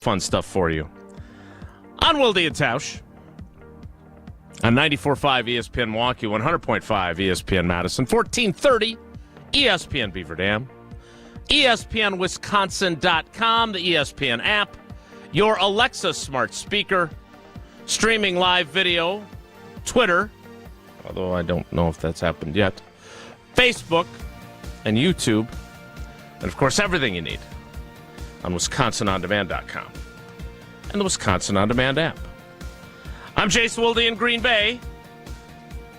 fun stuff for you. On Wilde and Tausch. On 94.5 ESPN Milwaukee, 100.5 ESPN Madison, 1430 ESPN Beaver Dam, ESPNWisconsin.com, the ESPN app, your Alexa smart speaker, streaming live video, Twitter, although I don't know if that's happened yet, Facebook, and YouTube, and of course everything you need on WisconsinOnDemand.com and the Wisconsin On Demand app. I'm Jason Wilde in Green Bay.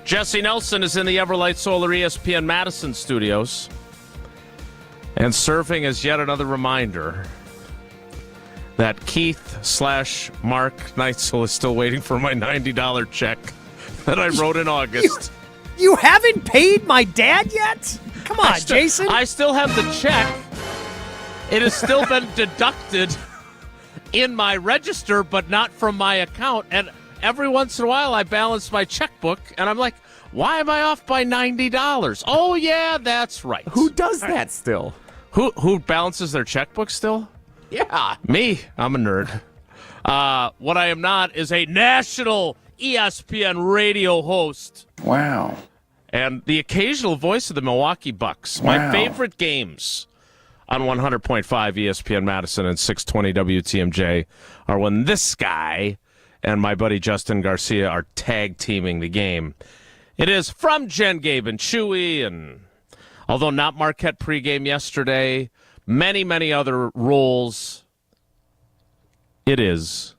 Jesse Nelson is in the Everlight Solar ESPN Madison studios. And serving as yet another reminder that Keith/Mark Neitzel is still waiting for my $90 check that I wrote in August. You haven't paid my dad yet? Come on, Jason. I still have the check. It has still been deducted in my register, but not from my account. And every once in a while, I balance my checkbook, and I'm like, why am I off by $90? Oh, yeah, that's right. Who does that still? Who balances their checkbook still? Yeah. Me. I'm a nerd. What I am not is a national ESPN radio host. Wow. And the occasional voice of the Milwaukee Bucks. Wow. My favorite games on 100.5 ESPN Madison and 620 WTMJ are when this guy and my buddy Justin Garcia are tag teaming the game. It is from Jen, Gabe, and Chewy, and although not Marquette pregame yesterday, many other roles, it is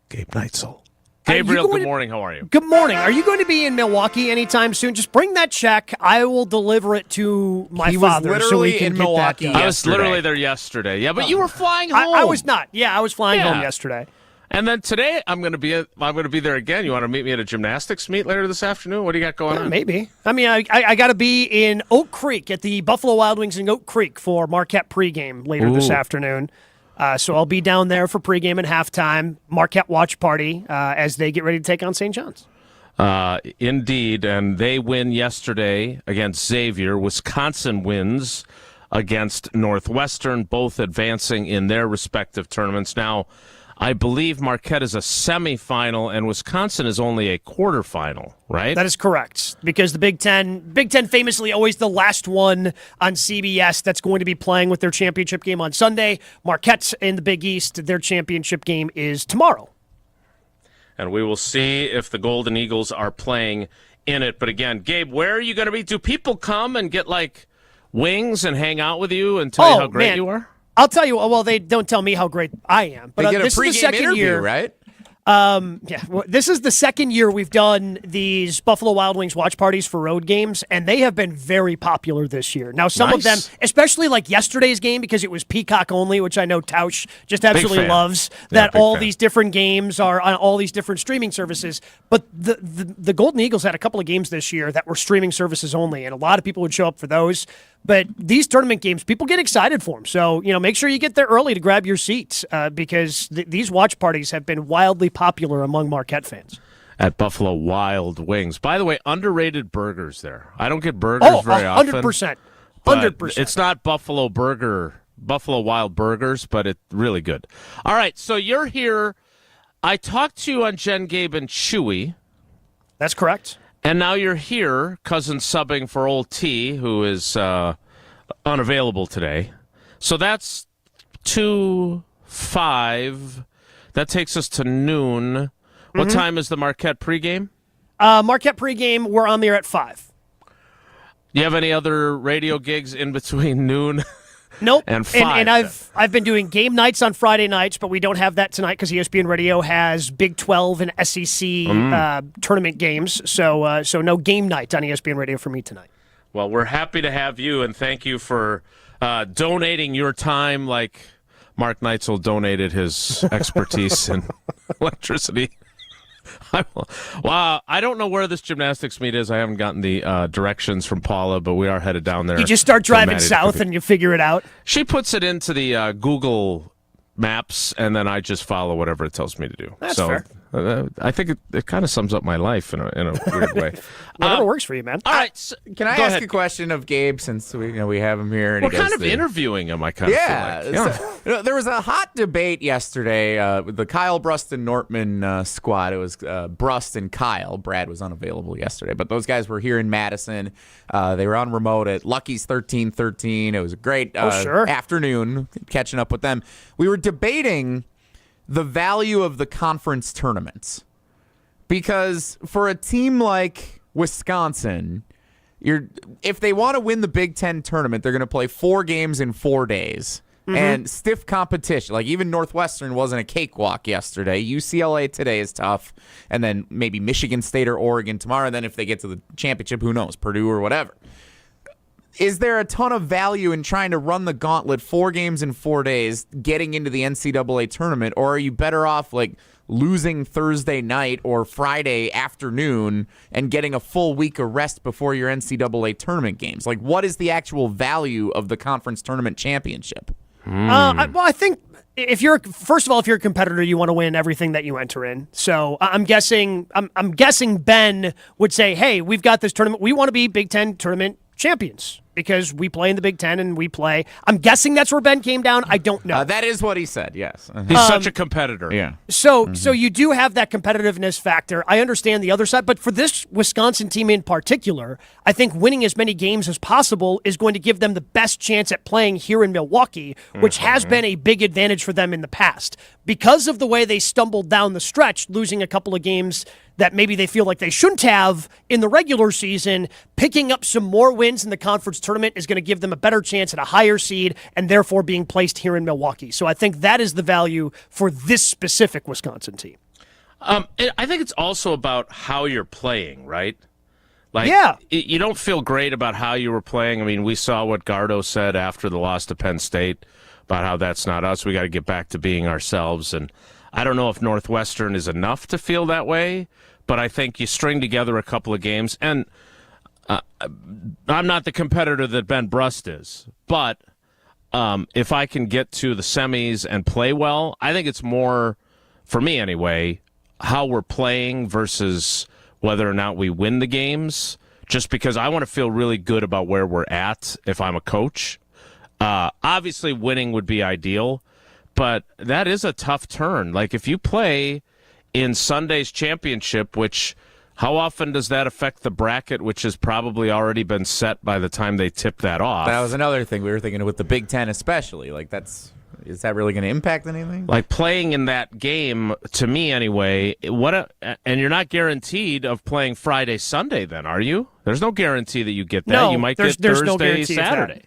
Gabe Neitzel. Gabriel, good morning. How are you? Good morning. Are you going to be in Milwaukee anytime soon? Just bring that check. I will deliver it to my father so we can in get Milwaukee that done. I was literally there yesterday. Yeah, but you were flying home. I was not. Yeah, I was flying home yesterday. And then today I'm going to be there again. You want to meet me at a gymnastics meet later this afternoon? What do you got going on? Maybe. I mean, I got to be in Oak Creek at the Buffalo Wild Wings in Oak Creek for Marquette pregame later this afternoon. So I'll be down there for pregame and halftime, Marquette watch party as they get ready to take on St. John's. Indeed, and they win yesterday against Xavier. Wisconsin wins against Northwestern, both advancing in their respective tournaments. Now, I believe Marquette is a semifinal and Wisconsin is only a quarterfinal, right? That is correct, because the Big Ten famously always the last one on CBS that's going to be playing with their championship game on Sunday. Marquette's in the Big East. Their championship game is tomorrow. And we will see if the Golden Eagles are playing in it. But again, Gabe, where are you going to be? Do people come and get like wings and hang out with you and tell you how great you are? I'll tell you. Well, they don't tell me how great I am. But they get this a is the second interview, year, right? This is the second year we've done these Buffalo Wild Wings watch parties for road games, and they have been very popular this year. Now, some of them, especially like yesterday's game, because it was Peacock only, which I know Tausch just absolutely loves, that all these different games are on all these different streaming services. But the Golden Eagles had a couple of games this year that were streaming services only, and a lot of people would show up for those. But these tournament games, people get excited for them. So, make sure you get there early to grab your seats because these watch parties have been wildly popular among Marquette fans. At Buffalo Wild Wings. By the way, underrated burgers there. I don't get burgers very often. 100%. 100%. It's not Buffalo Wild Burgers, but it's really good. All right, so you're here. I talked to you on Jen, Gabe, and Chewy. That's correct. And now you're here, cousin subbing for old T, who is unavailable today. So that's 2:05. That takes us to noon. What time is the Marquette pregame? Marquette pregame, we're on there at 5. Do you have any other radio gigs in between noon? Nope. And 5. And I've been doing game nights on Friday nights, but we don't have that tonight because ESPN Radio has Big 12 and SEC tournament games. So no game night on ESPN Radio for me tonight. Well, we're happy to have you, and thank you for donating your time like Mark Neitzel donated his expertise in electricity. Wow, I don't know where this gymnastics meet is. I haven't gotten the directions from Paula, but we are headed down there. You just start driving south and you figure it out. She puts it into the Google Maps, and then I just follow whatever it tells me to do. That's fair. I think it kind of sums up my life in a weird way. Whatever works for you, man. All right. So, Can I ask a question of Gabe, since we have him here? And we're kind of interviewing him, I kind of feel like. So, there was a hot debate yesterday with the Kyle, Brust, and Nortman squad. It was Brust and Kyle. Brad was unavailable yesterday, but those guys were here in Madison. They were on remote at Lucky's 1313. It was a great afternoon catching up with them. We were debating the value of the conference tournaments, because for a team like Wisconsin, if they want to win the Big Ten tournament, they're going to play 4 games in 4 days and stiff competition. Like, even Northwestern wasn't a cakewalk yesterday. UCLA today is tough, and then maybe Michigan State or Oregon tomorrow. And then if they get to the championship, who knows, Purdue or whatever. Is there a ton of value in trying to run the gauntlet 4 games in 4 days, getting into the NCAA tournament, or are you better off like losing Thursday night or Friday afternoon and getting a full week of rest before your NCAA tournament games? Like, what is the actual value of the conference tournament championship? I think if you're a competitor, you want to win everything that you enter in. So I'm guessing Ben would say, "Hey, we've got this tournament. We want to be Big Ten tournament champions because we play in the Big Ten and we play." I'm guessing that's where Ben came down. I don't know. That is what he said, yes. He's such a competitor. Yeah. So you do have that competitiveness factor. I understand the other side, but for this Wisconsin team in particular, I think winning as many games as possible is going to give them the best chance at playing here in Milwaukee, which has been a big advantage for them in the past. Because of the way they stumbled down the stretch, losing a couple of games that maybe they feel like they shouldn't have in the regular season, picking up some more wins in the conference tournament is going to give them a better chance at a higher seed and therefore being placed here in Milwaukee. So I think that is the value for this specific Wisconsin team. I think it's also about how you're playing, right? Like, you don't feel great about how you were playing. I mean, we saw what Gardo said after the loss to Penn State about how that's not us. We got to get back to being ourselves. And I don't know if Northwestern is enough to feel that way, but I think you string together a couple of games. And I'm not the competitor that Ben Brust is, but if I can get to the semis and play well, I think it's more, for me anyway, how we're playing versus whether or not we win the games, just because I want to feel really good about where we're at if I'm a coach. Obviously, winning would be ideal, but that is a tough turn. Like, if you play in Sunday's championship, which, how often does that affect the bracket, which has probably already been set by the time they tip that off? That was another thing we were thinking with the Big Ten especially. Like, is that really going to impact anything? Like, playing in that game, to me anyway, and you're not guaranteed of playing Friday, Sunday then, are you? There's no guarantee that you get that. No, you might there's get Thursday, no guarantee Saturday.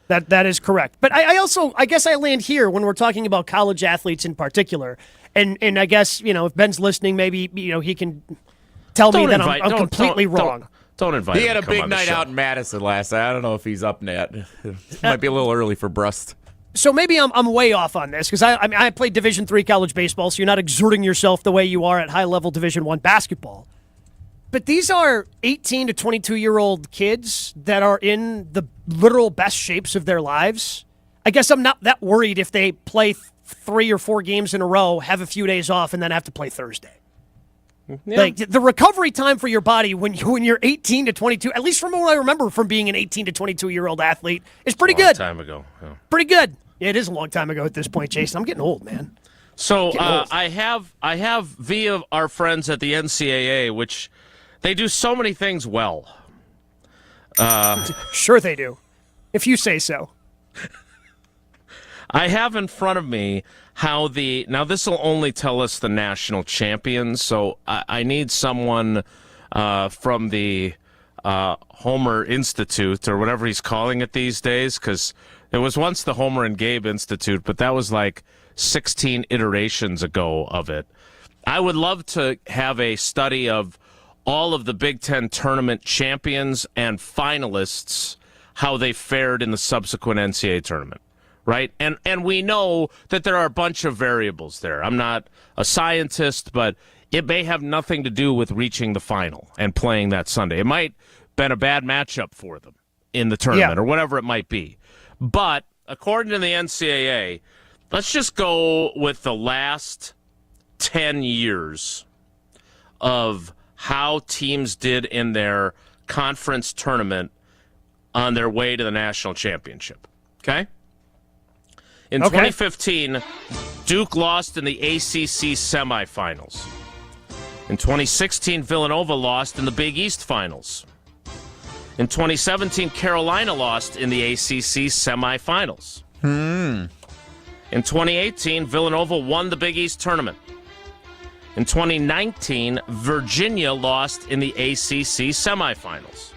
That is correct. But I guess I land here when we're talking about college athletes in particular. And I guess, if Ben's listening, maybe, he can tell me that I'm completely wrong. Don't invite him. He had a big night out in Madison last night. I don't know if he's up net. It might be a little early for Brust. So maybe I'm way off on this because I played Division III college baseball, so you're not exerting yourself the way you are at high-level Division I basketball. But these are 18 to 22-year-old kids that are in the literal best shapes of their lives. I guess I'm not that worried if they play 3 or 4 games in a row, have a few days off, and then have to play Thursday. Yeah. Like, the recovery time for your body when you're 18 to 22, at least from what I remember from being an 18 to 22-year-old athlete, is pretty good. Time ago. Yeah. Pretty good. Yeah, it is a long time ago at this point, Jason. I'm getting old, man. So I have via our friends at the NCAA, which they do so many things well. Sure they do, if you say so. I have in front of me how now this will only tell us the national champions, so I need someone from the Homer Institute or whatever he's calling it these days, because it was once the Homer and Gabe Institute, but that was like 16 iterations ago of it. I would love to have a study of all of the Big Ten tournament champions and finalists, how they fared in the subsequent NCAA tournament, right? And we know that there are a bunch of variables there. I'm not a scientist, but it may have nothing to do with reaching the final and playing that Sunday. It might have been a bad matchup for them in the tournament or whatever it might be. But according to the NCAA, let's just go with the last 10 years of how teams did in their conference tournament on their way to the national championship. Okay? In 2015, Duke lost in the ACC semifinals. In 2016, Villanova lost in the Big East finals. In 2017, Carolina lost in the ACC semifinals. In 2018, Villanova won the Big East tournament. In 2019, Virginia lost in the ACC semifinals.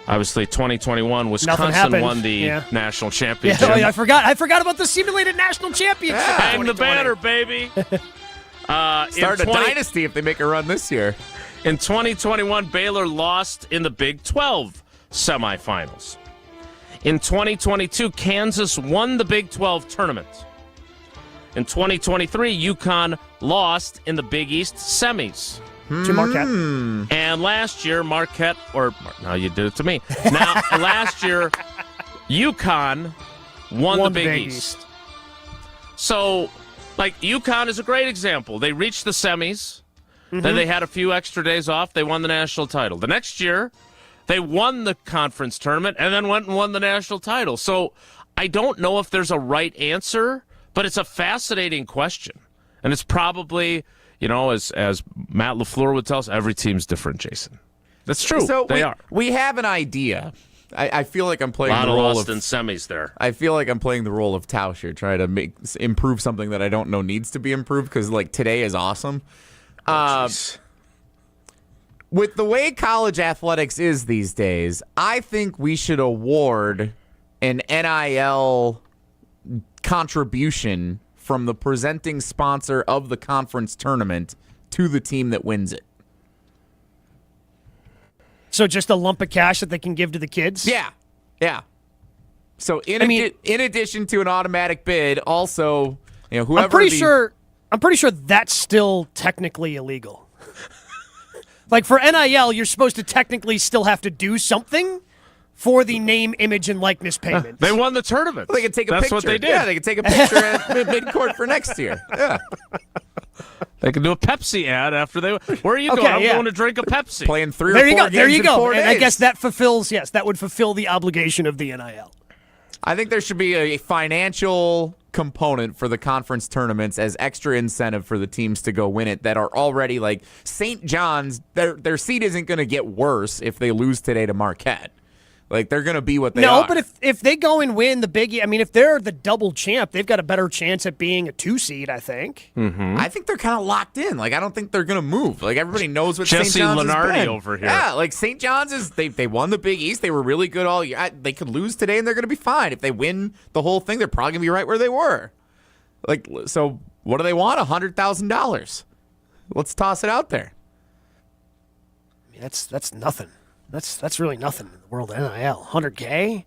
Obviously, 2021, Wisconsin won the national championship. Yeah, I forgot about the simulated national championship. Hang the banner, baby. Start a dynasty if they make a run this year. In 2021, Baylor lost in the Big 12 semifinals. In 2022, Kansas won the Big 12 tournament. In 2023, UConn lost in the Big East semis. To Marquette. And last year, Marquette, now you did it to me. Now, last year, UConn won the Big East. So, UConn is a great example. They reached the semis. Then they had a few extra days off. They won the national title. The next year, they won the conference tournament and then went and won the national title. So, I don't know if there's a right answer, but it's a fascinating question. And it's probably... as Matt LaFleur would tell us, every team's different, Jason. That's true. So they are. We have an idea. I feel like I'm playing the role lost in semis there. I feel like I'm playing the role of Tausch here, trying to improve something that I don't know needs to be improved because, today is awesome. With the way college athletics is these days, I think we should award an NIL contribution from the presenting sponsor of the conference tournament to the team that wins it. So just a lump of cash that they can give to the kids? Yeah. So in addition to an automatic bid, also, whoever I'm pretty sure that's still technically illegal. For NIL, you're supposed to technically still have to do something for the name, image, and likeness payment. They won the tournament. They can take a picture. That's what they did. Yeah, they can take a picture at midcourt for next year. Yeah. They can do a Pepsi ad after they... Where are you going? I'm going to drink a Pepsi. Playing 3 or 4 games There you in go. 4 days. And I guess that would fulfill the obligation of the NIL. I think there should be a financial component for the conference tournaments as extra incentive for the teams to go win it that are already St. John's, their seed isn't going to get worse if they lose today to Marquette. They're going to be what they are. No, but if they go and win the Big East, if they're the double champ, they've got a better chance at being a 2 seed, I think. Mm-hmm. I think they're kind of locked in. I don't think they're going to move. Everybody knows what St. John's Lenardi has been. over here. Yeah, St. John's is, they won the Big East. They were really good all year. They could lose today, and they're going to be fine. If they win the whole thing, they're probably going to be right where they were. So what do they want? $100,000. Let's toss it out there. That's nothing. That's really nothing in the world of NIL. $100K?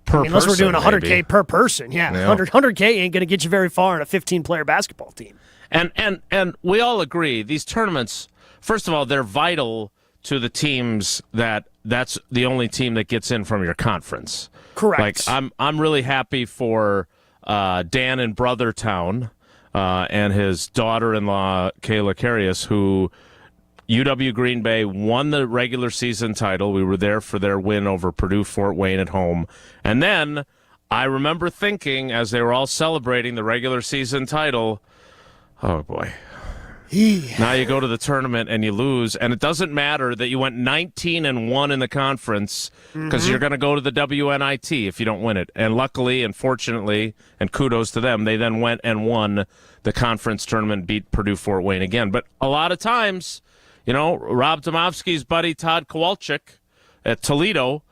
Unless we're doing $100K maybe. per person. Yeah. 100K ain't going to get you very far in a 15-player basketball team. And we all agree, these tournaments, first of all, they're vital to the teams that's the only team that gets in from your conference. Correct. I'm really happy for Dan in Brothertown and his daughter-in-law, Kayla Carius, who... UW Green Bay won the regular season title. We were there for their win over Purdue Fort Wayne at home. And then I remember thinking, as they were all celebrating the regular season title, oh, boy. Now you go to the tournament and you lose, and it doesn't matter that you went 19-1 in the conference because you're going to go to the WNIT if you don't win it. And luckily and fortunately, and kudos to them, they then went and won the conference tournament, beat Purdue Fort Wayne again. But a lot of times... Rob Domofsky's buddy Todd Kowalczyk at Toledo,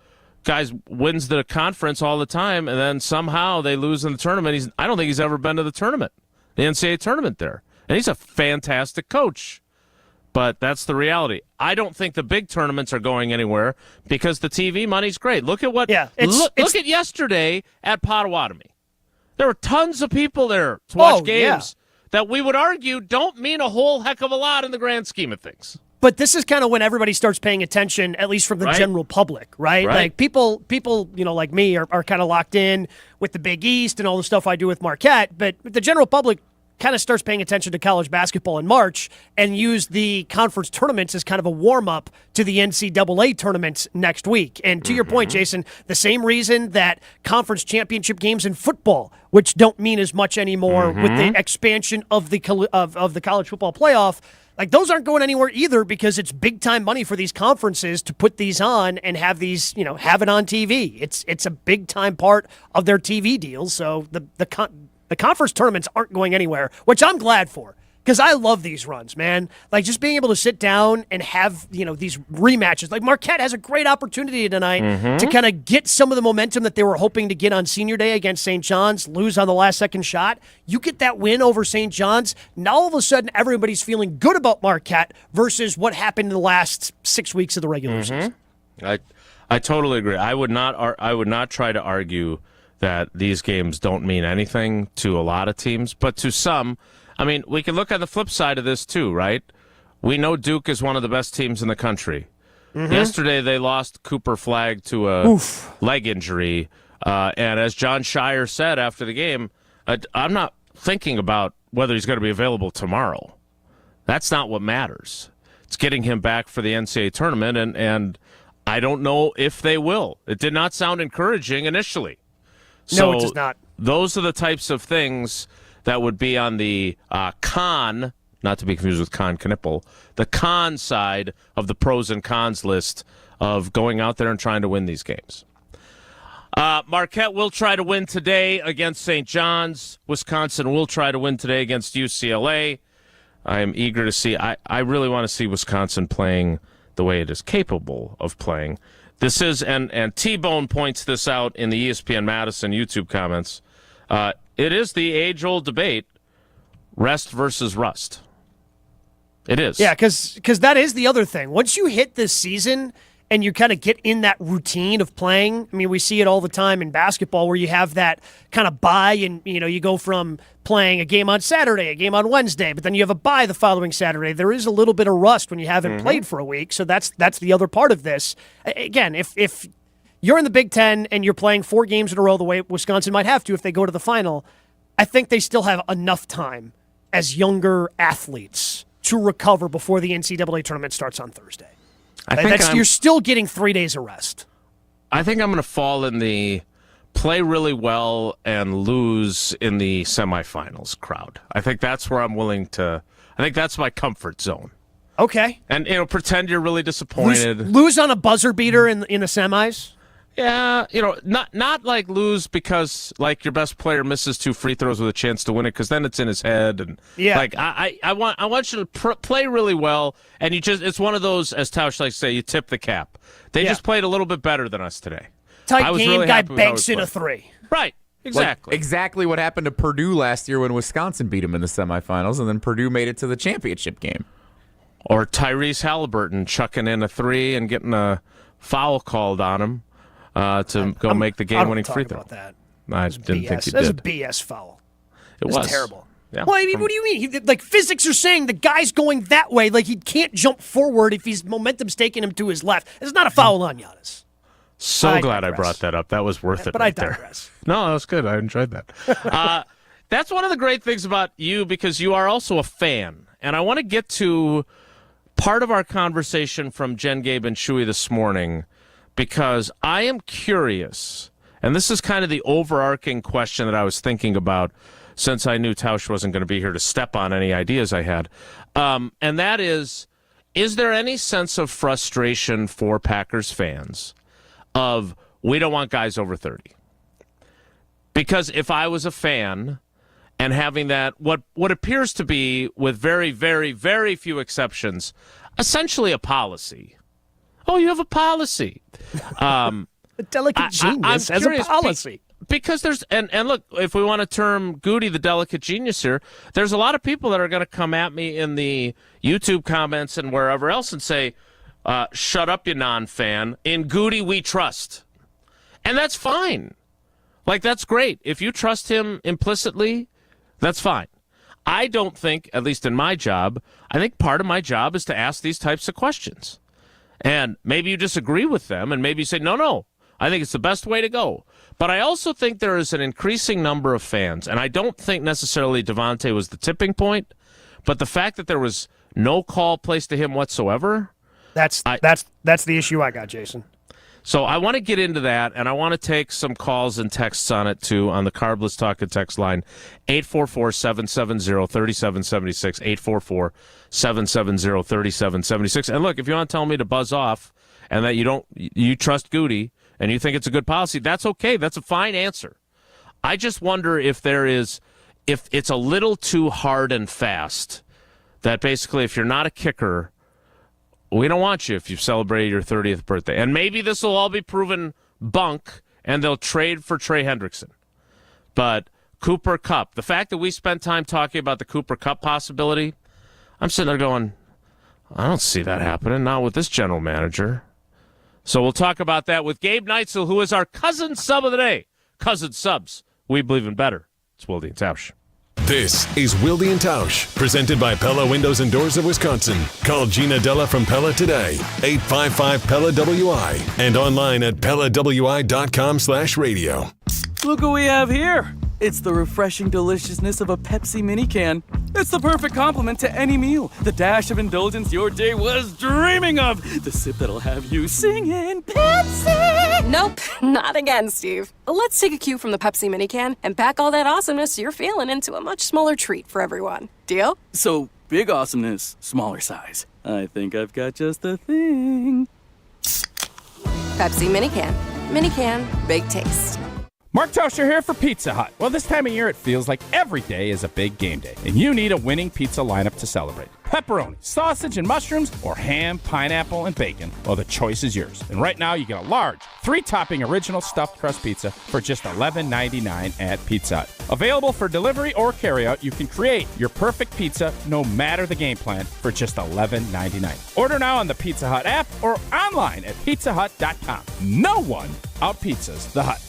guys wins the conference all the time, and then somehow they lose in the tournament. I don't think he's ever been to the tournament, the NCAA tournament there. And he's a fantastic coach. But that's the reality. I don't think the big tournaments are going anywhere because the TV money's great. Look at what look at yesterday at Potawatomi. There were tons of people there to watch games. Yeah. That we would argue don't mean a whole heck of a lot in the grand scheme of things. But this is kind of when everybody starts paying attention, at least from the general public, right? People, like me are kind of locked in with the Big East and all the stuff I do with Marquette. But the general public, kind of starts paying attention to college basketball in March and use the conference tournaments as kind of a warm-up to the NCAA tournaments next week. And to your point, Jason, the same reason that conference championship games in football, which don't mean as much anymore with the expansion of the college football playoff, like those aren't going anywhere either because it's big time money for these conferences to put these on and have these, have it on TV. It's a big time part of their TV deals. So the conference tournaments aren't going anywhere, which I'm glad for because I love these runs, man. Like just being able to sit down and have, these rematches. Like Marquette has a great opportunity tonight to kind of get some of the momentum that they were hoping to get on senior day against St. John's, lose on the last second shot. You get that win over St. John's. Now all of a sudden everybody's feeling good about Marquette versus what happened in the last 6 weeks of the regular season. I totally agree. I would not try to argue that these games don't mean anything to a lot of teams, but to some, I mean, we can look at the flip side of this too, right? We know Duke is one of the best teams in the country. Yesterday they lost Cooper Flagg to a leg injury, and as John Shire said after the game, I'm not thinking about whether he's going to be available tomorrow. That's not what matters. It's getting him back for the NCAA tournament, and I don't know if they will. It did not sound encouraging initially. No, it does not. Those are the types of things that would be on the con, not to be confused with Con Knipple, the con side of the pros and cons list of going out there and trying to win these games. Marquette will try to win today against St. John's. Wisconsin will try to win today against UCLA. I am eager to see. I really want to see Wisconsin playing the way it is capable of playing. This is, and T-Bone points this out in the ESPN Madison YouTube comments, it is the age-old debate, rest versus rust. It is. Yeah, because that is the other thing. Once you hit this season and you kind of get in that routine of playing, I mean, we see it all the time in basketball where you have that kind of bye and, you go from playing a game on Saturday, a game on Wednesday, but then you have a bye the following Saturday. There is a little bit of rust when you haven't played for a week, so that's the other part of this. Again, if you're in the Big Ten and you're playing 4 games in a row the way Wisconsin might have to if they go to the final, I think they still have enough time as younger athletes to recover before the NCAA tournament starts on Thursday. You're still getting 3 days of rest. I think I'm going to fall in the play really well and lose in the semifinals crowd. I think that's where I'm willing to. I think that's my comfort zone. Okay. And pretend you're really disappointed. Lose on a buzzer beater in the semis. Yeah, not like lose because like your best player misses 2 free throws with a chance to win it because then it's in his head and like I want you to play really well and it's one of those, as Tausch likes to say, you tip the cap. They just played a little bit better than us today. Tight game, really guy banks in a 3. Right. Exactly. Like exactly what happened to Purdue last year when Wisconsin beat them in the semifinals, and then Purdue made it to the championship game. Or Tyrese Halliburton chucking in a 3 and getting a foul called on him. To go make the game-winning free throw. That. I didn't think he did. That was a BS foul. It was terrible. Yeah. Well, I mean, what do you mean? Like physics are saying the guy's going that way. Like he can't jump forward if his momentum's taking him to his left. It's not a foul on Giannis. So glad I brought that up. That was worth it. But right I digress. There. No, that was good. I enjoyed that. That's one of the great things about you because you are also a fan, and I want to get to part of our conversation from Jen, Gabe, and Shuey this morning. Because I am curious, and this is kind of the overarching question that I was thinking about since I knew Tausch wasn't going to be here to step on any ideas I had. And that is there any sense of frustration for Packers fans of we don't want guys over 30? Because if I was a fan and having that, what appears to be, with very, very, very few exceptions, essentially a policy. Oh, you have a policy. A delicate genius has a policy. Because there's, and look, if we want to term Goody the delicate genius here, there's a lot of people that are going to come at me in the YouTube comments and wherever else and say, shut up, you non-fan. In Goody, we trust. And that's fine. Like, that's great. If you trust him implicitly, that's fine. I don't think, at least in my job, I think part of my job is to ask these types of questions. And maybe you disagree with them, and maybe you say, no, I think it's the best way to go. But I also think there is an increasing number of fans, and I don't think necessarily Devontae was the tipping point, but the fact that there was no call placed to him whatsoever. That's the issue I got, Jason. So I want to get into that, and I want to take some calls and texts on it, too, on the Carbless Talk and Text line, 844-770-3776, 844-770-3776. And look, if you want to tell me to buzz off and that you trust Goody and you think it's a good policy, that's okay. That's a fine answer. I just wonder if it's a little too hard and fast, that basically if you're not a kicker, we don't want you if you've celebrated your 30th birthday. And maybe this will all be proven bunk, and they'll trade for Trey Hendrickson. But Cooper Kupp, the fact that we spent time talking about the Cooper Kupp possibility, I'm sitting there going, I don't see that happening, not with this general manager. So we'll talk about that with Gabe Neitzel, who is our cousin sub of the day. Cousin subs. We believe in better. It's Wilde and Tausch. This is Wilde and Tausch, presented by Pella Windows and Doors of Wisconsin. Call Gina Della from Pella today, 855-PELLA-WI, and online at PellaWI.com/radio. Look what we have here. It's the refreshing deliciousness of a Pepsi mini can. It's the perfect complement to any meal. The dash of indulgence your day was dreaming of. The sip that'll have you singing Pepsi. Nope, not again, Steve. Let's take a cue from the Pepsi mini can and pack all that awesomeness you're feeling into a much smaller treat for everyone. Deal? So, big awesomeness, smaller size. I think I've got just the thing. Pepsi mini can. Mini can, big taste. Mark Tauscher here for Pizza Hut. Well, this time of year, it feels like every day is a big game day, and you need a winning pizza lineup to celebrate. Pepperoni, sausage and mushrooms, or ham, pineapple, and bacon. Well, the choice is yours. And right now, you get a large, 3-topping original stuffed crust pizza for just $11.99 at Pizza Hut. Available for delivery or carryout, you can create your perfect pizza, no matter the game plan, for just $11.99. Order now on the Pizza Hut app or online at pizzahut.com. No one out-pizzas the Hut.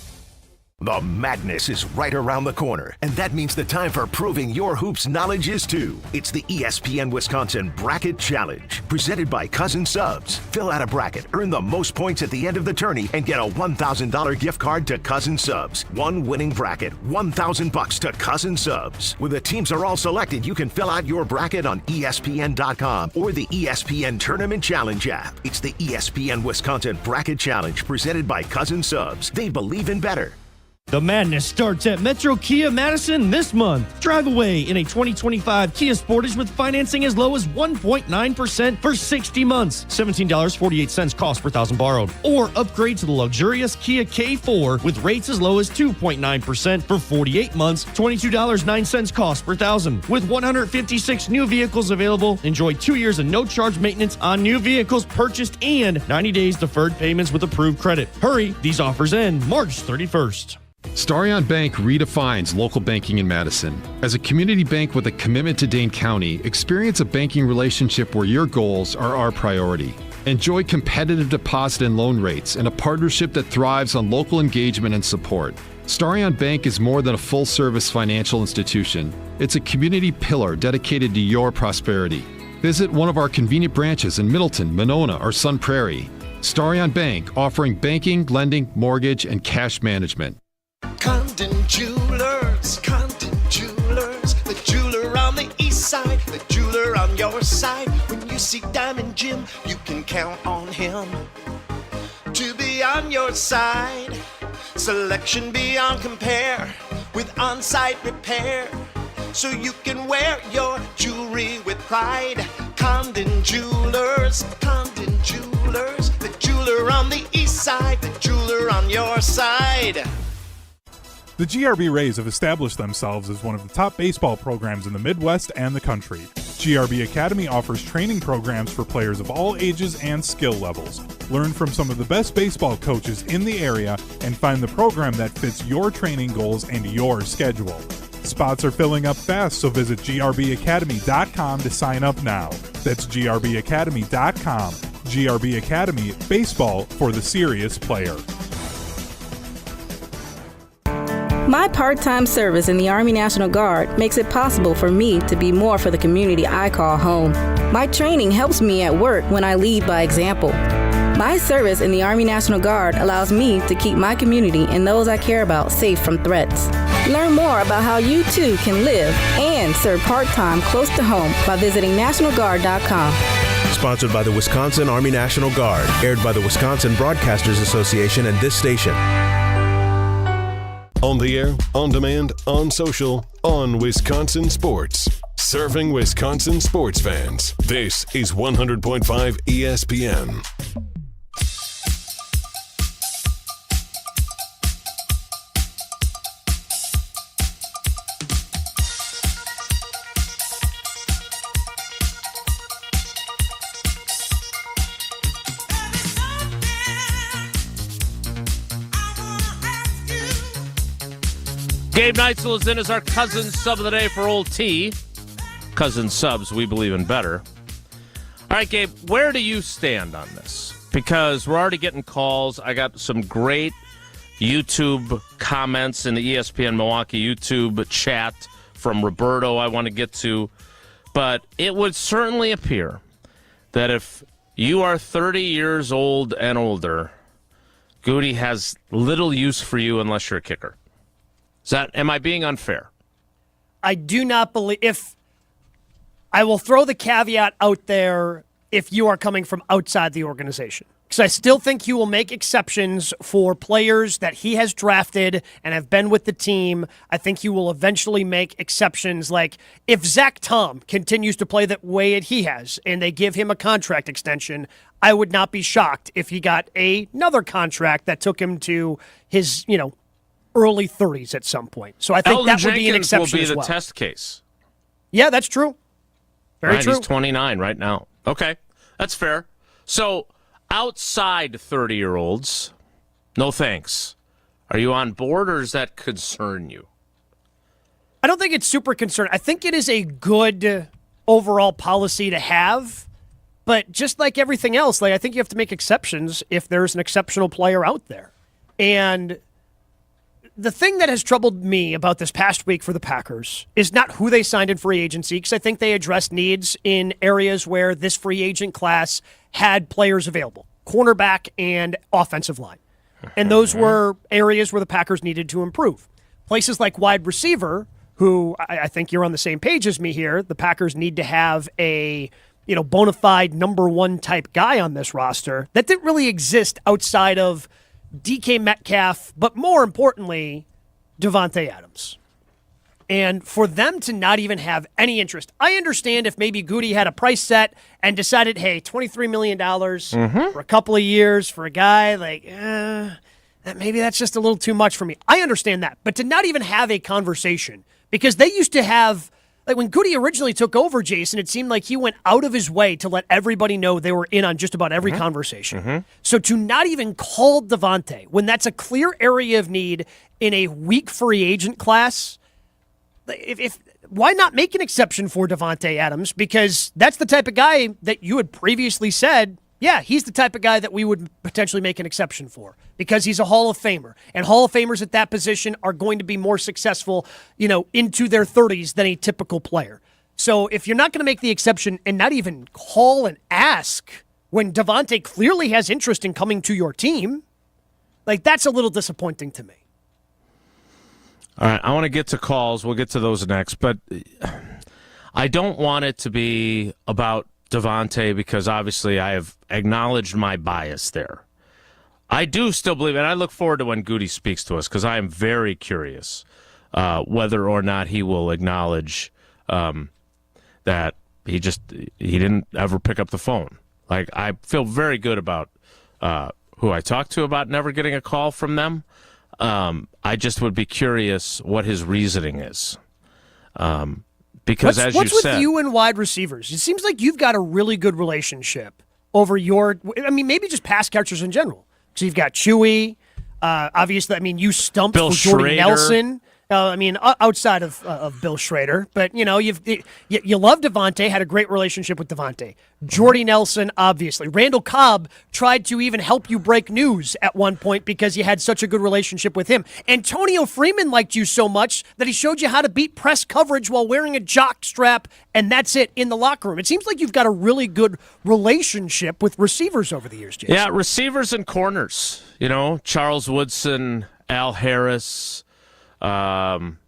The madness is right around the corner, and that means the time for proving your hoops knowledge is too. It's the ESPN Wisconsin Bracket Challenge, presented by Cousin Subs. Fill out a bracket, earn the most points at the end of the tourney, and get a $1,000 gift card to Cousin Subs. One winning bracket, $1,000 to Cousin Subs. When the teams are all selected, you can fill out your bracket on ESPN.com or the ESPN Tournament Challenge app. It's the ESPN Wisconsin Bracket Challenge, presented by Cousin Subs. They believe in better. The madness starts at Metro Kia Madison this month. Drive away in a 2025 Kia Sportage with financing as low as 1.9% for 60 months. $17.48 cost per thousand borrowed. Or upgrade to the luxurious Kia K4 with rates as low as 2.9% for 48 months. $22.09 cost per thousand. With 156 new vehicles available, enjoy 2 years of no-charge maintenance on new vehicles purchased and 90 days deferred payments with approved credit. Hurry, these offers end March 31st. Starion Bank redefines local banking in Madison. As a community bank with a commitment to Dane County, experience a banking relationship where your goals are our priority. Enjoy competitive deposit and loan rates and a partnership that thrives on local engagement and support. Starion Bank is more than a full-service financial institution. It's a community pillar dedicated to your prosperity. Visit one of our convenient branches in Middleton, Monona, or Sun Prairie. Starion Bank, offering banking, lending, mortgage, and cash management. Condon Jewelers, the jeweler on the east side, the jeweler on your side. When you see Diamond Jim, you can count on him to be on your side. Selection beyond compare with on-site repair, so you can wear your jewelry with pride. Condon Jewelers, the jeweler on the east side, the jeweler on your side. The GRB Rays have established themselves as one of the top baseball programs in the Midwest and the country. GRB Academy offers training programs for players of all ages and skill levels. Learn from some of the best baseball coaches in the area and find the program that fits your training goals and your schedule. Spots are filling up fast, so visit grbacademy.com to sign up now. That's grbacademy.com. GRB Academy, baseball for the serious player. My part-time service in the Army National Guard makes it possible for me to be more for the community I call home. My training helps me at work when I lead by example. My service in the Army National Guard allows me to keep my community and those I care about safe from threats. Learn more about how you too can live and serve part-time close to home by visiting NationalGuard.com. Sponsored by the Wisconsin Army National Guard. Aired by the Wisconsin Broadcasters Association and this station. On the air, on demand, on social, on Wisconsin Sports. Serving Wisconsin sports fans. This is 100.5 ESPN. Gabe Neitzel is in as our cousin sub of the day for Old T. Cousin subs, we believe in better. All right, Gabe, where do you stand on this? Because we're already getting calls. I got some great YouTube comments in the ESPN Milwaukee YouTube chat from Roberto I want to get to. But it would certainly appear that if you are 30 years old and older, Goody has little use for you unless you're a kicker. Am I being unfair? I do not believe. I will throw the caveat out there if you are coming from outside the organization. Because I still think he will make exceptions for players that he has drafted and have been with the team. I think he will eventually make exceptions. Like if Zach Tom continues to play the way that he has and they give him a contract extension, I would not be shocked if he got another contract that took him to his, early 30s at some point. So I think Elton that would be an Jenkins exception will be as the well. test case. Yeah, that's true. Very true. He's 29 right now. Okay, that's fair. So outside 30-year-olds, no thanks. Are you on board, or does that concern you? I don't think it's super concerning. I think it is a good overall policy to have, but just like everything else, I think you have to make exceptions if there's an exceptional player out there. And the thing that has troubled me about this past week for the Packers is not who they signed in free agency, because I think they addressed needs in areas where this free agent class had players available, cornerback and offensive line. And those were areas where the Packers needed to improve. Places like wide receiver, who I think you're on the same page as me here, the Packers need to have a bona fide number one type guy on this roster. That didn't really exist outside of DK Metcalf, but more importantly, Davante Adams. And for them to not even have any interest, I understand if maybe Goody had a price set and decided, hey, $23 million for a couple of years for a guy, maybe that's just a little too much for me. I understand that. But to not even have a conversation, because they used to have, when Goody originally took over, Jason, it seemed like he went out of his way to let everybody know they were in on just about every conversation. So to not even call Davante when that's a clear area of need in a weak free agent class, why not make an exception for Davante Adams? Because that's the type of guy that you had previously said, yeah, he's the type of guy that we would potentially make an exception for because he's a Hall of Famer. And Hall of Famers at that position are going to be more successful, into their 30s than a typical player. So if you're not going to make the exception and not even call and ask when Davante clearly has interest in coming to your team, that's a little disappointing to me. All right, I want to get to calls. We'll get to those next. But I don't want it to be about Davante because obviously I have acknowledged my bias there. I do still believe, and I look forward to when Goody speaks to us because I am very curious whether or not he will acknowledge that he didn't ever pick up the phone. I feel very good about who I talked to about never getting a call from them. I just would be curious what his reasoning is. Because as you said, what's with you and wide receivers? It seems like you've got a really good relationship over maybe just pass catchers in general. So you've got Chewy, obviously. You stumped Bill for Jordy Schrader. Nelson. I mean, outside of Bill Schrader, but you love Devontae, had a great relationship with Devontae. Jordy Nelson, obviously. Randall Cobb tried to even help you break news at one point because you had such a good relationship with him. Antonio Freeman liked you so much that he showed you how to beat press coverage while wearing a jock strap, and that's it in the locker room. It seems like you've got a really good relationship with receivers over the years, Jason. Yeah, receivers and corners. Charles Woodson, Al Harris. Defensive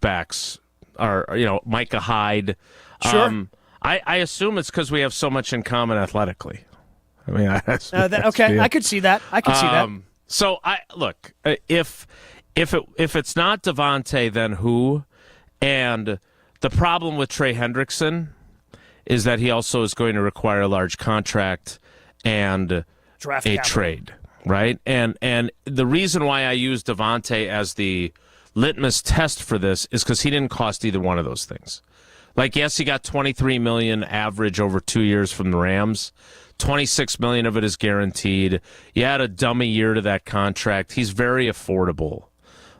backs are, Micah Hyde. Sure. I assume it's because we have so much in common athletically. I mean, okay, I could see that. So look, if it's not Devontae, then who? And the problem with Trey Hendrickson is that he also is going to require a large contract and draft a capital. trade. Right? And the reason why I use Devontae as the litmus test for this is because he didn't cost either one of those things. Like, yes, he got $23 million average over 2 years from the Rams. $26 million of it is guaranteed. You had a dummy year to that contract. He's very affordable.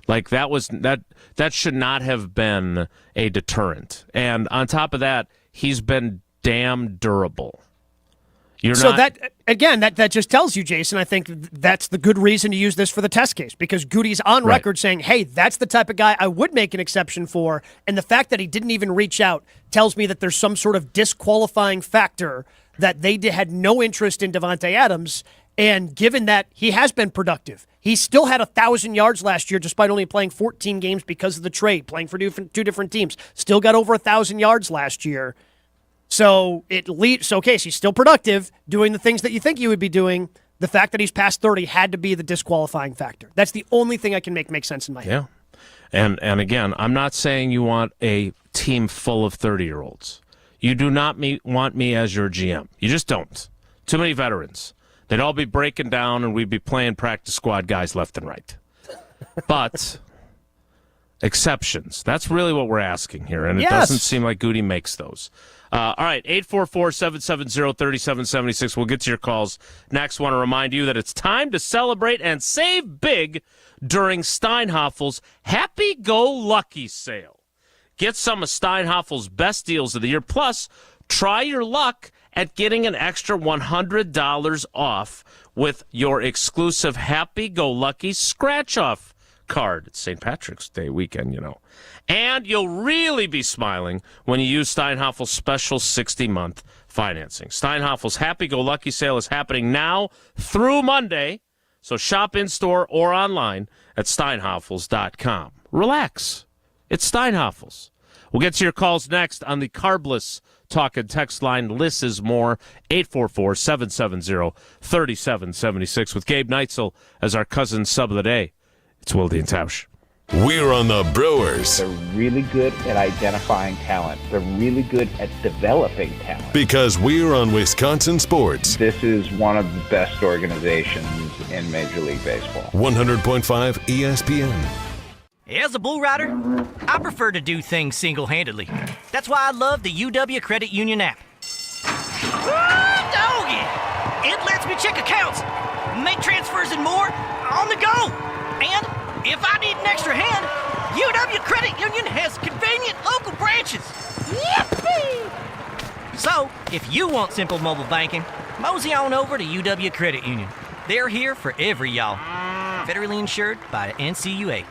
Like, that should not have been a deterrent. And on top of that, he's been damn durable. That just tells you, Jason, I think that's the good reason to use this for the test case, because Goody's on record saying, hey, that's the type of guy I would make an exception for, and the fact that he didn't even reach out tells me that there's some sort of disqualifying factor that they had no interest in Davante Adams, and given that he has been productive. He still had 1,000 yards last year despite only playing 14 games because of the trade, playing for two different teams. Still got over 1,000 yards last year. So he's still productive, doing the things that you think he would be doing. The fact that he's past 30 had to be the disqualifying factor. That's the only thing I can make sense in my head. Yeah. And again, I'm not saying you want a team full of 30-year-olds. You do not want me as your GM. You just don't. Too many veterans. They'd all be breaking down and we'd be playing practice squad guys left and right. But exceptions. That's really what we're asking here, and it doesn't seem like Goody makes those. All right, 844-770-3776. We'll get to your calls next. Want to remind you that it's time to celebrate and save big during Steinhaffel's Happy Go Lucky sale. Get some of Steinhaffel's best deals of the year. Plus, try your luck at getting an extra $100 off with your exclusive Happy Go Lucky scratch-off card. It's St. Patrick's Day weekend, And you'll really be smiling when you use Steinhaffel's special 60-month financing. Steinhaffel's Happy-Go-Lucky sale is happening now through Monday, so shop in-store or online at steinhaffels.com. Relax. It's Steinhaffel's. We'll get to your calls next on the carbless talk and text line. Liz is more, 844-770-3776 with Gabe Neitzel as our cousin sub of the day. It's Wilde and Tausch. We're on the Brewers. They're really good at identifying talent. They're really good at developing talent. Because we're on Wisconsin sports. This is one of the best organizations in Major League Baseball. 100.5 ESPN. As a bull rider, I prefer to do things single-handedly. That's why I love the UW Credit Union app. Doggy! It lets me check accounts, make transfers and more on the go. And if I need an extra hand, UW Credit Union has convenient local branches. Yippee! So, if you want simple mobile banking, mosey on over to UW Credit Union. They're here for every y'all. Federally insured by NCUA.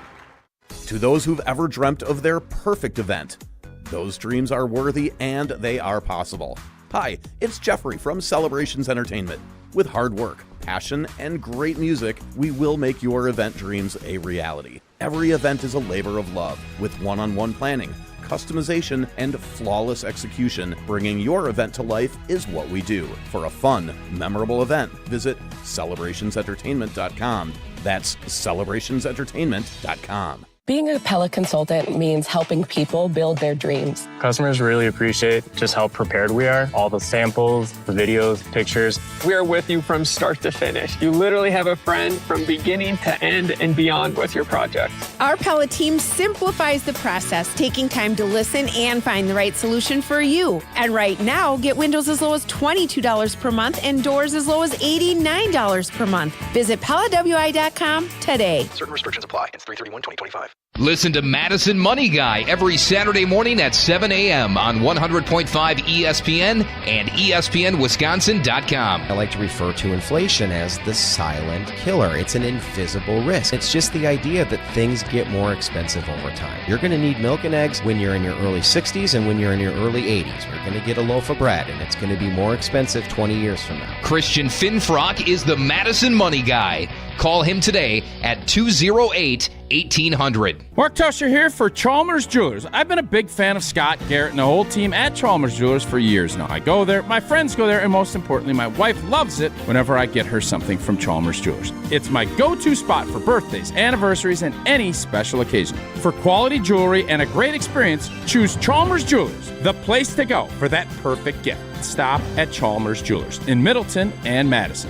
To those who've ever dreamt of their perfect event, those dreams are worthy and they are possible. Hi, it's Jeffrey from Celebrations Entertainment. With hard work, passion, and great music, we will make your event dreams a reality. Every event is a labor of love, with one-on-one planning, customization, and flawless execution. Bringing your event to life is what we do. For a fun, memorable event, visit celebrationsentertainment.com. That's celebrationsentertainment.com. Being a Pella consultant means helping people build their dreams. Customers really appreciate just how prepared we are. All the samples, the videos, pictures. We are with you from start to finish. You literally have a friend from beginning to end and beyond with your project. Our Pella team simplifies the process, taking time to listen and find the right solution for you. And right now, get windows as low as $22 per month and doors as low as $89 per month. Visit PellaWI.com today. Certain restrictions apply. It's 3/31/2025. Listen to Madison Money Guy every Saturday morning at 7 a.m. on 100.5 ESPN and ESPNWisconsin.com. I like to refer to inflation as the silent killer. It's an invisible risk. It's just the idea that things get more expensive over time. You're going to need milk and eggs when you're in your early 60s and when you're in your early 80s. You're going to get a loaf of bread, and it's going to be more expensive 20 years from now. Christian Finfrock is the Madison Money Guy. Call him today at 208-1800. Mark Tausch here for Chalmers Jewelers. I've been a big fan of Scott Garrett and the whole team at Chalmers Jewelers for years now. I go there, my friends go there, and most importantly, my wife loves it whenever I get her something from Chalmers Jewelers. It's my go-to spot for birthdays, anniversaries, and any special occasion. For quality jewelry and a great experience, choose Chalmers Jewelers, the place to go for that perfect gift. Stop at Chalmers Jewelers in Middleton and Madison.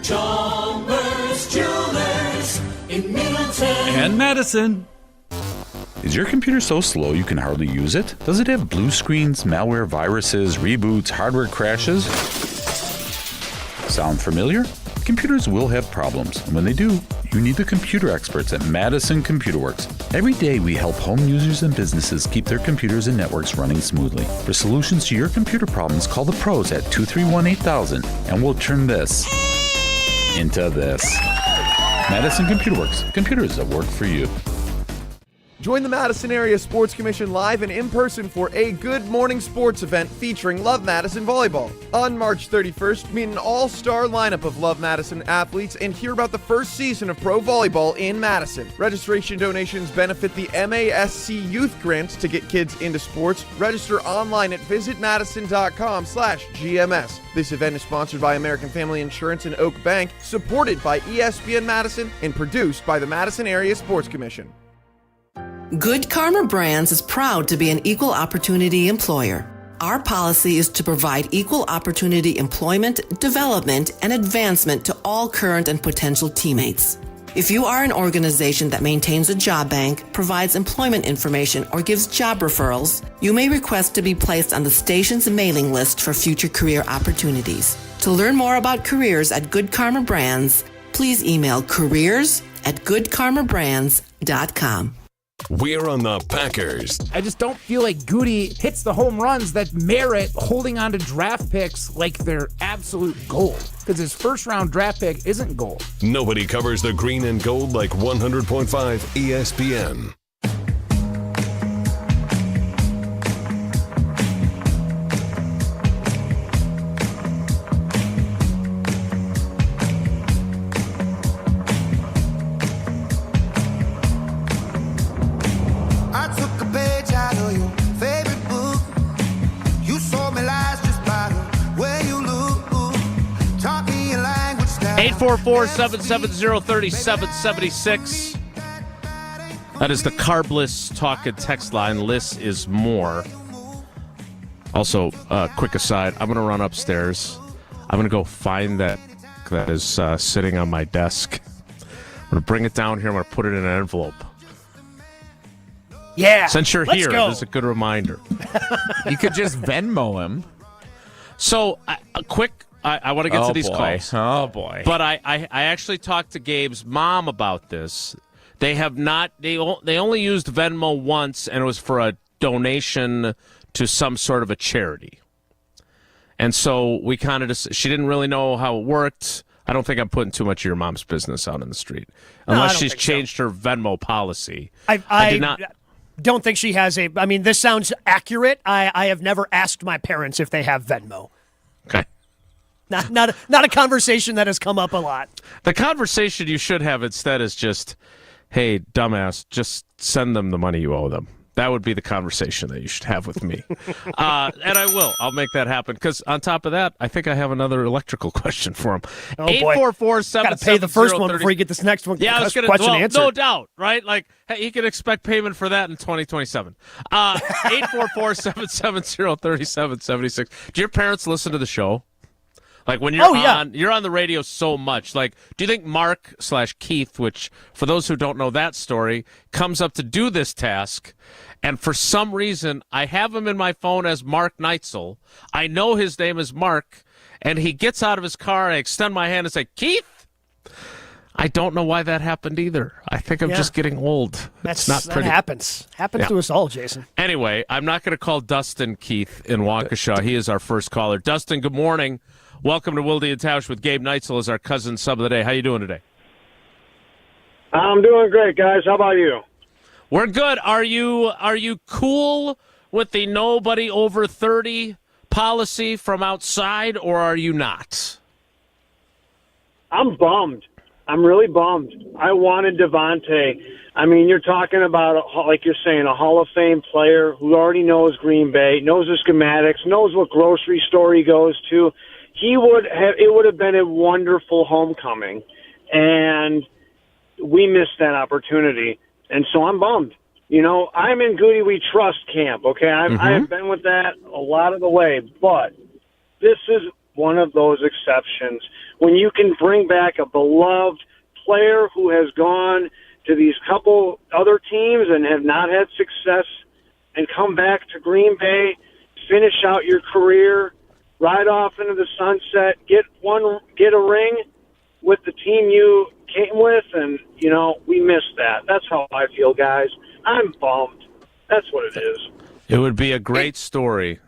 Chalmers Jewelers in Middleton and Madison. Is your computer so slow you can hardly use it? Does it have blue screens, malware, viruses, reboots, hardware crashes? Sound familiar? Computers will have problems, and when they do, you need the computer experts at Madison Computer Works. Every day we help home users and businesses keep their computers and networks running smoothly. For solutions to your computer problems, call the pros at 231-8000, and we'll turn this into this. Madison Computer Works. Computers that work for you. Join the Madison Area Sports Commission live and in person for a Good Morning Sports event featuring Love Madison Volleyball. On March 31st, meet an all-star lineup of Love Madison athletes and hear about the first season of pro volleyball in Madison. Registration donations benefit the MASC Youth Grant to get kids into sports. Register online at visitmadison.com/GMS. This event is sponsored by American Family Insurance and Oak Bank, supported by ESPN Madison, and produced by the Madison Area Sports Commission. Good Karma Brands is proud to be an equal opportunity employer. Our policy is to provide equal opportunity employment, development, and advancement to all current and potential teammates. If you are an organization that maintains a job bank, provides employment information, or gives job referrals, you may request to be placed on the station's mailing list for future career opportunities. To learn more about careers at Good Karma Brands, please email careers@goodkarmabrands.com. We're on the Packers. I just don't feel like Goody hits the home runs that merit holding on to draft picks like they're absolute gold. Because his first-round draft pick isn't gold. Nobody covers the green and gold like 100.5 ESPN. I took a page out of your favorite book. You sold me lies just by the way you look. Taught me a language that 844-770-3776. That is the Carbless talk and text line. Less is more. Also, quick aside, I'm going to run upstairs. I'm going to go find that is sitting on my desk. I'm going to bring it down here. I'm going to put it in an envelope. Yeah. Since you're let's here, go. this is a good reminder. You could just Venmo him. So, quick, I want to get to these calls. Oh, boy. But I actually talked to Gabe's mom about this. They have not, they only used Venmo once, and it was for a donation to some sort of a charity. And so we kind of just, she didn't really know how it worked. I don't think I'm putting too much of your mom's business out in the street. Unless she's changed her Venmo policy. I did not. Don't think she has a. I mean, this sounds accurate. I have never asked my parents if they have Venmo. Okay. Not a conversation that has come up a lot. The conversation you should have instead is just, hey, dumbass, just send them the money you owe them. That would be the conversation that you should have with me. And I will. I'll make that happen. Because on top of that, I think I have another electrical question for him. Oh, boy. 844-770-30. Got to pay the first one before you get this next one. Yeah, I was going question to. answered. No doubt, right? Like, hey, you can expect payment for that in 2027. 844-770-3776. Do your parents listen to the show? Like when you're you're on the radio so much. Like, do you think Mark/Keith, which for those who don't know that story, comes up to do this task, and for some reason I have him in my phone as Mark Neitzel. I know his name is Mark, and he gets out of his car and I extend my hand and say, Keith? I don't know why that happened either. I think I'm just getting old. It's not pretty. That happens. Happens to us all, Jason. Anyway, I'm not going to call Dustin Keith in Waukesha. He is our first caller. Dustin, good morning. Welcome to Wilde and Tausch with Gabe Neitzel as our cousin sub of the day. How you doing today? I'm doing great, guys. How about you? We're good. Are you cool with the nobody over 30 policy from outside, or are you not? I'm bummed. I'm really bummed. I wanted Devontae. I mean, you're talking about, like you're saying, a Hall of Fame player who already knows Green Bay, knows the schematics, knows what grocery store he goes to. It would have been a wonderful homecoming, and we missed that opportunity. And so I'm bummed. You know, I'm in Goody We Trust camp, okay? I have been with that a lot of the way, but this is one of those exceptions. When you can bring back a beloved player who has gone to these couple other teams and have not had success and come back to Green Bay, finish out your career, ride off into the sunset, get a ring with the team you came with, and, you know, we missed that. That's how I feel, guys. I'm bummed. That's what it is. It would be a great story.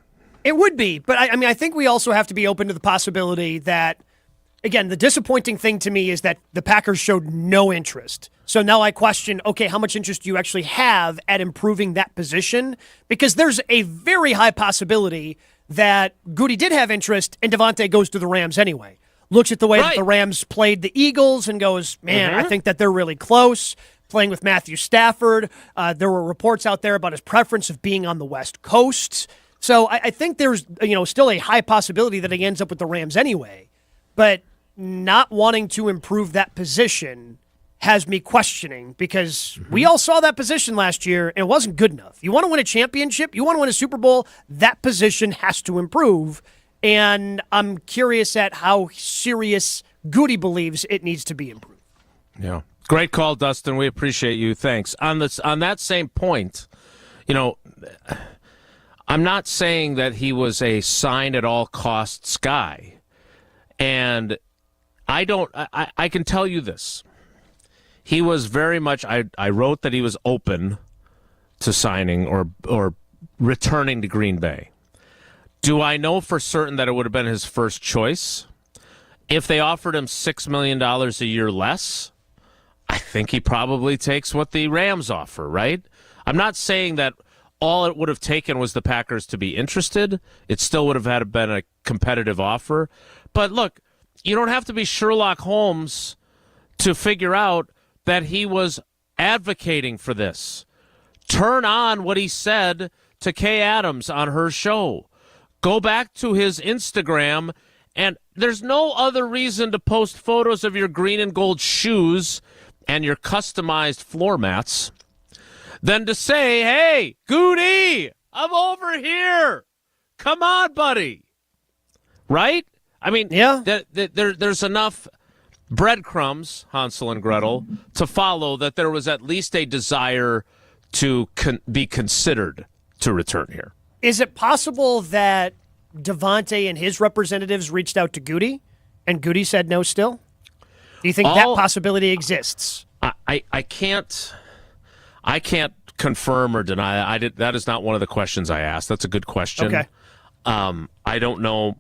It would be, but I mean, I think we also have to be open to the possibility that, again, the disappointing thing to me is that the Packers showed no interest. So now I question, okay, how much interest do you actually have at improving that position? Because there's a very high possibility that Goody did have interest and Devontae goes to the Rams anyway. Looks at the way that the Rams played the Eagles and goes, man, I think that they're really close. Playing with Matthew Stafford. There were reports out there about his preference of being on the West Coast. So I think there's still a high possibility that he ends up with the Rams anyway. But not wanting to improve that position has me questioning because we all saw that position last year and it wasn't good enough. You want to win a championship, you want to win a Super Bowl, that position has to improve. And I'm curious at how serious Goody believes it needs to be improved. Yeah. Great call, Dustin. We appreciate you. Thanks. On that same point, I'm not saying that he was a sign at all costs guy. And I can tell you this. He was very much, I wrote that he was open to signing or returning to Green Bay. Do I know for certain that it would have been his first choice? If they offered him $6 million a year less, I think he probably takes what the Rams offer, right? I'm not saying that all it would have taken was the Packers to be interested. It still would have had to been a competitive offer. But look, you don't have to be Sherlock Holmes to figure out that he was advocating for this. Turn on what he said to Kay Adams on her show. Go back to his Instagram, and there's no other reason to post photos of your green and gold shoes and your customized floor mats than to say, hey, Goody, I'm over here. Come on, buddy. Right? I mean, there's enough breadcrumbs, Hansel and Gretel, to follow that there was at least a desire to be considered to return here. Is it possible that Devontae and his representatives reached out to Goody and Goody said no still? Do you think that possibility exists? I can't confirm or deny that. That is not one of the questions I asked. That's a good question. Okay. I don't know.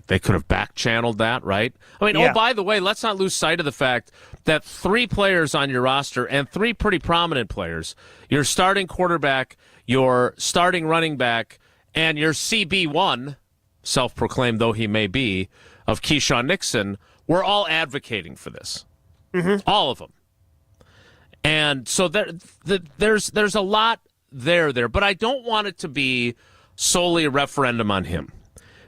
They could have back-channeled that, right? I mean, Yeah. Oh, by the way, let's not lose sight of the fact that 3 players on your roster and 3 pretty prominent players, your starting quarterback, your starting running back, and your CB1, self-proclaimed though he may be, of Keyshawn Nixon, were all advocating for this. All of them. And so there's a lot there, but I don't want it to be solely a referendum on him.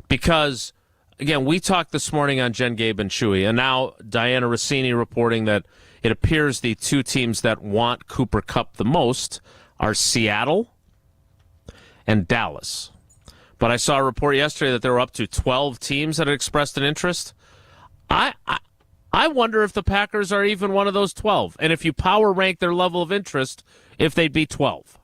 Because, again, we talked this morning on Jen, Gabe, and Chewy, and now Diana Rossini reporting that it appears the two teams that want Cooper Kupp the most are Seattle and Dallas. But I saw a report yesterday that there were up to 12 teams that had expressed an interest. I wonder if the Packers are even one of those 12. And if you power rank their level of interest, if they'd be 12.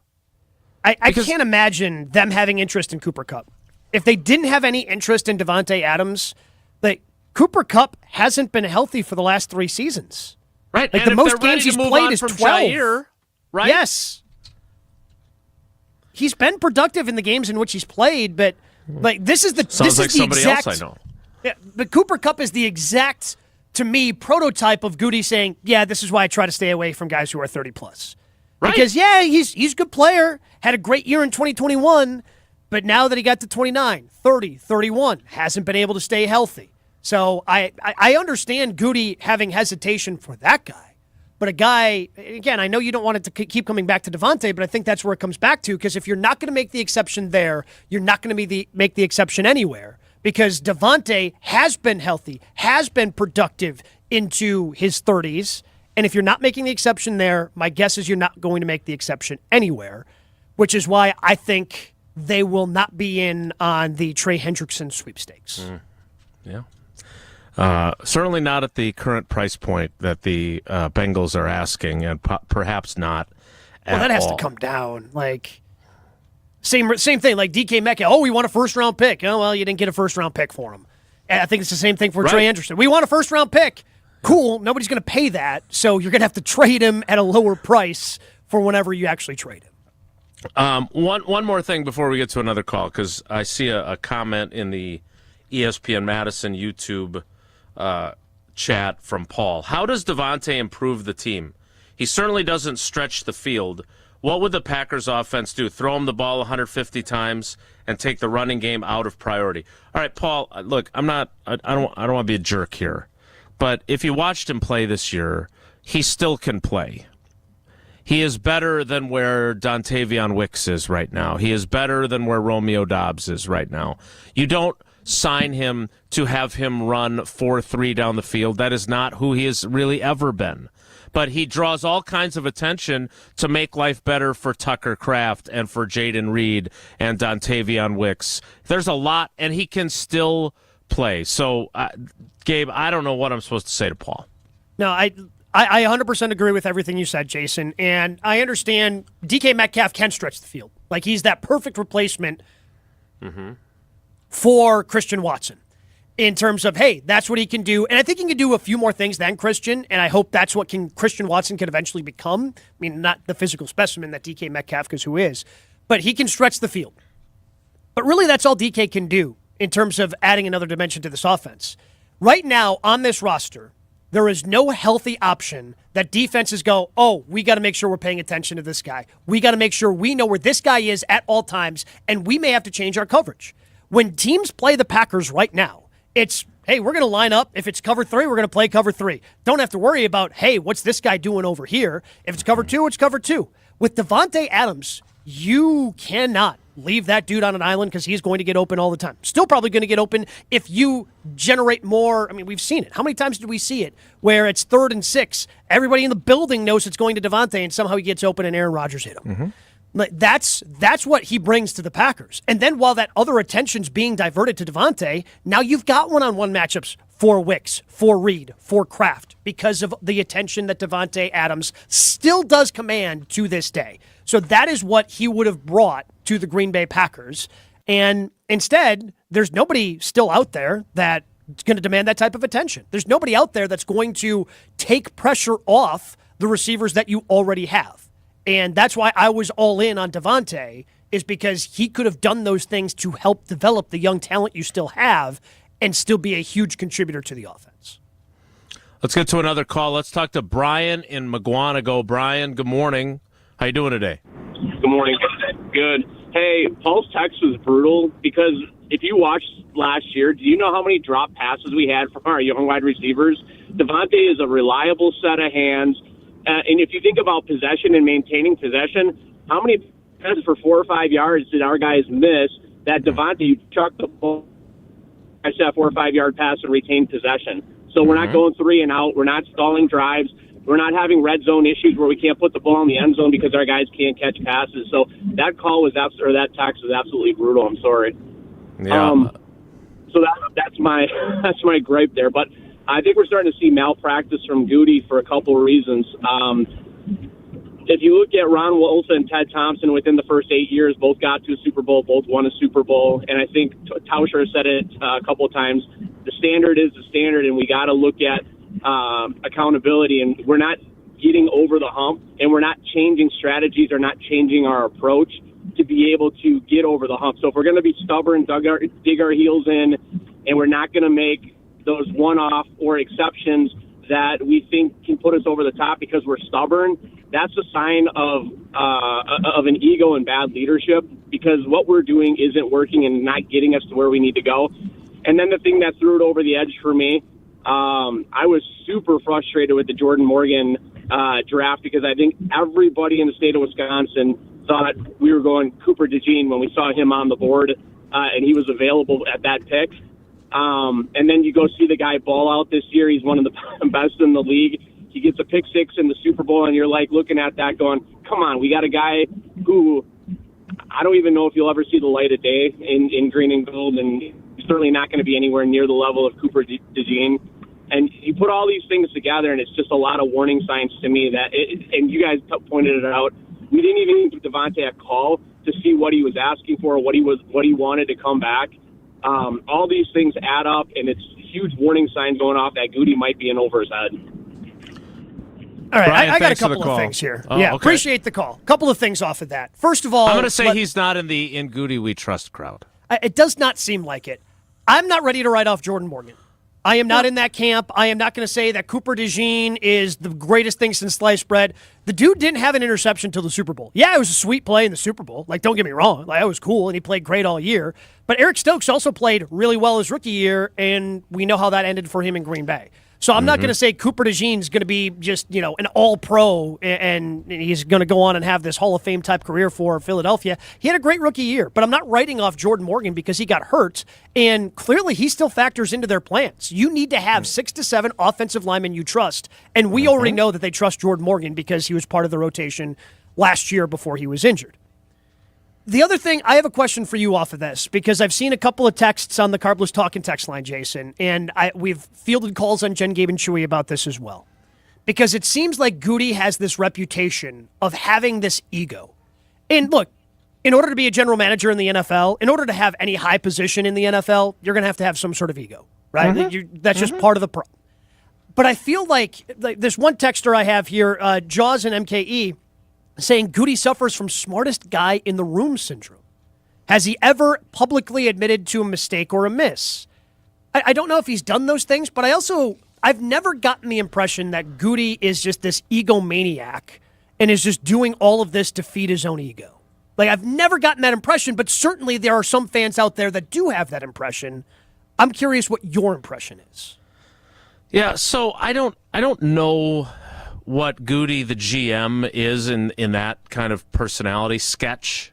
I can't imagine them having interest in Cooper Kupp. If they didn't have any interest in Davante Adams, like Cooper Kupp hasn't been healthy for the last 3 seasons. Right. Like and the most games he's played is 12. Jair, right? Yes. He's been productive in the games in which he's played, but like this is the somebody exact, else I know. Yeah, but Cooper Kupp is the exact, to me, prototype of Goody saying, yeah, this is why I try to stay away from guys who are 30+. Right. Because, yeah, he's a good player, had a great year in 2021, but now that he got to 29, 30, 31, hasn't been able to stay healthy. So I understand Goody having hesitation for that guy. But a guy, again, I know you don't want it to keep coming back to Davante, but I think that's where it comes back to, because if you're not going to make the exception there, you're not going to make the exception anywhere, because Davante has been healthy, has been productive into his 30s, and if you're not making the exception there, my guess is you're not going to make the exception anywhere, which is why I think they will not be in on the Trey Hendrickson sweepstakes. Yeah. Certainly not at the current price point that the Bengals are asking, and perhaps not at all. Well, that has to come down. Like, same thing, like DK Metcalf. Oh, we want a first-round pick. Oh, well, you didn't get a first-round pick for him. And I think it's the same thing for Trey Hendrickson. We want a first-round pick. Cool. Nobody's going to pay that, so you're going to have to trade him at a lower price for whenever you actually trade him. One more thing before we get to another call, because I see a comment in the ESPN Madison YouTube chat from Paul. How does Davante improve the team? He certainly doesn't stretch the field. What would the Packers offense do? Throw him the ball 150 times and take the running game out of priority? All right, Paul, look, I don't want to be a jerk here, but if you watched him play this year, he still can play. He is better than where Dontavion Wicks is right now. He is better than where Romeo Doubs is right now. You don't sign him to have him run 4-3 down the field. That is not who he has really ever been. But he draws all kinds of attention to make life better for Tucker Kraft and for Jaden Reed and Dontavion Wicks. There's a lot, and he can still play. So, Gabe, I don't know what I'm supposed to say to Paul. No, I 100% agree with everything you said, Jason. And I understand DK Metcalf can stretch the field. Like, he's that perfect replacement for Christian Watson in terms of, hey, that's what he can do. And I think he can do a few more things than Christian, and I hope that's what Christian Watson can eventually become. I mean, not the physical specimen that DK Metcalf, because who is, but he can stretch the field. But really, that's all DK can do in terms of adding another dimension to this offense. Right now, on this roster, there is no healthy option that defenses go, oh, we got to make sure we're paying attention to this guy. We got to make sure we know where this guy is at all times, and we may have to change our coverage. When teams play the Packers right now, it's, hey, we're going to line up. If it's cover 3, we're going to play cover 3. Don't have to worry about, hey, what's this guy doing over here? If it's cover 2, it's cover 2. With Davante Adams, you cannot leave that dude on an island because he's going to get open all the time. Still probably going to get open if you generate more. I mean, we've seen it. How many times did we see it where it's 3rd and 6? Everybody in the building knows it's going to Davante, and somehow he gets open and Aaron Rodgers hit him. Like, that's what he brings to the Packers. And then while that other attention's being diverted to Davante, now you've got one-on-one matchups for Wicks, for Reed, for Kraft, because of the attention that Davante Adams still does command to this day. So that is what he would have brought to the Green Bay Packers. And instead, there's nobody still out there that's going to demand that type of attention. There's nobody out there that's going to take pressure off the receivers that you already have. And that's why I was all in on Davante, is because he could have done those things to help develop the young talent you still have and still be a huge contributor to the offense. Let's get to another call. Let's talk to Brian in Maguanago. Brian, good morning. How you doing today? Good morning. Good. Hey, Paul's text was brutal because if you watched last year, do you know how many drop passes we had from our young wide receivers? Davante is a reliable set of hands. And if you think about possession and maintaining possession, how many passes for 4 or 5 yards did our guys miss that Devontae, you chuck the ball, catch that 4 or 5 yard pass and retain possession? So we're not going 3 and out. We're not stalling drives. We're not having red zone issues where we can't put the ball in the end zone because our guys can't catch passes. So that call was or that text was absolutely brutal. I'm sorry. Yeah. So that's my gripe there. But I think we're starting to see malpractice from Goody for a couple of reasons. If you look at Ron Wolf and Ted Thompson within the first 8 years, both got to a Super Bowl, both won a Super Bowl. And I think Tauscher said it a couple of times. The standard is the standard, and we got to look at accountability. And we're not getting over the hump, and we're not changing strategies or not changing our approach to be able to get over the hump. So if we're going to be stubborn, dig our heels in, and we're not going to make those one-off or exceptions that we think can put us over the top because we're stubborn, that's a sign of an ego and bad leadership, because what we're doing isn't working and not getting us to where we need to go. And then the thing that threw it over the edge for me, I was super frustrated with the Jordan Morgan draft, because I think everybody in the state of Wisconsin thought we were going Cooper DeJean when we saw him on the board and he was available at that pick. And then you go see the guy ball out this year. He's one of the best in the league. He gets a pick six in the Super Bowl, and you're like looking at that going, come on, we got a guy who I don't even know if you'll ever see the light of day in green and gold, and he's certainly not going to be anywhere near the level of Cooper DeJean. And you put all these things together, and it's just a lot of warning signs to me that and you guys pointed it out, we didn't even give Devontae a call to see what he was asking for, what he wanted to come back. All these things add up, and it's huge warning signs going off that Goody might be in over his head. All right, Brian, I got a thanks for the couple of call. things here. Oh, yeah, okay. appreciate the call. Couple of things off of that. First of all, I'm going to say he's not in the In Goody We Trust crowd. It does not seem like it. I'm not ready to write off Jordan Morgan. I am not in that camp. I am not going to say that Cooper DeJean is the greatest thing since sliced bread. The dude didn't have an interception till the Super Bowl. Yeah, it was a sweet play in the Super Bowl. Like, don't get me wrong. Like, it was cool, and he played great all year. But Eric Stokes also played really well his rookie year, and we know how that ended for him in Green Bay. So I'm not going to say Cooper DeJean's going to be just, an all-pro and he's going to go on and have this Hall of Fame type career for Philadelphia. He had a great rookie year, but I'm not writing off Jordan Morgan because he got hurt, and clearly he still factors into their plans. You need to have 6 to 7 offensive linemen you trust, and we already know that they trust Jordan Morgan because he was part of the rotation last year before he was injured. The other thing, I have a question for you off of this, because I've seen a couple of texts on the Carbless Talking text line, Jason, and we've fielded calls on Jen, Gabe, and Chewy about this as well. Because it seems like Goody has this reputation of having this ego. And look, in order to be a general manager in the NFL, in order to have any high position in the NFL, you're going to have some sort of ego, right? That's just part of the problem. But I feel like this one texter I have here, Jaws and MKE, saying Goody suffers from smartest guy in the room syndrome. Has he ever publicly admitted to a mistake or a miss? I don't know if he's done those things, but I've never gotten the impression that Goody is just this egomaniac and is just doing all of this to feed his own ego. Like, I've never gotten that impression, but certainly there are some fans out there that do have that impression. I'm curious what your impression is. Yeah, so I don't know what Goody the GM is in that kind of personality sketch.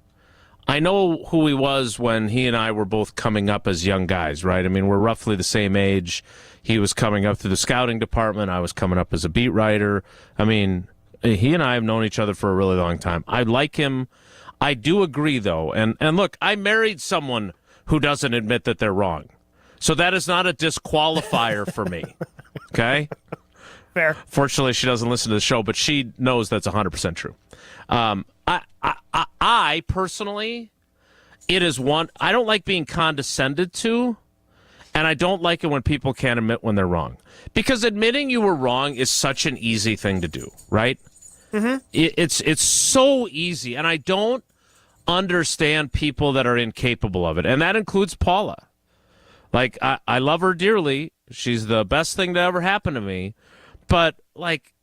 I know who he was when he and I were both coming up as young guys, right? I mean, we're roughly the same age. He was coming up through the scouting department. I was coming up as a beat writer. I mean, he and I have known each other for a really long time. I like him. I do agree, though. And look, I married someone who doesn't admit that they're wrong. So that is not a disqualifier for me, okay? Fair. Fortunately, she doesn't listen to the show, but she knows that's 100% true. I personally, it is one, I don't like being condescended to, and I don't like it when people can't admit when they're wrong. Because admitting you were wrong is such an easy thing to do, right? It's so easy, and I don't understand people that are incapable of it, and that includes Paula. Like, I love her dearly. She's the best thing to ever happen to me. But, like,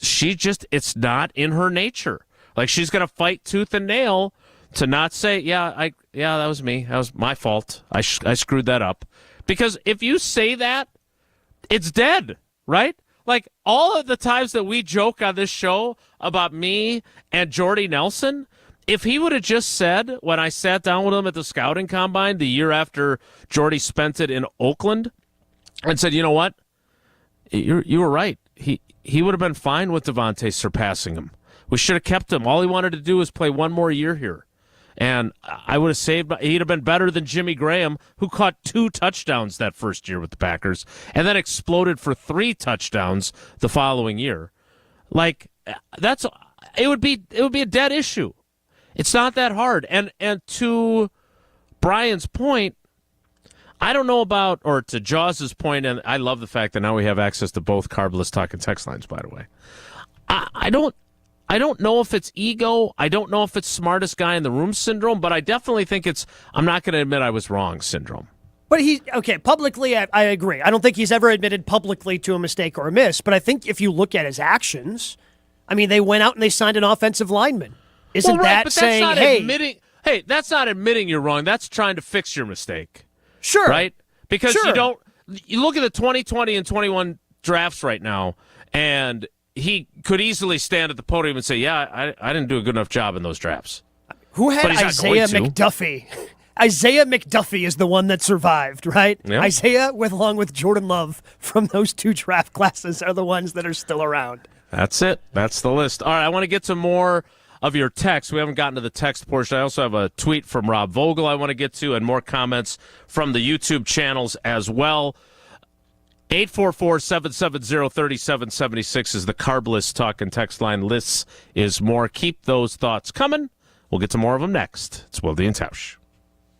it's not in her nature. Like, she's going to fight tooth and nail to not say, yeah, that was me. That was my fault. I screwed that up. Because if you say that, it's dead, right? like all of the times that we joke on this show about me and Jordy Nelson, if he would have just said when I sat down with him at the scouting combine the year after Jordy spent it in Oakland and said, you know what, you were right. He would have been fine with Devontae surpassing him. We should have kept him. All he wanted to do was play one more year here. And I would have saved, he'd have been better than Jimmy Graham, who caught 2 touchdowns that first year with the Packers and then exploded for 3 touchdowns the following year. Like, it would be a dead issue. It's not that hard. And to Brian's point, I don't know about, or to Jaws's point, and I love the fact that now we have access to both Carbless Talk and text lines, by the way. I don't know if it's ego. I don't know if it's smartest guy in the room syndrome, but I definitely think it's I'm not going to admit I was wrong syndrome. But publicly, I agree. I don't think he's ever admitted publicly to a mistake or a miss, but I think if you look at his actions, I mean, they went out and they signed an offensive lineman. Isn't that saying, hey, that's not admitting you're wrong. That's trying to fix your mistake. Sure. Right? Because you look at the 2020 and 21 drafts right now, and he could easily stand at the podium and say, yeah, I didn't do a good enough job in those drafts. Who had Isaiah McDuffie? Isaiah McDuffie is the one that survived, right? Yep. Isaiah, along with Jordan Love from those 2 draft classes, are the ones that are still around. That's it. That's the list. All right, I want to get to more of your text. We haven't gotten to the text portion. I also have a tweet from Rob Vogel I want to get to and more comments from the YouTube channels as well. 844-770-3776 is the Carbless Talk and text line. Lists is more. Keep those thoughts coming. We'll get to more of them next. It's Wilde and Tausch.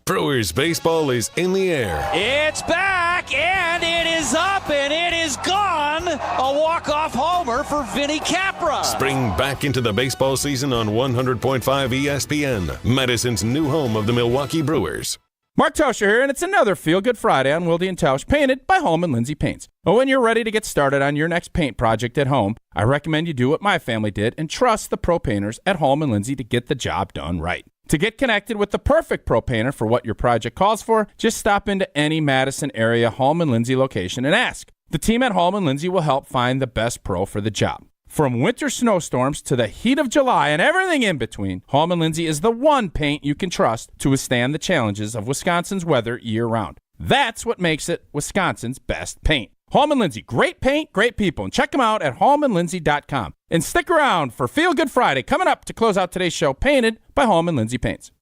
Brewers baseball is in the air. It's back, and it is up, and it is gone. A walk-off homer for Vinny Capra. Spring back into the baseball season on 100.5 ESPN, Madison's new home of the Milwaukee Brewers. Mark Tausch here, and it's another Feel Good Friday on Wilde and Tausch, painted by Home & Lindsay Paints. But when you're ready to get started on your next paint project at home, I recommend you do what my family did and trust the pro painters at Home & Lindsay to get the job done right. To get connected with the perfect pro painter for what your project calls for, just stop into any Madison area Home & Lindsay location and ask. The team at Home & Lindsay will help find the best pro for the job. From winter snowstorms to the heat of July and everything in between, Home & Lindsay is the one paint you can trust to withstand the challenges of Wisconsin's weather year-round. That's what makes it Wisconsin's best paint. Home & Lindsay, great paint, great people. And check them out at homeandlindsay.com. And stick around for Feel Good Friday coming up to close out today's show, painted by Home & Lindsay Paints.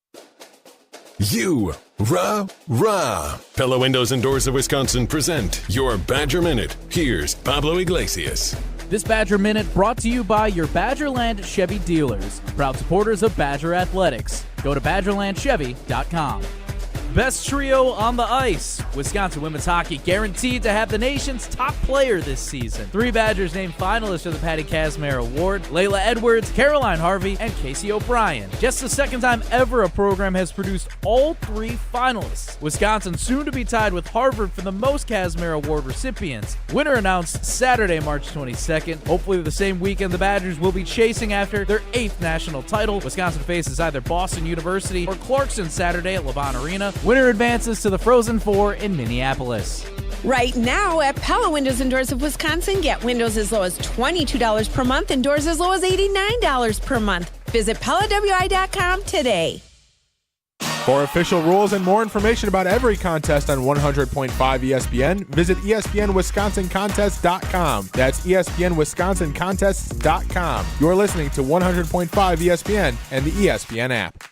Rah. Pella Windows and Doors of Wisconsin present your Badger Minute. Here's Pablo Iglesias. This Badger Minute brought to you by your Badgerland Chevy dealers, proud supporters of Badger Athletics. Go to BadgerlandChevy.com. Best trio on the ice. Wisconsin women's hockey guaranteed to have the nation's top player this season. 3 Badgers named finalists for the Patty Kazmaier Award: Layla Edwards, Caroline Harvey, and Casey O'Brien. Just the second time ever a program has produced all 3 finalists. Wisconsin soon to be tied with Harvard for the most Kazmaier Award recipients. Winner announced Saturday, March 22nd. Hopefully the same weekend the Badgers will be chasing after their 8th national title. Wisconsin faces either Boston University or Clarkson Saturday at Levon Arena. Winner advances to the Frozen Four in Minneapolis. Right now at Pella Windows and Doors of Wisconsin, get windows as low as $22 per month and doors as low as $89 per month. Visit PellaWI.com today. For official rules and more information about every contest on 100.5 ESPN, visit ESPNWisconsinContests.com. That's ESPNWisconsinContests.com. You're listening to 100.5 ESPN and the ESPN app.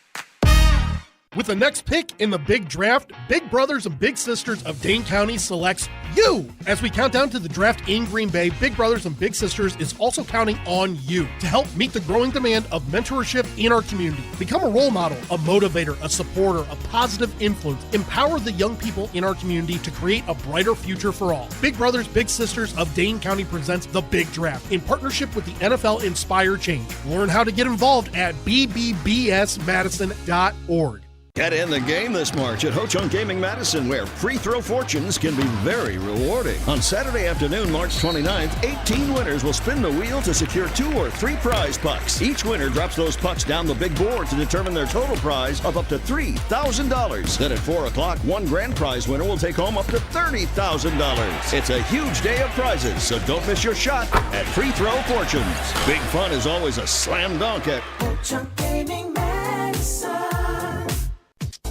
With the next pick in the big draft, Big Brothers and Big Sisters of Dane County selects you. As we count down to the draft in Green Bay, Big Brothers and Big Sisters is also counting on you to help meet the growing demand of mentorship in our community. Become a role model, a motivator, a supporter, a positive influence. Empower the young people in our community to create a brighter future for all. Big Brothers, Big Sisters of Dane County presents the Big Draft in partnership with the NFL Inspire Change. Learn how to get involved at bbbsmadison.org. Get in the game this March at Ho Chunk Gaming Madison, where free throw fortunes can be very rewarding. On Saturday afternoon, March 29th, 18 winners will spin the wheel to secure 2 or 3 prize pucks. Each winner drops those pucks down the big board to determine their total prize of up to $3,000. Then at 4 o'clock, one grand prize winner will take home up to $30,000. It's a huge day of prizes, so don't miss your shot at Free Throw Fortunes. Big fun is always a slam dunk at Ho Chunk Gaming Madison.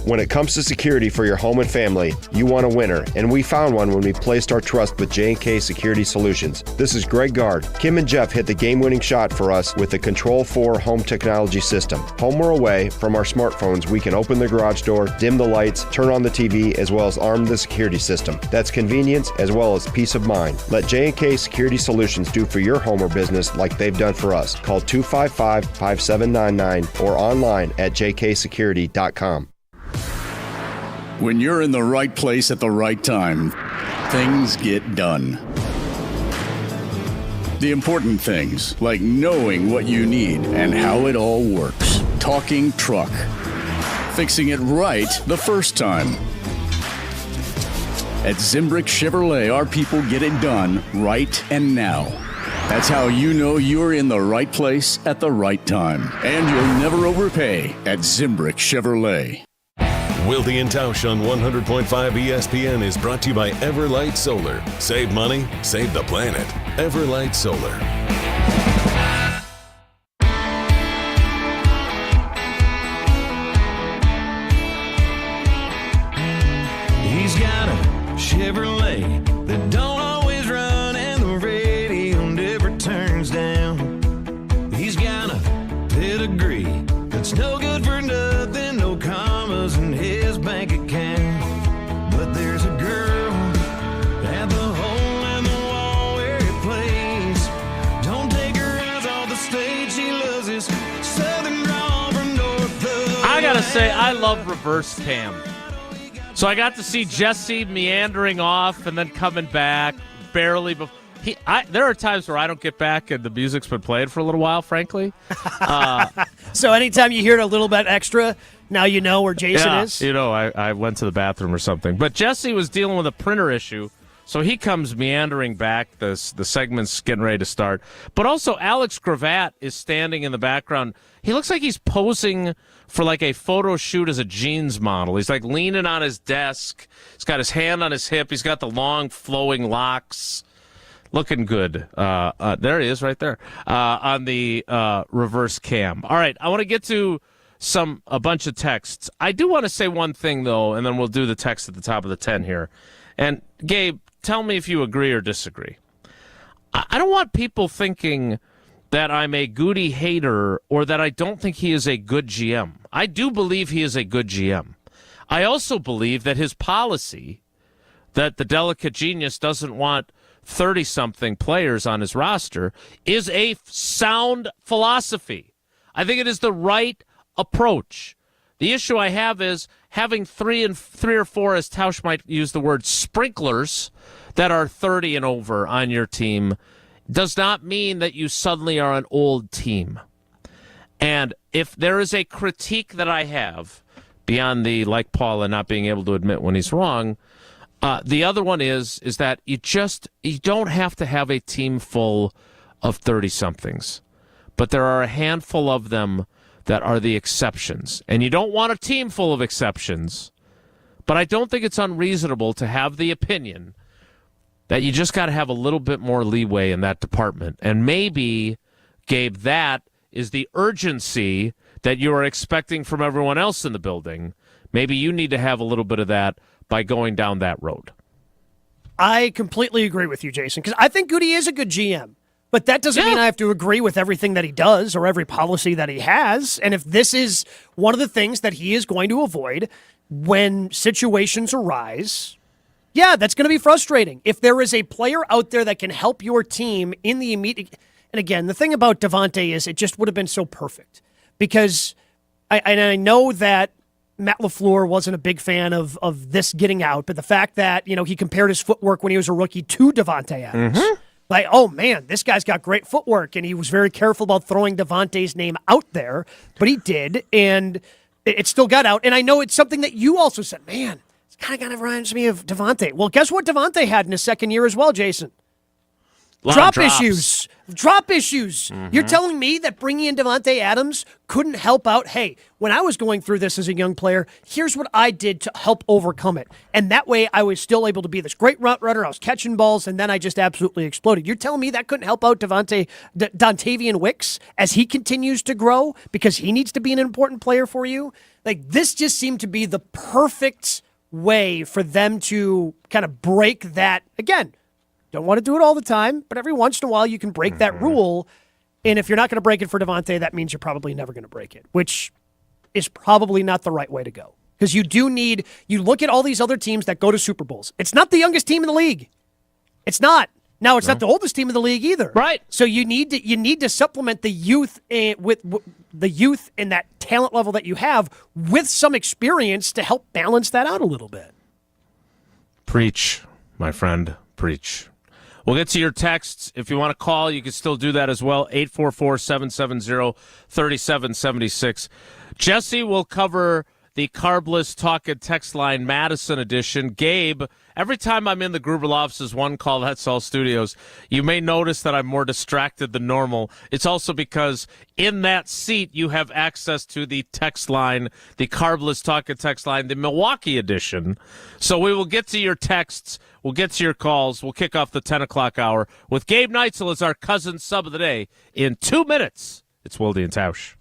When it comes to security for your home and family, you want a winner, and we found one when we placed our trust with J&K Security Solutions. This is Greg Gard. Kim and Jeff hit the game-winning shot for us with the Control 4 home technology system. Home or away, from our smartphones, we can open the garage door, dim the lights, turn on the TV, as well as arm the security system. That's convenience as well as peace of mind. Let J&K Security Solutions do for your home or business like they've done for us. Call 255-5799 or online at jksecurity.com. When you're in the right place at the right time, things get done. The important things, like knowing what you need and how it all works. Talking truck. Fixing it right the first time. At Zimbrick Chevrolet, our people get it done right and now. That's how you know you're in the right place at the right time. And you'll never overpay at Zimbrick Chevrolet. Wilde and Tausch on 100.5 ESPN is brought to you by Everlight Solar. Save money, save the planet. Everlight Solar. He's got a Chevrolet that don't always run and the radio never turns down. He's got a pedigree that's no good for nothing, no commas in his bank account. But there's a girl at the hole in the wall where he plays. Don't take her eyes off the stage, she loves his southern drawl from north of I gotta say, I love reverse cam. So I got to see Jesse meandering off and then coming back barely before. There are times where I don't get back and the music's been playing for a little while, frankly. So anytime you hear it a little bit extra, now you know where Jason is? You know, I went to the bathroom or something. But Jesse was dealing with a printer issue, so he comes meandering back. The segment's getting ready to start. But also, Alex Gravatt is standing in the background. He looks like he's posing for like a photo shoot as a jeans model. He's like leaning on his desk. He's got his hand on his hip. He's got the long flowing locks. Looking good. There he is right there on the reverse cam. All right, I want to get to a bunch of texts. I do want to say one thing, though, and then we'll do the text at the top of the 10 here. And, Gabe, tell me if you agree or disagree. I don't want people thinking that I'm a Goody hater or that I don't think he is a good GM. I do believe he is a good GM. I also believe that his policy, that the delicate genius doesn't want 30-something players on his roster, is a sound philosophy. I think it is the right approach. The issue I have is having three or four, as Tausch might use the word, sprinklers that are 30 and over on your team does not mean that you suddenly are an old team. And if there is a critique that I have, beyond the like Paula not being able to admit when he's wrong, the other one is that you don't have to have a team full of 30-somethings. But there are a handful of them that are the exceptions. And you don't want a team full of exceptions. But I don't think it's unreasonable to have the opinion that you just got to have a little bit more leeway in that department. And maybe, Gabe, that is the urgency that you are expecting from everyone else in the building. Maybe you need to have a little bit of that by going down that road. I completely agree with you, Jason, because I think Goody is a good GM. But that doesn't mean I have to agree with everything that he does or every policy that he has. And if this is one of the things that he is going to avoid when situations arise, yeah, that's going to be frustrating. If there is a player out there that can help your team in the immediate... And again, the thing about Devontae is it just would have been so perfect. Because I know that Matt LaFleur wasn't a big fan of this getting out, but the fact that, he compared his footwork when he was a rookie to Devontae Adams. Mm-hmm. Like, oh, man, this guy's got great footwork, and he was very careful about throwing Devontae's name out there, but he did, and it still got out. And I know it's something that you also said, man, it's kind of reminds me of Devontae. Well, guess what Devontae had in his second year as well, Jason? Drop issues. Mm-hmm. You're telling me that bringing in Devontae Adams couldn't help out? Hey, when I was going through this as a young player, here's what I did to help overcome it. And that way I was still able to be this great route runner. I was catching balls, and then I just absolutely exploded. You're telling me that couldn't help out Dontavian Wicks as he continues to grow because he needs to be an important player for you? Like, this just seemed to be the perfect way for them to kind of break that, again, don't want to do it all the time, but every once in a while you can break that rule. And if you're not going to break it for Devontae, that means you're probably never going to break it, which is probably not the right way to go. Because you look at all these other teams that go to Super Bowls. It's not the youngest team in the league. It's not. Now, it's not the oldest team in the league either. Right. So you need to supplement the youth with the youth and that talent level that you have with some experience to help balance that out a little bit. Preach, my friend. Preach. We'll get to your texts. If you want to call, you can still do that as well. 844-770-3776. Jesse will cover the Carbless Talk and Text Line Madison edition. Gabe, every time I'm in the Gruber office's One Call That's All studios, you may notice that I'm more distracted than normal. It's also because in that seat you have access to the text line, the Carbless Talk and Text Line, the Milwaukee edition. So we will get to your texts. We'll get to your calls. We'll kick off the 10 o'clock hour with Gabe Neitzel as our cousin sub of the day in 2 minutes. It's Wilde and Tausch.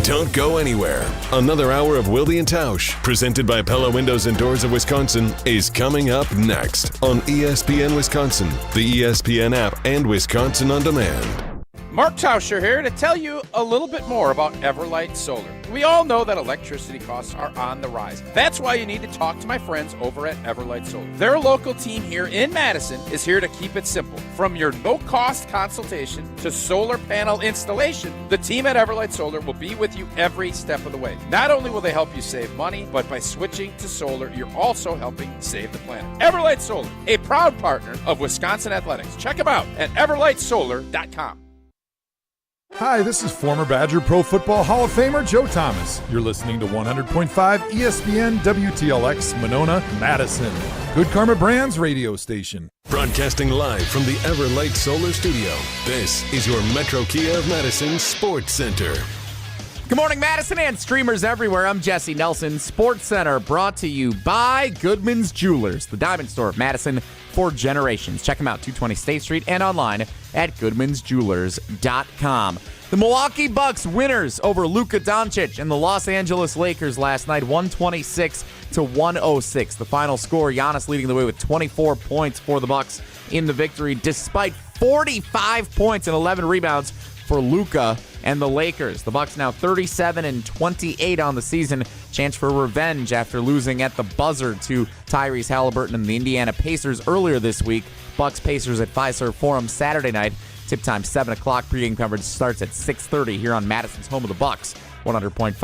Don't go anywhere. Another hour of Wilde and Tausch, presented by Pella Windows and Doors of Wisconsin, is coming up next on ESPN Wisconsin, the ESPN app, and Wisconsin On Demand. Mark Tauscher here to tell you a little bit more about Everlight Solar. We all know that electricity costs are on the rise. That's why you need to talk to my friends over at Everlight Solar. Their local team here in Madison is here to keep it simple. From your no-cost consultation to solar panel installation, the team at Everlight Solar will be with you every step of the way. Not only will they help you save money, but by switching to solar, you're also helping save the planet. Everlight Solar, a proud partner of Wisconsin Athletics. Check them out at everlightsolar.com. Hi, this is former Badger Pro Football Hall of Famer Joe Thomas. You're listening to 100.5 ESPN WTLX Monona, Madison. Good Karma Brands radio station. Broadcasting live from the Everlight Solar Studio, this is your Metro Kia of Madison Sports Center. Good morning, Madison and streamers everywhere. I'm Jesse Nelson. Sports Center brought to you by Goodman's Jewelers, the diamond store of Madison for generations. Check them out, 220 State Street, and online at goodmansjewelers.com. The Milwaukee Bucks winners over Luka Doncic and the Los Angeles Lakers last night, 126-106. The final score, Giannis leading the way with 24 points for the Bucks in the victory, despite 45 points and 11 rebounds for Luka and the Lakers. The Bucks now 37-28 on the season. Chance for revenge after losing at the buzzer to Tyrese Halliburton and the Indiana Pacers earlier this week. Bucks-Pacers at Fiserv Forum Saturday night. Tip time 7 o'clock. Pregame coverage starts at 6:30 here on Madison's home of the Bucks, 100.5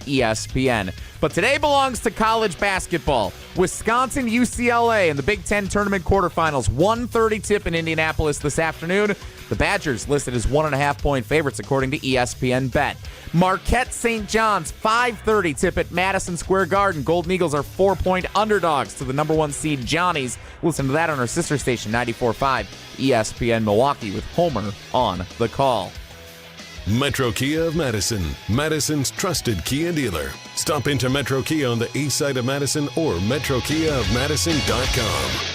ESPN. But today belongs to college basketball. Wisconsin UCLA in the Big Ten tournament quarterfinals. 1:30 tip in Indianapolis this afternoon. The Badgers listed as 1.5-point favorites according to ESPN Bet. Marquette St. John's 5:30 tip at Madison Square Garden. Golden Eagles are 4-point underdogs to the number 1 seed Johnnies. Listen to that on our sister station 94.5 ESPN Milwaukee with Homer on the call. Metro Kia of Madison, Madison's trusted Kia dealer. Stop into Metro Kia on the east side of Madison or metrokiaofmadison.com.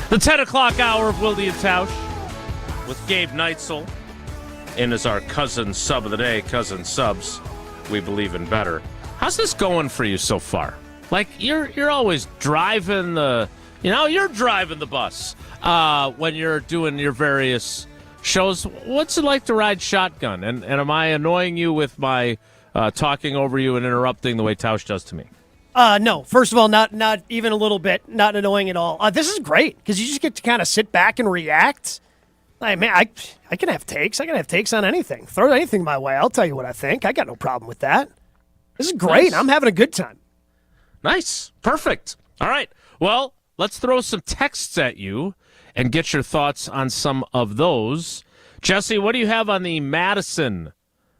The 10 o'clock hour of Wilde and Tausch with Gabe Neitzel in as our cousin sub of the day. Cousin subs, we believe in better. How's this going for you so far? Like, you're always driving the You're driving the bus when you're doing your various shows. What's it like to ride shotgun? And am I annoying you with my talking over you and interrupting the way Tausch does to me? No. First of all, not even a little bit. Not annoying at all. This is great because you just get to kind of sit back and react. I can have takes. I can have takes on anything. Throw anything my way. I'll tell you what I think. I got no problem with that. This is great. Nice. I'm having a good time. Nice. Perfect. All right. Well, let's throw some texts at you and get your thoughts on some of those. Jesse, what do you have on the Madison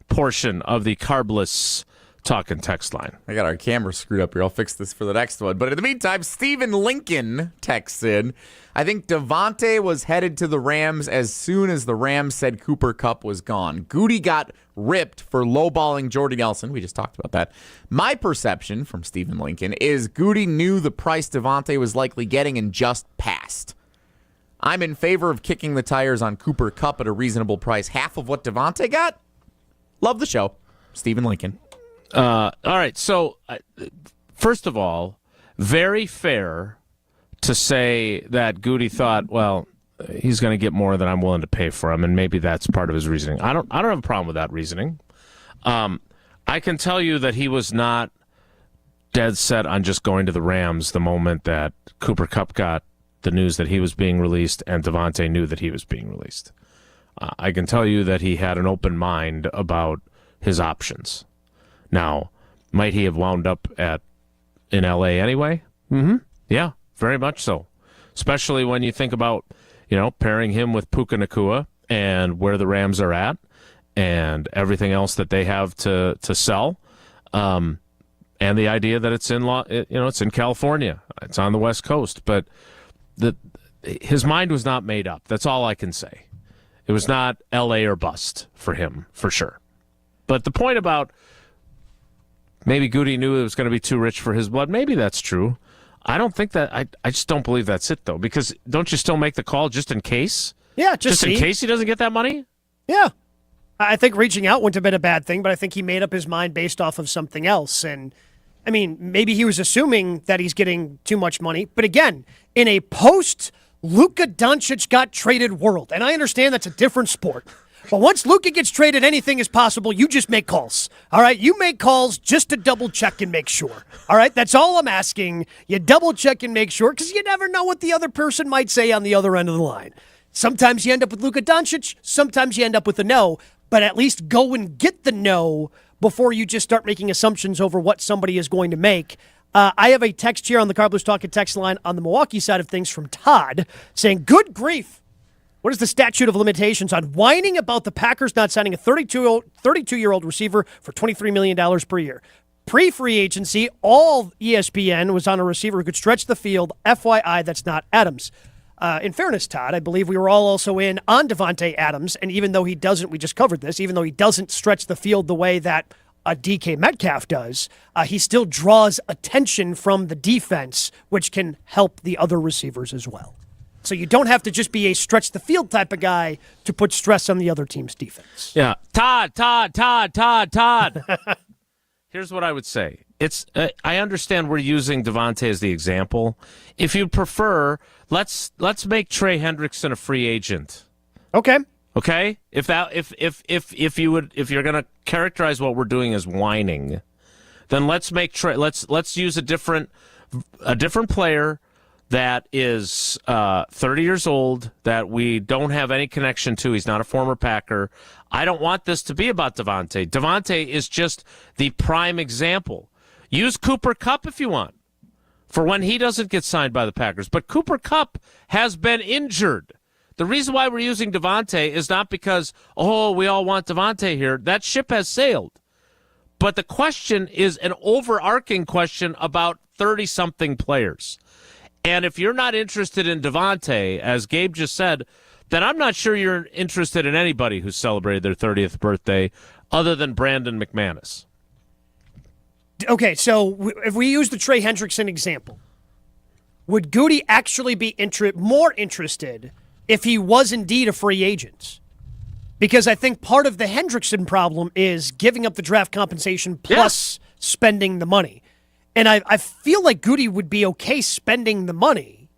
portion of the carbless talk and text line? I got our camera screwed up here. I'll fix this for the next one. But in the meantime, Stephen Lincoln texts in, I think Devontae was headed to the Rams as soon as the Rams said Cooper Kupp was gone. Goody got ripped for lowballing Jordy Nelson. We just talked about that. My perception from Stephen Lincoln is Goody knew the price Devontae was likely getting and just passed. I'm in favor of kicking the tires on Cooper Kupp at a reasonable price. Half of what Devontae got? Love the show. Stephen Lincoln. All right. So, first of all, very fair to say that Goody thought, well, he's going to get more than I'm willing to pay for him, and maybe that's part of his reasoning. I don't have a problem with that reasoning. I can tell you that he was not dead set on just going to the Rams the moment that Cooper Kupp got the news that he was being released and Devontae knew that he was being released. I can tell you that he had an open mind about his options. Now, might he have wound up in L.A. anyway? Mm-hmm. Yeah, very much so. Especially when you think about, pairing him with Puka Nacua and where the Rams are at and everything else that they have to sell, and the idea that it's it's in California, it's on the West Coast, but his mind was not made up. That's all I can say. It was not L.A. or bust for him, for sure. But the point about maybe Goody knew it was going to be too rich for his blood, maybe that's true. I don't think that. I just don't believe that's it, though, because don't you still make the call just in case? Yeah, just in case he doesn't get that money? Yeah. I think reaching out wouldn't have been a bad thing, but I think he made up his mind based off of something else. And, maybe he was assuming that he's getting too much money. But again, in a post-Luka Doncic got traded world, and I understand that's a different sport, but once Luka gets traded, anything is possible. You just make calls. All right? You make calls just to double-check and make sure. All right? That's all I'm asking. You double-check and make sure because you never know what the other person might say on the other end of the line. Sometimes you end up with Luka Doncic. Sometimes you end up with a no. But at least go and get the no before you just start making assumptions over what somebody is going to make. I have a text here on the Carblers Talk and text line on the Milwaukee side of things from Todd saying, good grief. What is the statute of limitations on whining about the Packers not signing a 32-year-old receiver for $23 million per year? Pre-free agency, all ESPN was on a receiver who could stretch the field. FYI, that's not Adams. In fairness, Todd, I believe we were all also in on Devontae Adams, and even though he doesn't, we just covered this, even though he doesn't stretch the field the way that a DK Metcalf does, he still draws attention from the defense, which can help the other receivers as well. So you don't have to just be a stretch the field type of guy to put stress on the other team's defense. Yeah. Todd. Here's what I would say. I understand we're using Devontae as the example. If you prefer, let's make Trey Hendrickson a free agent. Okay. Okay? If you're going to characterize what we're doing as whining, then let's make Trey let's use a different player that is 30 years old, that we don't have any connection to. He's not a former Packer. I don't want this to be about Devontae. Devontae is just the prime example. Use Cooper Kupp if you want for when he doesn't get signed by the Packers. But Cooper Kupp has been injured. The reason why we're using Devontae is not because, we all want Devontae here. That ship has sailed. But the question is an overarching question about 30-something players. And if you're not interested in Devontae, as Gabe just said, then I'm not sure you're interested in anybody who's celebrated their 30th birthday other than Brandon McManus. Okay, so if we use the Trey Hendrickson example, would Goody actually be more interested if he was indeed a free agent? Because I think part of the Hendrickson problem is giving up the draft compensation plus spending the money. And I feel like Goody would be okay spending the money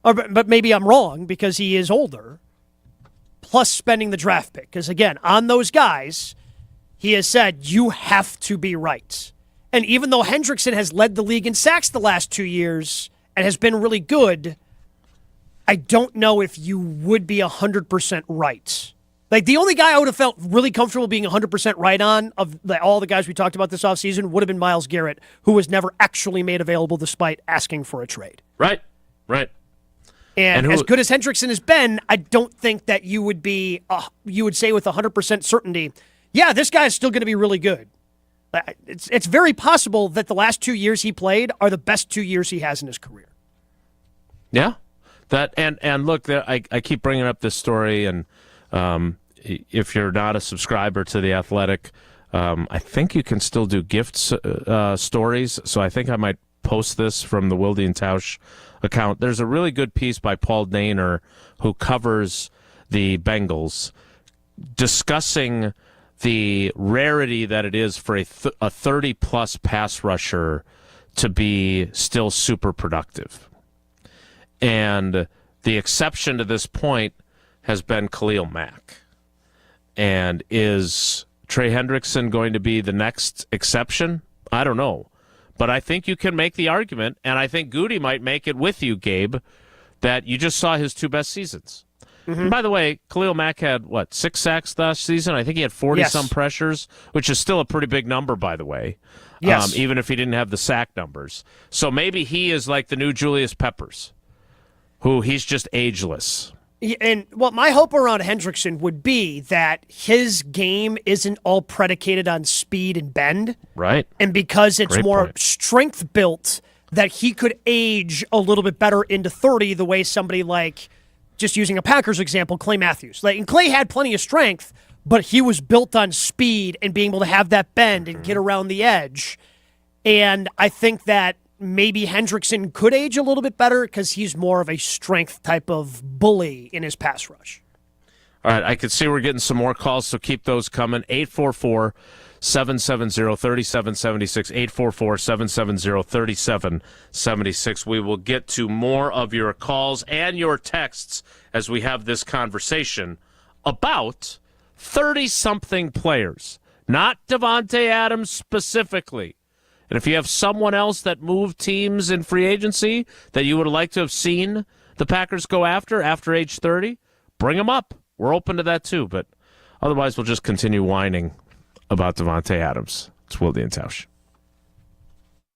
But maybe I'm wrong because he is older, plus spending the draft pick. Because, again, on those guys, he has said, you have to be right. And even though Hendrickson has led the league in sacks the last 2 years and has been really good, I don't know if you would be 100% right. Like, the only guy I would have felt really comfortable being 100% right on of all the guys we talked about this offseason would have been Myles Garrett, who was never actually made available despite asking for a trade. Right. And as good as Hendrickson has been, I don't think that you would say with 100% certainty, yeah, this guy is still going to be really good. It's very possible that the last 2 years he played are the best 2 years he has in his career. Yeah. And look, I keep bringing up this story, and if you're not a subscriber to The Athletic, I think you can still do gift stories, so I think I might post this from the Wilde and Tausch account. There's a really good piece by Paul Daner, who covers the Bengals, discussing the rarity that it is for a 30-plus pass rusher to be still super productive. And the exception to this point has been Khalil Mack. And is Trey Hendrickson going to be the next exception? I don't know. But I think you can make the argument, and I think Goody might make it with you, Gabe, that you just saw his two best seasons. Mm-hmm. By the way, Khalil Mack had, 6 sacks last season? I think he had 40-some pressures, which is still a pretty big number, by the way, even if he didn't have the sack numbers. So maybe he is like the new Julius Peppers, who he's just ageless. And my hope around Hendrickson would be that his game isn't all predicated on speed and bend. Right. And because it's more strength built, that he could age a little bit better into 30 the way somebody like, just using a Packers example, Clay Matthews. And Clay had plenty of strength, but he was built on speed and being able to have that bend and get around the edge. And I think that maybe Hendrickson could age a little bit better because he's more of a strength type of bully in his pass rush. All right, I can see we're getting some more calls, so keep those coming. 844-770-3776, 844-770-3776. We will get to more of your calls and your texts as we have this conversation about 30-something players, not Davante Adams specifically. And if you have someone else that moved teams in free agency that you would like to have seen the Packers go after age 30, bring them up. We're open to that too, but otherwise we'll just continue whining about Davante Adams. It's Wilde and Tausch.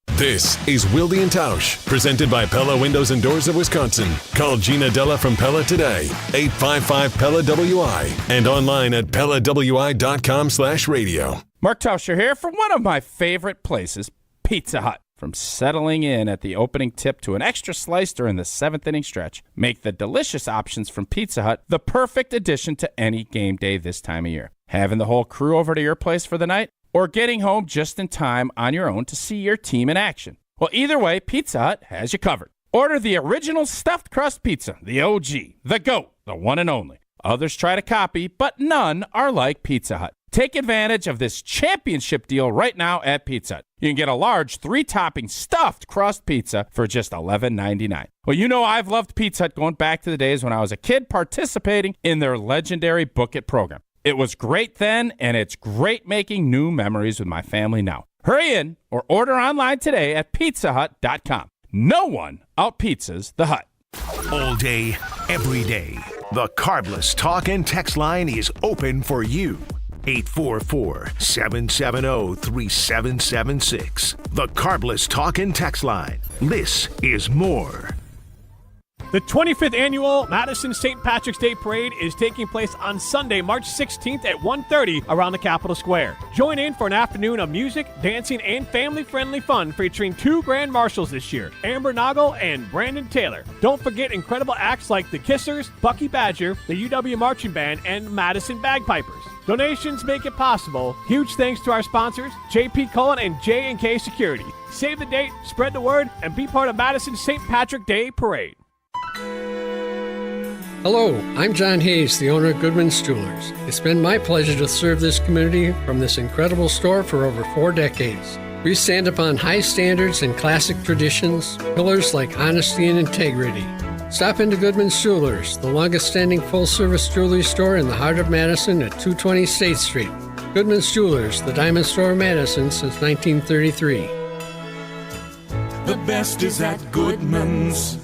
This is Wilde and Tausch, presented by Pella Windows and Doors of Wisconsin. Call Gina Della from Pella today, 855-PELLA-WI, and online at PellaWI.com/radio. Mark Tauscher here for one of my favorite places, Pizza Hut. From settling in at the opening tip to an extra slice during the 7th inning stretch, make the delicious options from Pizza Hut the perfect addition to any game day this time of year. Having the whole crew over to your place for the night, or getting home just in time on your own to see your team in action. Well, either way, Pizza Hut has you covered. Order the original stuffed crust pizza, the OG, the GOAT, the one and only. Others try to copy, but none are like Pizza Hut. Take advantage of this championship deal right now at Pizza Hut. You can get a large 3-topping stuffed crust pizza for just $11.99. Well, you know I've loved Pizza Hut going back to the days when I was a kid participating in their legendary Book It program. It was great then, and it's great making new memories with my family now. Hurry in or order online today at pizzahut.com. No one out-pizzas the Hut. All day, every day, the Carbless Talk and Text line is open for you. 844-770-3776. The Carbless Talk and Text line. This is more. The 25th Annual Madison St. Patrick's Day Parade is taking place on Sunday, March 16th at 1:30 around the Capitol Square. Join in for an afternoon of music, dancing, and family-friendly fun featuring 2 grand marshals this year, Amber Noggle and Brandon Taylor. Don't forget incredible acts like the Kissers, Bucky Badger, the UW Marching Band, and Madison Bagpipers. Donations make it possible. Huge thanks to our sponsors, J.P. Cullen and J&K Security. Save the date, spread the word, and be part of Madison St. Patrick Day Parade. Hello, I'm John Hayes, the owner of Goodwin's Jewelers. It's been my pleasure to serve this community from this incredible store for over 4 decades. We stand upon high standards and classic traditions, pillars like honesty and integrity. Stop into Goodman's Jewelers, the longest-standing full-service jewelry store in the heart of Madison at 220 State Street. Goodman's Jewelers, the diamond store of Madison since 1933. The best is at Goodman's.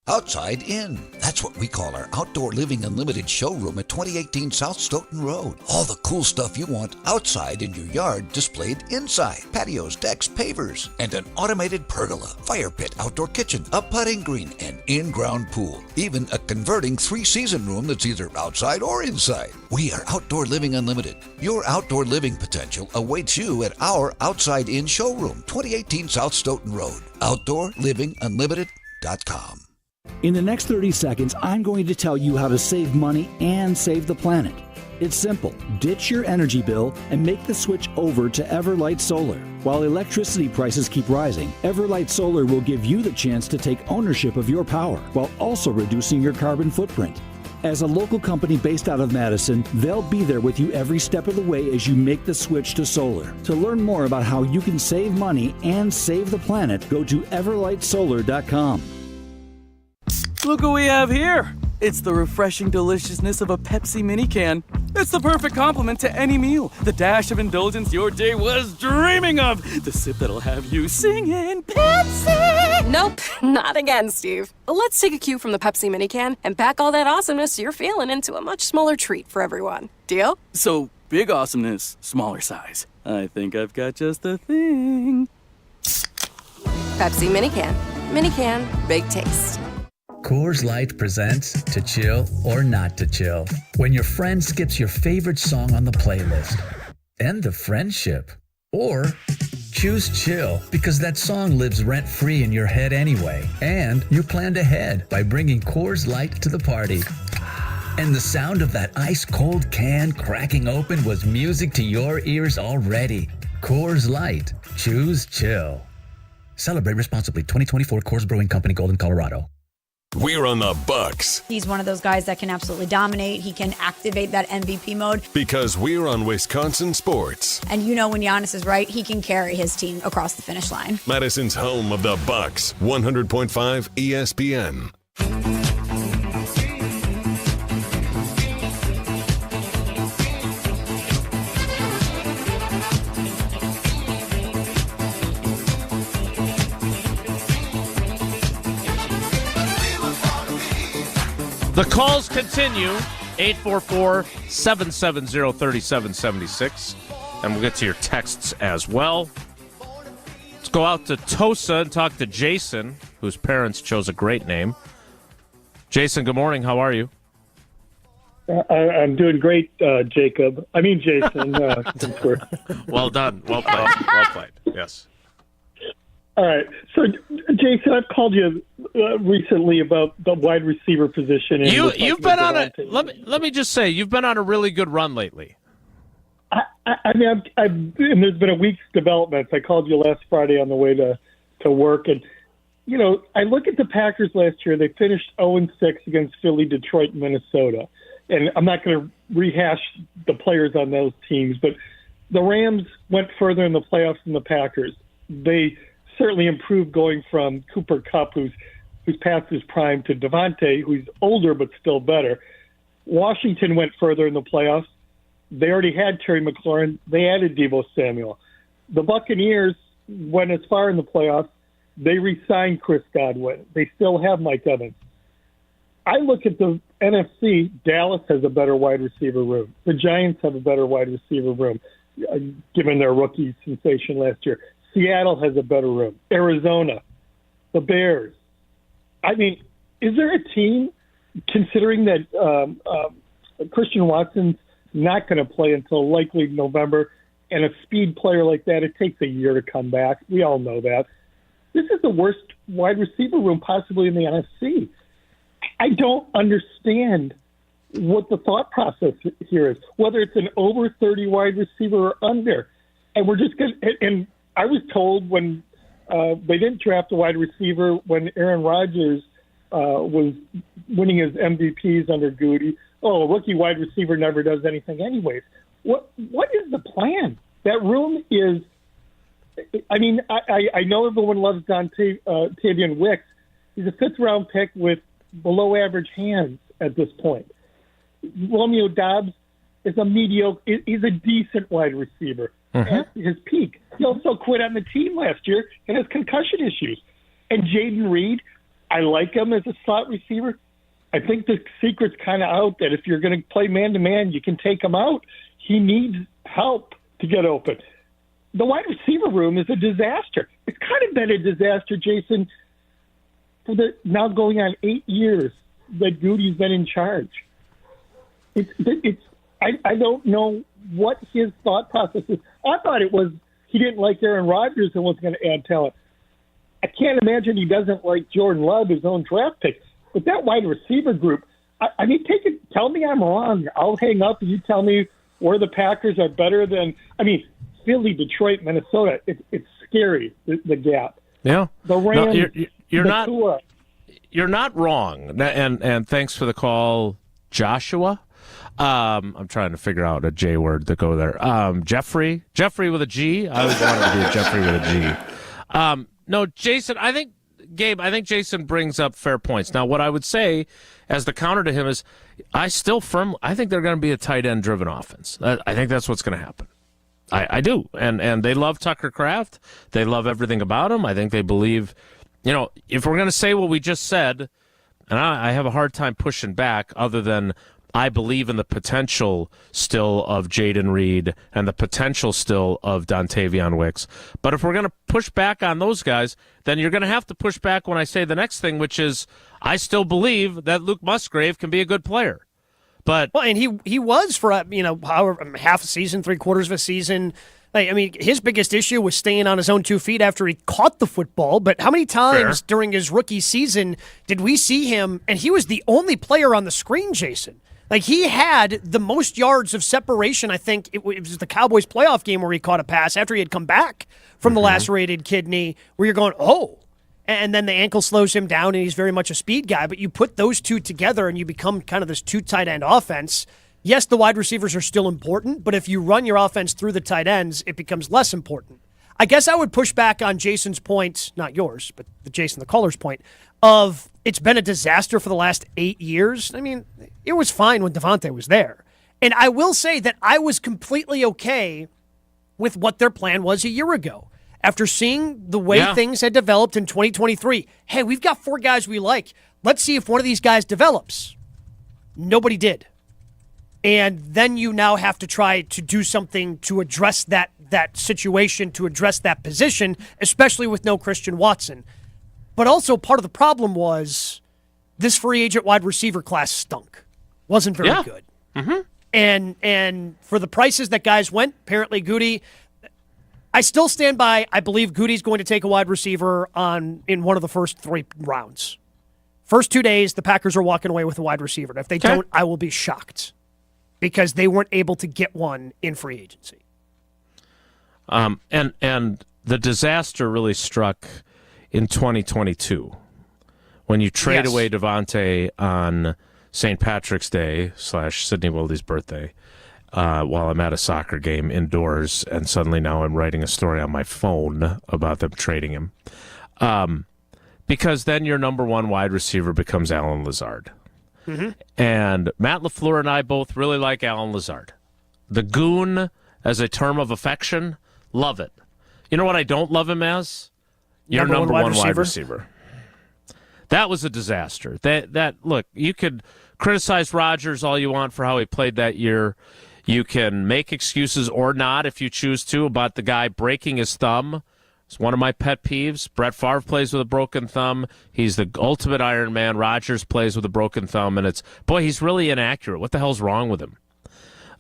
Outside In. That's what we call our Outdoor Living Unlimited showroom at 2018 South Stoughton Road. All the cool stuff you want outside in your yard displayed inside. Patios, decks, pavers, and an automated pergola, fire pit, outdoor kitchen, a putting green, and in-ground pool. Even a converting 3-season room that's either outside or inside. We are Outdoor Living Unlimited. Your outdoor living potential awaits you at our Outside In showroom, 2018 South Stoughton Road. OutdoorLivingUnlimited.com. In the next 30 seconds, I'm going to tell you how to save money and save the planet. It's simple. Ditch your energy bill and make the switch over to Everlight Solar. While electricity prices keep rising, Everlight Solar will give you the chance to take ownership of your power while also reducing your carbon footprint. As a local company based out of Madison, they'll be there with you every step of the way as you make the switch to solar. To learn more about how you can save money and save the planet, go to everlightsolar.com. Look what we have here. It's the refreshing deliciousness of a Pepsi mini can. It's the perfect complement to any meal. The dash of indulgence your day was dreaming of. The sip that'll have you singing Pepsi. Nope, not again, Steve. Let's take a cue from the Pepsi mini can and pack all that awesomeness you're feeling into a much smaller treat for everyone. Deal? So, big awesomeness, smaller size. I think I've got just the thing. Pepsi mini can. Mini can, big taste. Coors Light presents To Chill or Not to Chill. When your friend skips your favorite song on the playlist. End the friendship. Or choose chill because that song lives rent-free in your head anyway. And you planned ahead by bringing Coors Light to the party. And the sound of that ice-cold can cracking open was music to your ears already. Coors Light. Choose chill. Celebrate responsibly. 2024 Coors Brewing Company, Golden, Colorado. We're on the Bucks He's one of those guys that can absolutely dominate. He can activate that MVP mode. because we're on Wisconsin sports. And you know when Giannis is right, he can carry his team across the finish line. Madison's home of the Bucks, 100.5 ESPN. The calls continue, 844-770-3776. And we'll get to your texts as well. Let's go out to Tosa and talk to Jason, whose parents chose a great name. Jason, good morning. How are you? I'm doing great, Jacob. I mean, Jason. Well done. Well played. Well played. Yes. All right. So, Jason, I've called you recently about the wide receiver position. And You've been on a let me just say you've been on a really good run lately. I mean, and there's been a week's developments. I called you last Friday on the way to work, and you know, I look at the Packers last year. They finished 0-6 against Philly, Detroit, and Minnesota. And I'm not going to rehash the players on those teams, but the Rams went further in the playoffs than the Packers. They certainly improved going from Cooper Kupp, who's past his prime, to Devontae, who's older but still better. Washington went further in the playoffs. They already had Terry McLaurin. They added Deebo Samuel. The Buccaneers went as far in the playoffs. They re-signed Chris Godwin. They still have Mike Evans. I look at the NFC. Dallas has a better wide receiver room. The Giants have a better wide receiver room, given their rookie sensation last year. Seattle has a better room. Arizona, the Bears. I mean, is there a team, considering that Christian Watson's not going to play until likely November, and a speed player like that, it takes a year to come back. We all know that. This is the worst wide receiver room possibly in the NFC. I don't understand what the thought process here is, whether it's an over 30 wide receiver or under. And we're just going to, and I was told when they didn't draft a wide receiver when Aaron Rodgers was winning his MVPs under Goody, a rookie wide receiver never does anything anyways. What is the plan? That room is, I mean, I know everyone loves Tavian Wicks, He's a fifth-round pick with below-average hands at this point. Romeo Doubs is a mediocre. He's a decent wide receiver at his peak. He also quit on the team last year and has concussion issues. And Jaden Reed, I like him as a slot receiver. I think the secret's kind of out that if you're going to play man-to-man, you can take him out. He needs help to get open. The wide receiver room is a disaster. It's kind of been a disaster, Jason, for the now going on 8 years that Goody's been in charge. I don't know what his thought process is. I thought it was he didn't like Aaron Rodgers and was going to add talent. I can't imagine he doesn't like Jordan Love, his own draft pick. But that wide receiver group, I mean, tell me I'm wrong. I'll hang up and you tell me where the Packers are better than, Philly, Detroit, Minnesota. It's scary, the gap. Yeah. The Rams, you're not wrong. And thanks for the call, Joshua. I'm trying to figure out a J word to go there. Jeffrey with a G. I always wanted to be a Jeffrey with a G. No, Jason, Gabe, I think Jason brings up fair points. Now, what I would say as the counter to him is I think they're going to be a tight end driven offense. I think that's what's going to happen. I do. And they love Tucker Kraft. They love everything about him. I think they believe, if we're going to say what we just said, and I have a hard time pushing back other than I believe in the potential still of Jaden Reed and the potential still of Dontavion Wicks. But if we're going to push back on those guys, then you're going to have to push back when I say the next thing, which is I still believe that Luke Musgrave can be a good player. And he was for however half a season, 3/4 of a season. His biggest issue was staying on his own 2 feet after he caught the football. But how many times during his rookie season did we see him? And he was the only player on the screen, Jason. He had the most yards of separation. I think it was the Cowboys playoff game where he caught a pass after he had come back from the lacerated kidney, where you're going, oh. And then the ankle slows him down, and he's very much a speed guy. But you put those two together, and you become kind of this 2 tight end offense. Yes, the wide receivers are still important, but if you run your offense through the tight ends, it becomes less important. I guess I would push back on Jason's point, not yours, but the caller's point, of it's been a disaster for the last 8 years. It was fine when Devontae was there. And I will say that I was completely okay with what their plan was a year ago. After seeing the way things had developed in 2023, hey, we've got 4 guys we like. Let's see if one of these guys develops. Nobody did. And then you now have to try to do something to address that situation, to address that position, especially with no Christian Watson. But also part of the problem was this free agent wide receiver class stunk. Wasn't very good. Mm-hmm. And for the prices that guys went, apparently Goody, I still stand by, I believe Goody's going to take a wide receiver in one of the first 3 rounds. First 2 days, the Packers are walking away with a wide receiver. And if they don't, I will be shocked because they weren't able to get one in free agency. And the disaster really struck in 2022 when you trade away Devontae on St. Patrick's Day / Sidney Wilde's birthday. While I'm at a soccer game indoors, and suddenly now I'm writing a story on my phone about them trading him. Because then your number 1 wide receiver becomes Allen Lazard. Mm-hmm. And Matt LaFleur and I both really like Allen Lazard. The goon as a term of affection, love it. You know what I don't love him as? Your number one wide receiver. That was a disaster. Look, you could criticize Rodgers all you want for how he played that year. You can make excuses or not if you choose to about the guy breaking his thumb. It's one of my pet peeves. Brett Favre plays with a broken thumb. He's the ultimate Iron Man. Rodgers plays with a broken thumb, and he's really inaccurate. What the hell's wrong with him?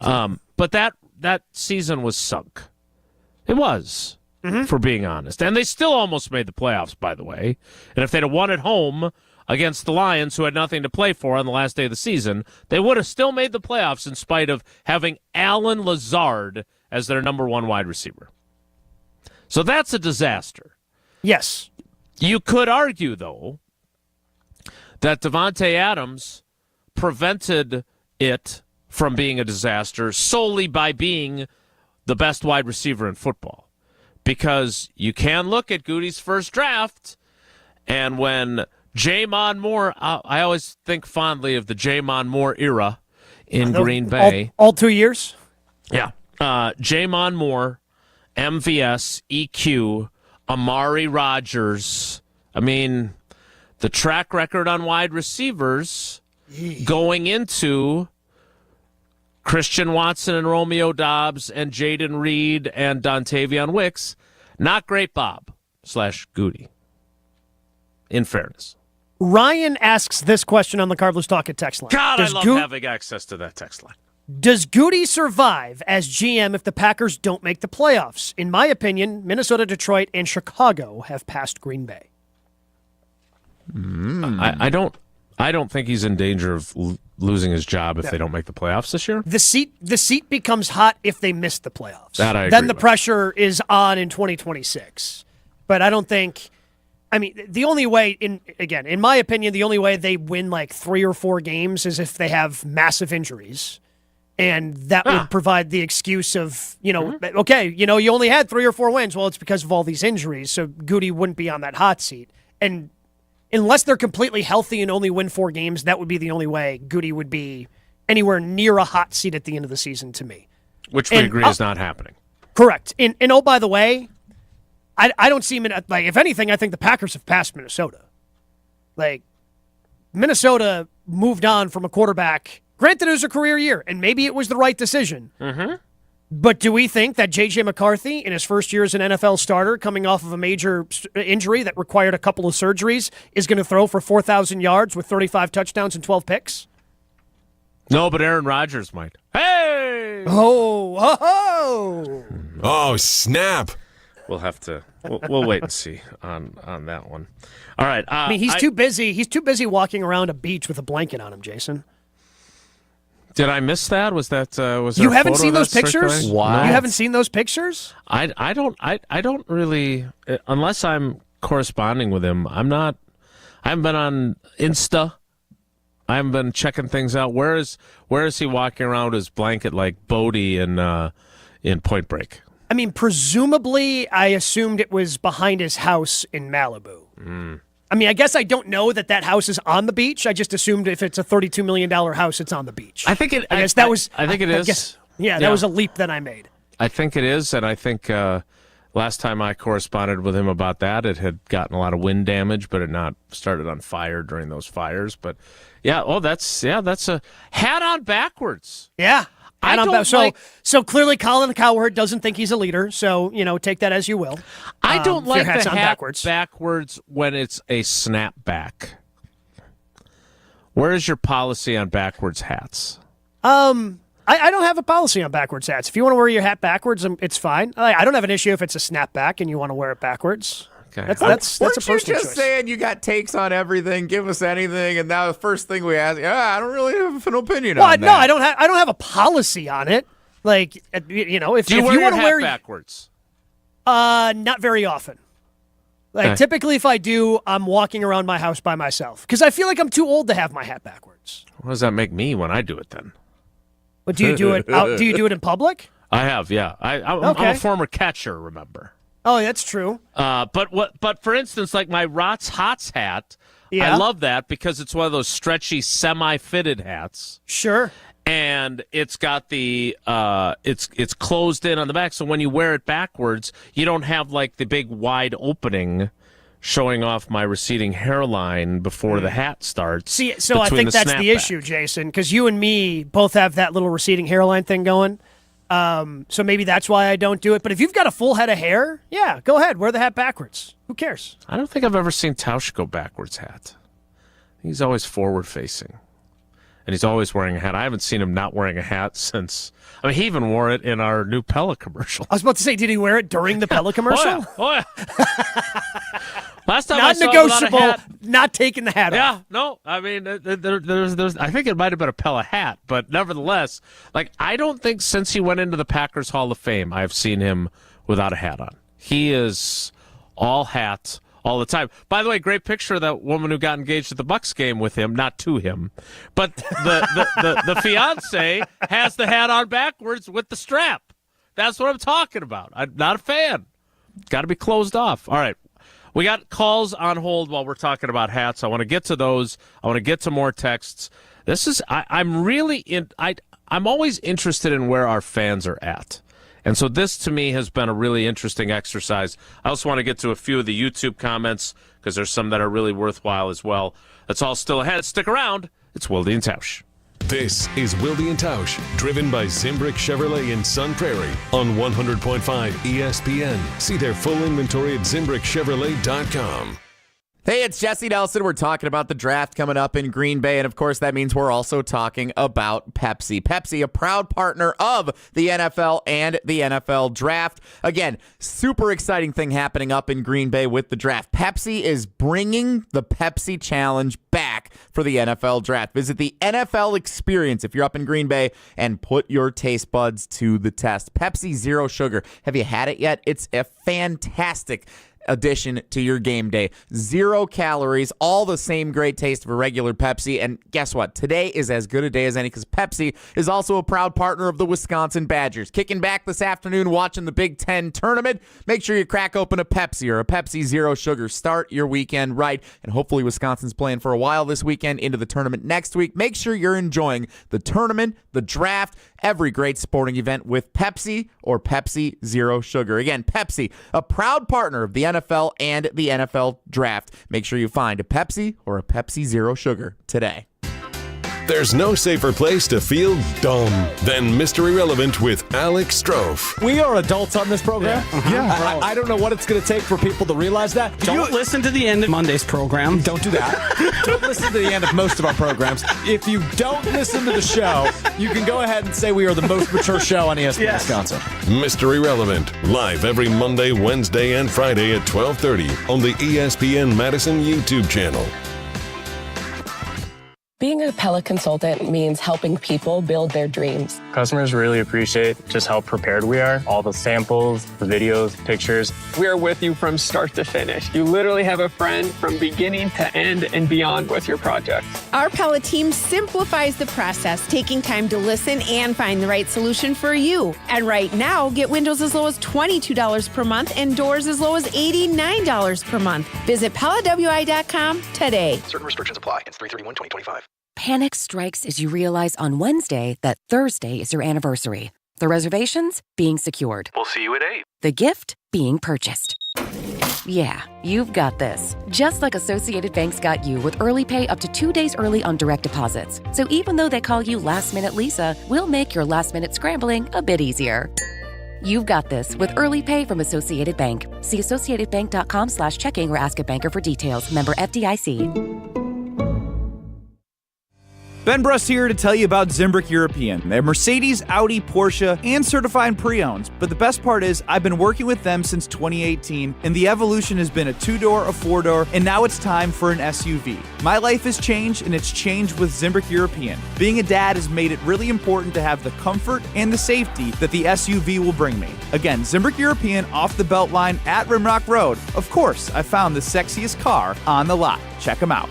But that season was sunk. It was, for being honest. And they still almost made the playoffs, by the way. And if they'd have won at home against the Lions, who had nothing to play for on the last day of the season, they would have still made the playoffs in spite of having Allen Lazard as their number 1 wide receiver. So that's a disaster. Yes. You could argue, though, that Devontae Adams prevented it from being a disaster solely by being the best wide receiver in football. Because you can look at Goody's first draft, and when Jamon Moore, I always think fondly of the Jamon Moore era in Green Bay. All 2 years? Yeah. Jamon Moore, MVS, EQ, Amari Rodgers. I mean, the track record on wide receivers going into Christian Watson and Romeo Doubs and Jaden Reed and Dontavion Wicks, not great, Bob / Goody, in fairness. Ryan asks this question on the Carbless Talk at text line. God, I love having access to that text line. Does Goody survive as GM if the Packers don't make the playoffs? In my opinion, Minnesota, Detroit, and Chicago have passed Green Bay. I don't think he's in danger of losing his job if they don't make the playoffs this year. The seat becomes hot if they miss the playoffs. That I agree Then the with. pressure is on in 2026. But I don't think. I mean, the only way, in my opinion, the only way they win like 3 or 4 games is if they have massive injuries. And that would provide the excuse of, okay, you only had 3 or 4 wins. Well, it's because of all these injuries. So Goody wouldn't be on that hot seat. And unless they're completely healthy and only win 4 games, that would be the only way Goody would be anywhere near a hot seat at the end of the season to me. Which we agree is not happening. Correct. And oh, by the way, I don't see him in, like, if anything, I think the Packers have passed Minnesota. Like, Minnesota moved on from a quarterback. Granted, it was a career year, and maybe it was the right decision. Mm-hmm. But do we think that J.J. McCarthy, in his first year as an NFL starter, coming off of a major injury that required a couple of surgeries, is going to throw for 4,000 yards with 35 touchdowns and 12 picks? No, but Aaron Rodgers might. Hey! Oh, snap. We'll have to. We'll wait and see on that one. All right. I mean, he's too busy. He's too busy walking around a beach with a blanket on him, Jason. Did I miss that? Was that was there you a haven't photo seen those that's pictures? circulating? What? You haven't seen those pictures? I don't really, unless I'm corresponding with him. I haven't been on Insta. I haven't been checking things out. Where is he walking around with his blanket like Bodie in Point Break? I mean, presumably, I assumed it was behind his house in Malibu. I mean, I guess I don't know that house is on the beach. I just assumed if it's a $32 million house, it's on the beach. I think it. I guess that was. I think it is. Guess, that was a leap that I made. I think it is, and I think last time I corresponded with him about that, it had gotten a lot of wind damage, but it not started on fire during those fires. But that's a hat on backwards. Yeah. So clearly Colin Cowherd doesn't think he's a leader, so, take that as you will. I don't like the hat backwards when it's a snapback. Where is your policy on backwards hats? I don't have a policy on backwards hats. If you want to wear your hat backwards, it's fine. I don't have an issue if it's a snapback and you want to wear it backwards. Okay. That's a personal you just choice. saying you got takes on everything? Give us anything, and now the first thing we ask, I don't really have an opinion on that. No, I don't have a policy on it. Like, if Do you if wear you your want to hat wear backwards? Not very often. Like typically, if I do, I'm walking around my house by myself because I feel like I'm too old to have my hat backwards. What does that make me when I do it then? But do you do it? Do you do it in public? I have, yeah. I'm a former catcher. Remember? Oh, that's true. But for instance, like my Rots Hots hat, I love that because it's one of those stretchy, semi-fitted hats. Sure. And it's got the it's closed in on the back, so when you wear it backwards, you don't have like the big wide opening showing off my receding hairline before the hat starts. See, so I think that's the issue, Jason, because you and me both have that little receding hairline thing going. So maybe that's why I don't do it. But if you've got a full head of hair, yeah, go ahead. Wear the hat backwards. Who cares? I don't think I've ever seen Tausch go backwards hat. He's always forward facing. And he's always wearing a hat. I haven't seen him not wearing a hat since. I mean, he even wore it in our new Pella commercial. I was about to say, did he wear it during the Pella commercial? Oh, yeah. Last time not I saw negotiable, him without a hat, not taking the hat off. Yeah, no. I mean, there's. I think it might have been a Pella hat, but nevertheless, like I don't think since he went into the Packers Hall of Fame, I've seen him without a hat on. He is all hat all the time. By the way, great picture of that woman who got engaged at the Bucks game with him, not to him, but the fiance has the hat on backwards with the strap. That's what I'm talking about. I'm not a fan. Got to be closed off. All right. We got calls on hold while we're talking about hats. I want to get to those. I want to get to more texts. I'm always interested in where our fans are at. And so this, to me, has been a really interesting exercise. I also want to get to a few of the YouTube comments because there's some that are really worthwhile as well. That's all still ahead. Stick around. It's Wilde and Tausch. This is Wilde and Tausch, driven by Zimbrick Chevrolet in Sun Prairie on 100.5 ESPN. See their full inventory at ZimbrickChevrolet.com. Hey, it's Jesse Nelson. We're talking about the draft coming up in Green Bay, and of course that means we're also talking about Pepsi. Pepsi, a proud partner of the NFL and the NFL draft. Again, super exciting thing happening up in Green Bay with the draft. Pepsi is bringing the Pepsi Challenge back for the NFL draft. Visit the NFL Experience if you're up in Green Bay and put your taste buds to the test. Pepsi Zero Sugar. Have you had it yet? It's a fantastic addition to your game day. 0 calories, all the same great taste of a regular Pepsi. And guess what? Today is as good a day as any because Pepsi is also a proud partner of the Wisconsin Badgers. Kicking back this afternoon watching the Big Ten tournament. Make sure you crack open a Pepsi or a Pepsi Zero Sugar. Start your weekend right. And hopefully Wisconsin's playing for a while this weekend into the tournament next week. Make sure you're enjoying the tournament, the draft, every great sporting event with Pepsi or Pepsi Zero Sugar. Again, Pepsi, a proud partner of the NFL and the NFL draft. Make sure you find a Pepsi or a Pepsi Zero Sugar today. There's no safer place to feel dumb than Mr. Irrelevant with Alex Strofe. We are adults on this program. Yeah. I don't know what it's going to take for people to realize that. Don't listen to the end of Monday's program. Don't do that. Don't listen to the end of most of our programs. If you don't listen to the show, you can go ahead and say we are the most mature show on ESPN Wisconsin. Mr. Irrelevant, live every Monday, Wednesday, and Friday at 12:30 on the ESPN Madison YouTube channel. Being a Pella consultant means helping people build their dreams. Customers really appreciate just how prepared we are. All the samples, the videos, pictures. We are with you from start to finish. You literally have a friend from beginning to end and beyond with your project. Our Pella team simplifies the process, taking time to listen and find the right solution for you. And right now, get windows as low as $22 per month and doors as low as $89 per month. Visit PellaWI.com today. Certain restrictions apply. It's 3/31/2025. Panic strikes as you realize on Wednesday that Thursday is your anniversary. The reservations being secured. We'll see you at 8. The gift being purchased. Yeah, you've got this. Just like Associated Bank's got you with early pay up to 2 days early on direct deposits. So even though they call you Last Minute Lisa, we'll make your last minute scrambling a bit easier. You've got this with early pay from Associated Bank. See associatedbank.com/checking or ask a banker for details. Member FDIC. Ben Brust here to tell you about Zimbrick European. They're Mercedes, Audi, Porsche, and certified pre-owns. But the best part is I've been working with them since 2018, and the evolution has been a 2-door, a 4-door, and now it's time for an SUV. My life has changed, and it's changed with Zimbrick European. Being a dad has made it really important to have the comfort and the safety that the SUV will bring me. Again, Zimbrick European off the Beltline at Rimrock Road. Of course, I found the sexiest car on the lot. Check them out.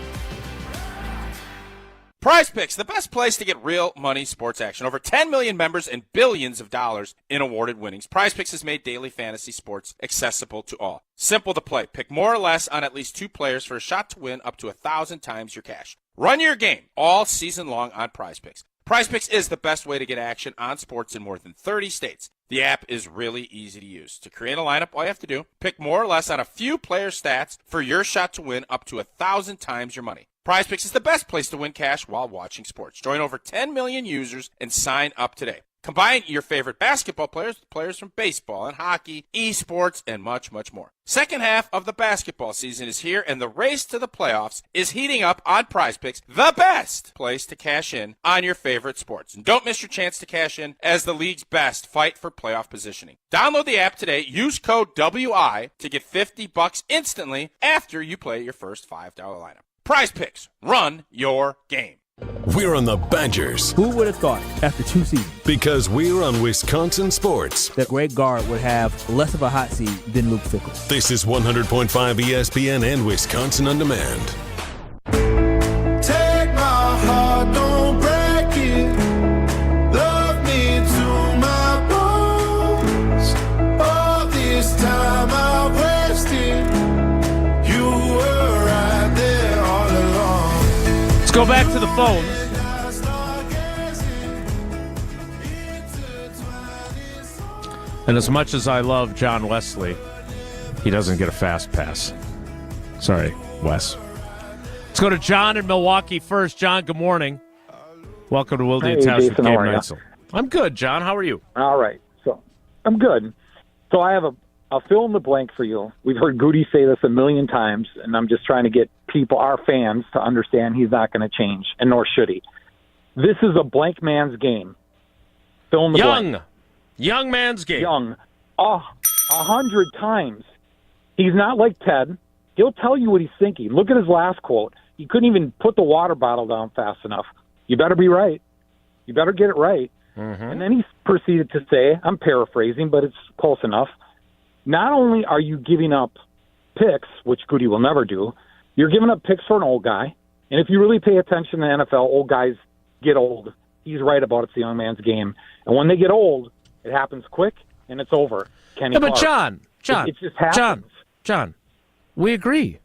Prize Picks, the best place to get real money sports action. Over 10 million members and billions of dollars in awarded winnings. Prize Picks has made daily fantasy sports accessible to all. Simple to play. Pick more or less on at least 2 players for a shot to win up to 1,000 times your cash. Run your game all season long on Prize Picks. Prize Picks is the best way to get action on sports in more than 30 states. The app is really easy to use. To create a lineup, all you have to do, pick more or less on a few player stats for your shot to win up to 1,000 times your money. Prize Picks is the best place to win cash while watching sports. Join over 10 million users and sign up today. Combine your favorite basketball players with players from baseball and hockey, esports, and much, much more. Second half of the basketball season is here, and the race to the playoffs is heating up on Prize Picks, the best place to cash in on your favorite sports. And don't miss your chance to cash in as the league's best fight for playoff positioning. Download the app today. Use code WI to get $50 instantly after you play your first $5 lineup. Prize Picks. Run your game. We're on the Badgers. Who would have thought after 2 seasons? Because we're on Wisconsin Sports. That Greg Gard would have less of a hot seat than Luke Fickell. This is 100.5 ESPN and Wisconsin On Demand. Take my heart, don't break it. Love me to my bones. All this time I wasted. Let's go back to the phones. And as much as I love John Wesley, he doesn't get a fast pass. Sorry, Wes. Let's go to John in Milwaukee first. John, good morning. Welcome to Wilde and Tausch with Gabe Neitzel. I'm good, John. How are you? All right. So I'm good. So I have a fill in the blank for you. We've heard Goody say this a million times, and I'm just trying to get people, our fans, to understand he's not going to change, and nor should he. This is a blank man's game. Fill in the blank. Young man's game. Young. 100 times. He's not like Ted. He'll tell you what he's thinking. Look at his last quote. He couldn't even put the water bottle down fast enough. You better be right. You better get it right. Mm-hmm. And then he proceeded to say, I'm paraphrasing, but it's close enough, not only are you giving up picks, which Goody will never do, you're giving up picks for an old guy. And if you really pay attention to the NFL, old guys get old. He's right about it's the young man's game. And when they get old, it happens quick and it's over. Kenny But Clark. John, it just happens. John, we agree.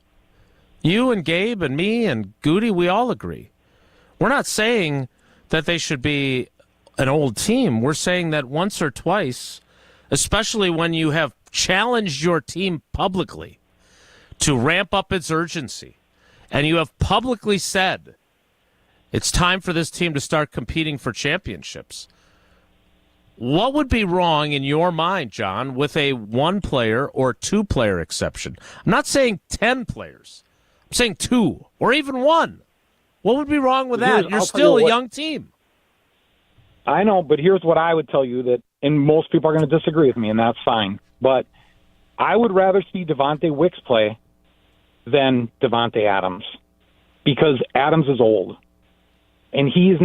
You and Gabe and me and Goody, we all agree. We're not saying that they should be an old team. We're saying that once or twice, especially when you have challenged your team publicly to ramp up its urgency, and you have publicly said it's time for this team to start competing for championships, what would be wrong in your mind, John, with a one-player or two-player exception? I'm not saying 10 players. I'm saying 2 or even 1. What would be wrong with that? You're still a young team. I know, but here's what I would tell you that, and most people are going to disagree with me, and that's fine. But I would rather see Devontae Wicks play than Devontae Adams because Adams is old. And he's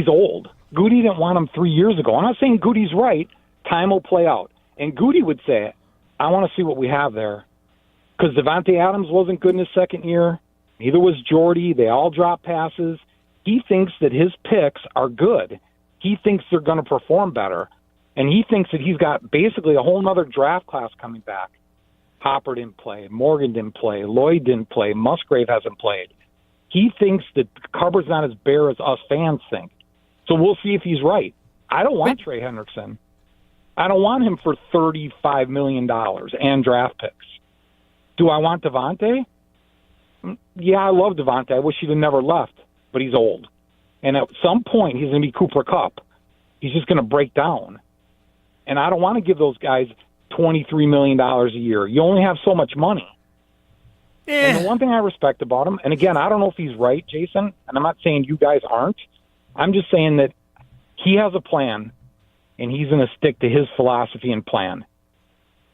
old. Goody didn't want him 3 years ago. I'm not saying Goody's right. Time will play out. And Goody would say, I want to see what we have there. Because Devontae Adams wasn't good in his second year. Neither was Jordy. They all dropped passes. He thinks that his picks are good. He thinks they're going to perform better. And he thinks that he's got basically a whole other draft class coming back. Hopper didn't play. Morgan didn't play. Lloyd didn't play. Musgrave hasn't played. He thinks that the cupboard's not as bare as us fans think. So we'll see if he's right. I don't want Trey Hendrickson. I don't want him for $35 million and draft picks. Do I want Devontae? Yeah, I love Devontae. I wish he'd have never left, but he's old. And at some point, he's going to be Cooper Kupp. He's just going to break down. And I don't want to give those guys $23 million a year. You only have so much money. And the one thing I respect about him, and again, I don't know if he's right, Jason, and I'm not saying you guys aren't. I'm just saying that he has a plan, and he's going to stick to his philosophy and plan.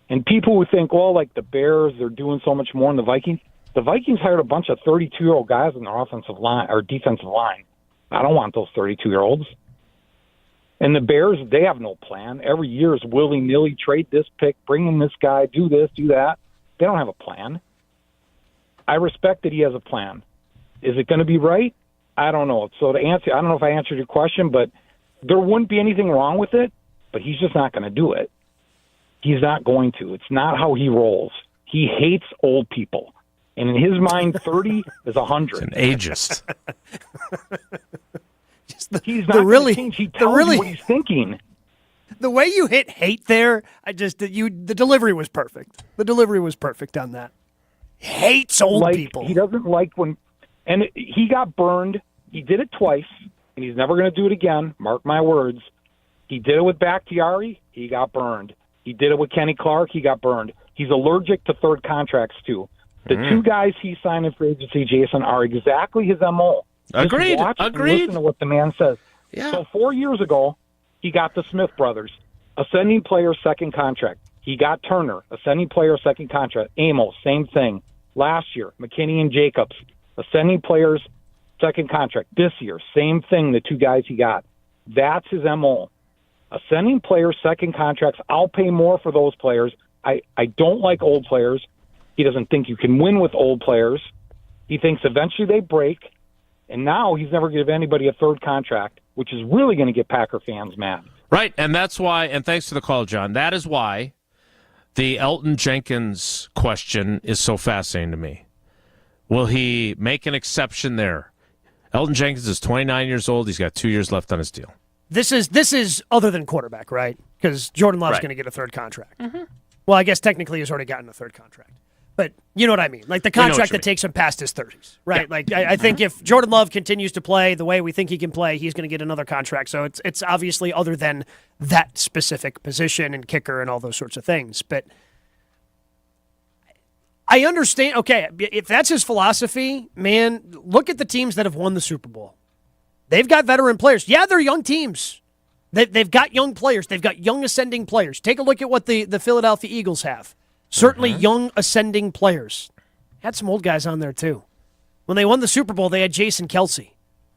And people who think, well, like the Bears, they're doing so much more than the Vikings hired a bunch of 32-year-old guys in their offensive line or defensive line. I don't want those 32-year-olds. And the Bears, they have no plan. Every year is willy-nilly, trade this pick, bring in this guy, do this, do that. They don't have a plan. I respect that he has a plan. Is it going to be right? I don't know. So to answer, I don't know if I answered your question, but there wouldn't be anything wrong with it, but he's just not going to do it. He's not going to. It's not how he rolls. He hates old people. And in his mind, 30 is 100. An ageist. He's not going to change. He tells you what he's thinking. The way you hit hate there, the delivery was perfect. The delivery was perfect on that. Hates old people. He doesn't like when, and he got burned. He did it twice, and he's never going to do it again. Mark my words. He did it with Bakhtiari. He got burned. He did it with Kenny Clark. He got burned. He's allergic to third contracts too. The two guys he signed in free agency, Jason, are exactly his MO. Agreed. Just watch and listen to what the man says. Yeah. So 4 years ago, he got the Smith brothers, ascending player, second contract. He got Turner, ascending player, second contract. Amos, same thing. Last year, McKinney and Jacobs, ascending players, second contract. This year, same thing, the two guys he got. That's his MO. Ascending players, second contracts. I'll pay more for those players. I don't like old players. He doesn't think you can win with old players. He thinks eventually they break. And now he's never going to give anybody a third contract, which is really going to get Packer fans mad. Right, and that's why, and thanks for the call, John, that is why the Elton Jenkins question is so fascinating to me. Will he make an exception there? Elgton Jenkins is 29 years old. He's got 2 years left on his deal. This is other than quarterback, right? Because Jordan Love's going to get a third contract. Mm-hmm. Well, I guess technically he's already gotten a third contract. But you know what I mean. Like the contract that takes him past his 30s, right? Yeah. Like I think if Jordan Love continues to play the way we think he can play, he's going to get another contract. So it's obviously other than that specific position and kicker and all those sorts of things. But I understand. Okay, if that's his philosophy, man, look at the teams that have won the Super Bowl. They've got veteran players. Yeah, they're young teams. They've got young players. They've got young ascending players. Take a look at what the Philadelphia Eagles have. Certainly young ascending players. Had some old guys on there, too. When they won the Super Bowl, they had Jason Kelce,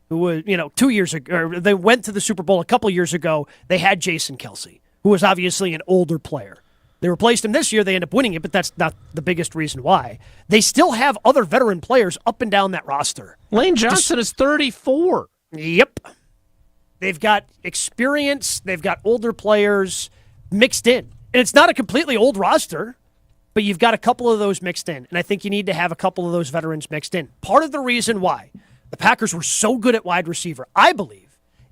who was, 2 years ago, or they went to the Super Bowl a couple years ago. They had Jason Kelce, who was obviously an older player. They replaced him this year. They end up winning it, but that's not the biggest reason why. They still have other veteran players up and down that roster. Lane Johnson is 34. Yep. They've got experience. They've got older players mixed in. And it's not a completely old roster, but you've got a couple of those mixed in. And I think you need to have a couple of those veterans mixed in. Part of the reason why the Packers were so good at wide receiver, I believe,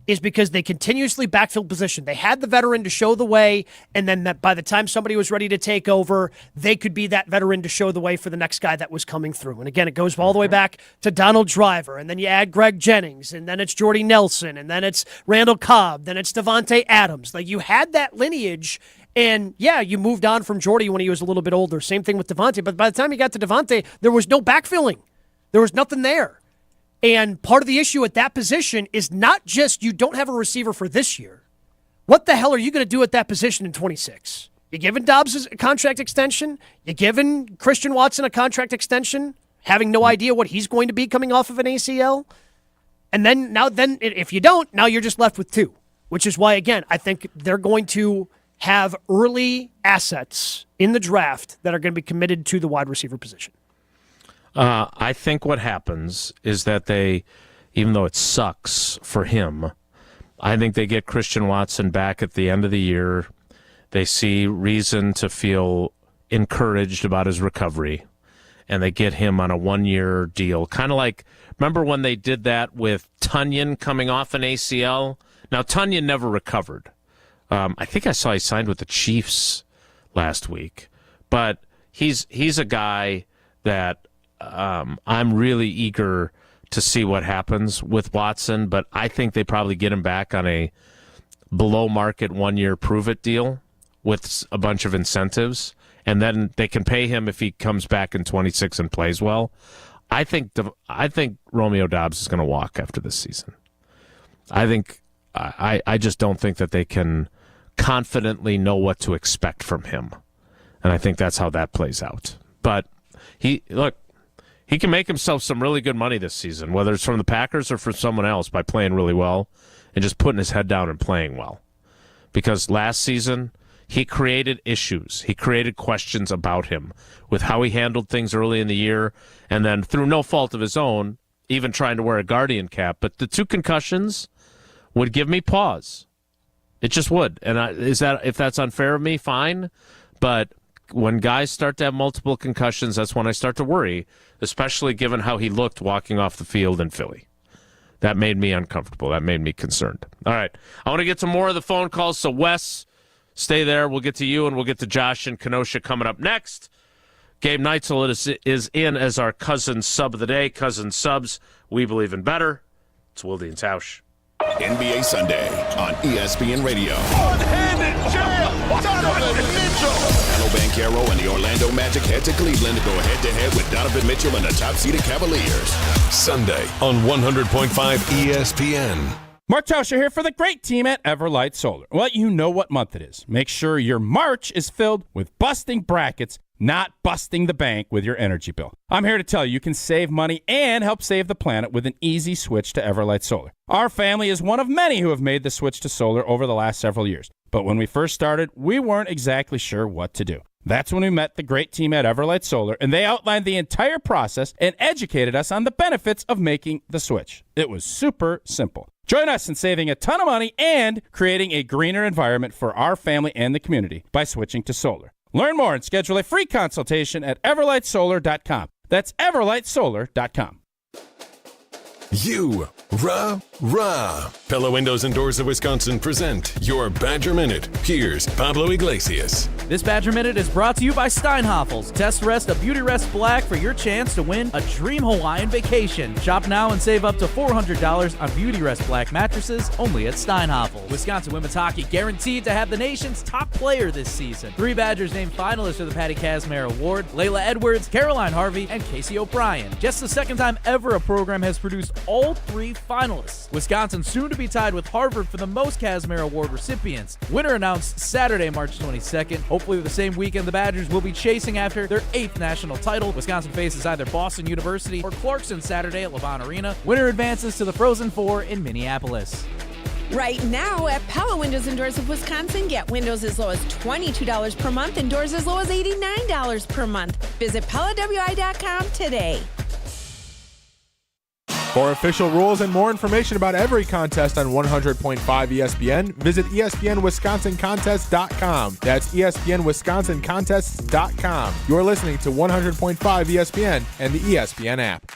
is because they continuously backfill position. They had the veteran to show the way, and then that by the time somebody was ready to take over, they could be that veteran to show the way for the next guy that was coming through. And again, it goes all the way back to Donald Driver, and then you add Greg Jennings, and then it's Jordy Nelson, and then it's Randall Cobb, then it's Devontae Adams. Like, you had that lineage, and yeah, you moved on from Jordy when he was a little bit older. Same thing with Devontae, but by the time you got to Devontae, there was no backfilling. There was nothing there. And part of the issue at that position is not just you don't have a receiver for this year. What the hell are you going to do at that position in 26? You giving Dobbs a contract extension? You giving Christian Watson a contract extension, having no idea what he's going to be coming off of an ACL? And then if you don't, now you're just left with two, which is why, again, I think they're going to have early assets in the draft that are going to be committed to the wide receiver position. I think what happens is that they, even though it sucks for him, I think they get Christian Watson back at the end of the year. They see reason to feel encouraged about his recovery, and they get him on a one-year deal. Kind of like, remember when they did that with Tunyon coming off an ACL? Now, Tunyon never recovered. I think I saw he signed with the Chiefs last week. But he's a guy that I'm really eager to see what happens with Watson, but I think they probably get him back on a below-market one-year prove-it deal with a bunch of incentives, and then they can pay him if he comes back in 26 and plays well. I think Romeo Doubs is going to walk after this season. I just don't think that they can confidently know what to expect from him, and I think that's how that plays out. But he can make himself some really good money this season, whether it's from the Packers or from someone else, by playing really well and just putting his head down and playing well. Because last season, he created issues. He created questions about him with how he handled things early in the year, and then through no fault of his own, even trying to wear a Guardian cap. But the two concussions would give me pause. It just would. And if that's unfair of me, fine. But when guys start to have multiple concussions, that's when I start to worry, especially given how he looked walking off the field in Philly. That made me uncomfortable. That made me concerned. All right. I want to get to more of the phone calls, so Wes, stay there. We'll get to you, and we'll get to Josh and Kenosha coming up next. Gabe Neitzel is in as our Cousin Sub of the day. Cousin Subs, we believe in better. It's Wilde and Tausch. NBA Sunday on ESPN Radio. One-handed jam! Donovan Mitchell! Banchero and the Orlando Magic head to Cleveland to go head-to-head with Donovan Mitchell and the top-seeded Cavaliers. Sunday on 100.5 ESPN. Mark Tausch here for the great team at Everlight Solar. Well, you know what month it is. Make sure your March is filled with busting brackets, not busting the bank with your energy bill. I'm here to tell you can save money and help save the planet with an easy switch to Everlight Solar. Our family is one of many who have made the switch to solar over the last several years. But when we first started, we weren't exactly sure what to do. That's when we met the great team at Everlight Solar, and they outlined the entire process and educated us on the benefits of making the switch. It was super simple. Join us in saving a ton of money and creating a greener environment for our family and the community by switching to solar. Learn more and schedule a free consultation at everlightsolar.com. That's everlightsolar.com. Rah. Pella Windows and Doors of Wisconsin present your Badger Minute. Here's Pablo Iglesias. This Badger Minute is brought to you by Steinhafels. Test Rest a Beauty Rest Black for your chance to win a dream Hawaiian vacation. Shop now and save up to $400 on Beauty Rest Black mattresses only at Steinhafels. Wisconsin women's hockey guaranteed to have the nation's top player this season. 3 Badgers named finalists for the Patty Kazmaier Award: Layla Edwards, Caroline Harvey, and Casey O'Brien. Just the second time ever a program has produced all 3 finalists. Wisconsin soon to be tied with Harvard for the most Kazmaier Award recipients. Winner announced Saturday, March 22nd. Hopefully the same weekend the Badgers will be chasing after their 8th national title. Wisconsin faces either Boston University or Clarkson Saturday at Levon Arena. Winner advances to the Frozen Four in Minneapolis. Right now at Pella Windows and Doors of Wisconsin, get windows as low as $22 per month and doors as low as $89 per month. Visit PellaWI.com today. For official rules and more information about every contest on 100.5 ESPN, visit ESPNWisconsinContests.com. That's ESPNWisconsinContests.com. You're listening to 100.5 ESPN and the ESPN app.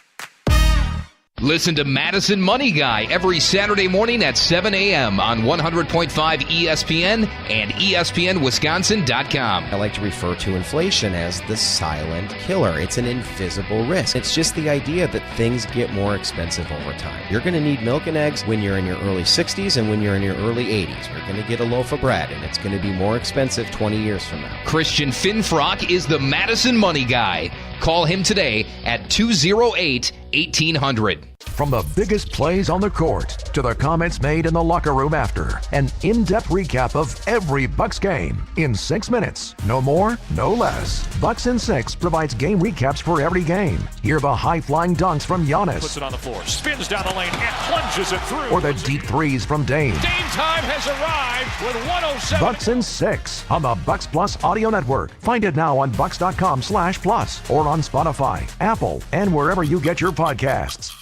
Listen to Madison Money Guy every Saturday morning at 7 a.m. on 100.5 ESPN and ESPNWisconsin.com. I like to refer to inflation as the silent killer. It's an invisible risk. It's just the idea that things get more expensive over time. You're going to need milk and eggs when you're in your early 60s and when you're in your early 80s. You're going to get a loaf of bread, and it's going to be more expensive 20 years from now. Christian Finfrock is the Madison Money Guy. Call him today at 208-1800. From the biggest plays on the court to the comments made in the locker room after, an in-depth recap of every Bucks game in 6 minutes. No more, no less. Bucks in 6 provides game recaps for every game. Hear the high-flying dunks from Giannis. Puts it on the floor, spins down the lane, and plunges it through. Or the deep threes from Dame. Dame time has arrived with 107. Bucks in 6 on the Bucks Plus Audio Network. Find it now on bucks.com/plus or on Spotify, Apple, and wherever you get your podcasts.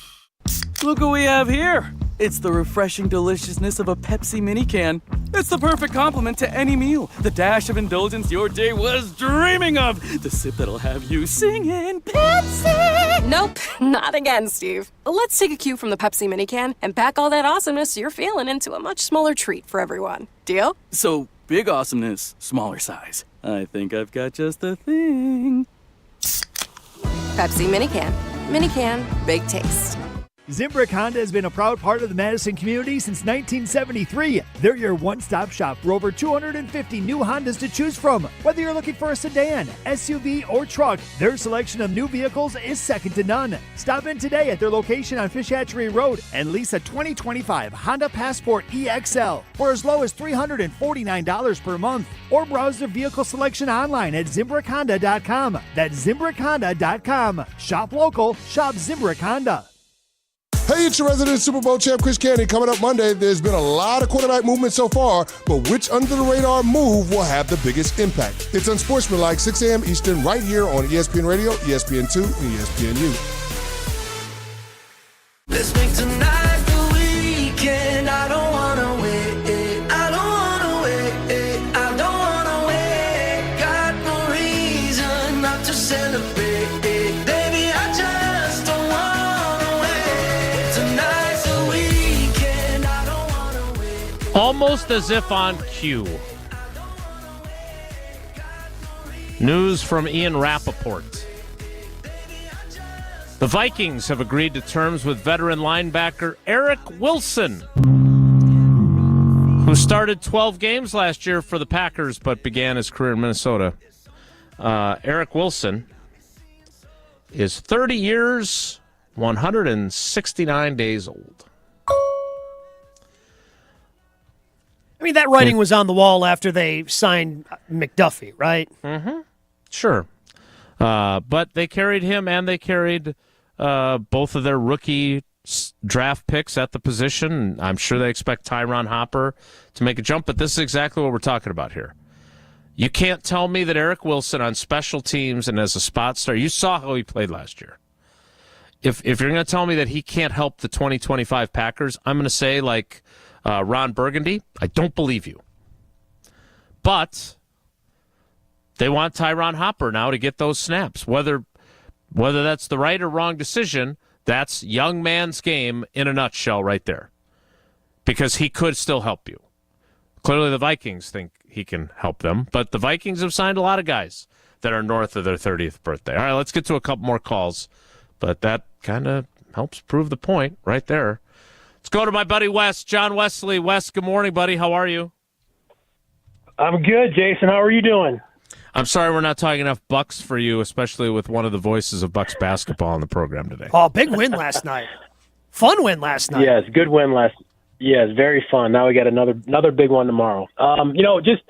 Look what we have here. It's the refreshing deliciousness of a Pepsi mini can. It's the perfect complement to any meal. The dash of indulgence your day was dreaming of. The sip that'll have you singing Pepsi. Nope, not again, Steve. Let's take a cue from the Pepsi mini can and pack all that awesomeness you're feeling into a much smaller treat for everyone. Deal? So, big awesomeness, smaller size. I think I've got just the thing. Pepsi mini can. Mini can, big taste. Zimbrick Honda has been a proud part of the Madison community since 1973. They're your one-stop shop for over 250 new Hondas to choose from. Whether you're looking for a sedan, SUV, or truck, their selection of new vehicles is second to none. Stop in today at their location on Fish Hatchery Road and lease a 2025 Honda Passport EXL for as low as $349 per month. Or browse their vehicle selection online at ZimbrickHonda.com. That's ZimbrickHonda.com. Shop local, shop Zimbrick Honda. Hey, it's your resident Super Bowl champ, Chris Candy. Coming up Monday, there's been a lot of quarterback movement so far, but which under-the-radar move will have the biggest impact? It's Unsportsmanlike, 6 a.m. Eastern, right here on ESPN Radio, ESPN2, and ESPNU. Let's make tonight the weekend. I don't want to wait. I don't want to wait. I don't want to wait. Got no reason not to celebrate. Baby, I just don't want to wait. Tonight's the weekend. I don't want to wait. Almost as if on cue. News from Ian Rappaport. The Vikings have agreed to terms with veteran linebacker Eric Wilson, who started 12 games last year for the Packers but began his career in Minnesota. Eric Wilson is 30 years, 169 days old. I mean, that writing was on the wall after they signed McDuffie, right? Mm-hmm. Sure. But they carried him and they carried both of their rookie draft picks at the position. I'm sure they expect Tyron Hopper to make a jump, but this is exactly what we're talking about here. You can't tell me that Eric Wilson on special teams and as a spot star, you saw how he played last year. If you're going to tell me that he can't help the 2025 Packers, I'm going to say like Ron Burgundy, I don't believe you. But they want Tyron Hopper now to get those snaps. Whether that's the right or wrong decision, That's young man's game in a nutshell right there. Because he could still help you. Clearly the Vikings think he can help them, but the Vikings have signed a lot of guys that are north of their 30th birthday. All right, let's get to a couple more calls, but that kind of helps prove the point right there. Let's go to my buddy Wes, John Wesley. Wes, good morning, buddy. How are you? I'm good, Jason. How are you doing? I'm sorry we're not talking enough Bucks for you, especially with one of the voices of Bucks basketball on the program today. Oh, big win last night. Fun win last night. Yes, good win last. Yes, very fun. Now we got another big one tomorrow. Just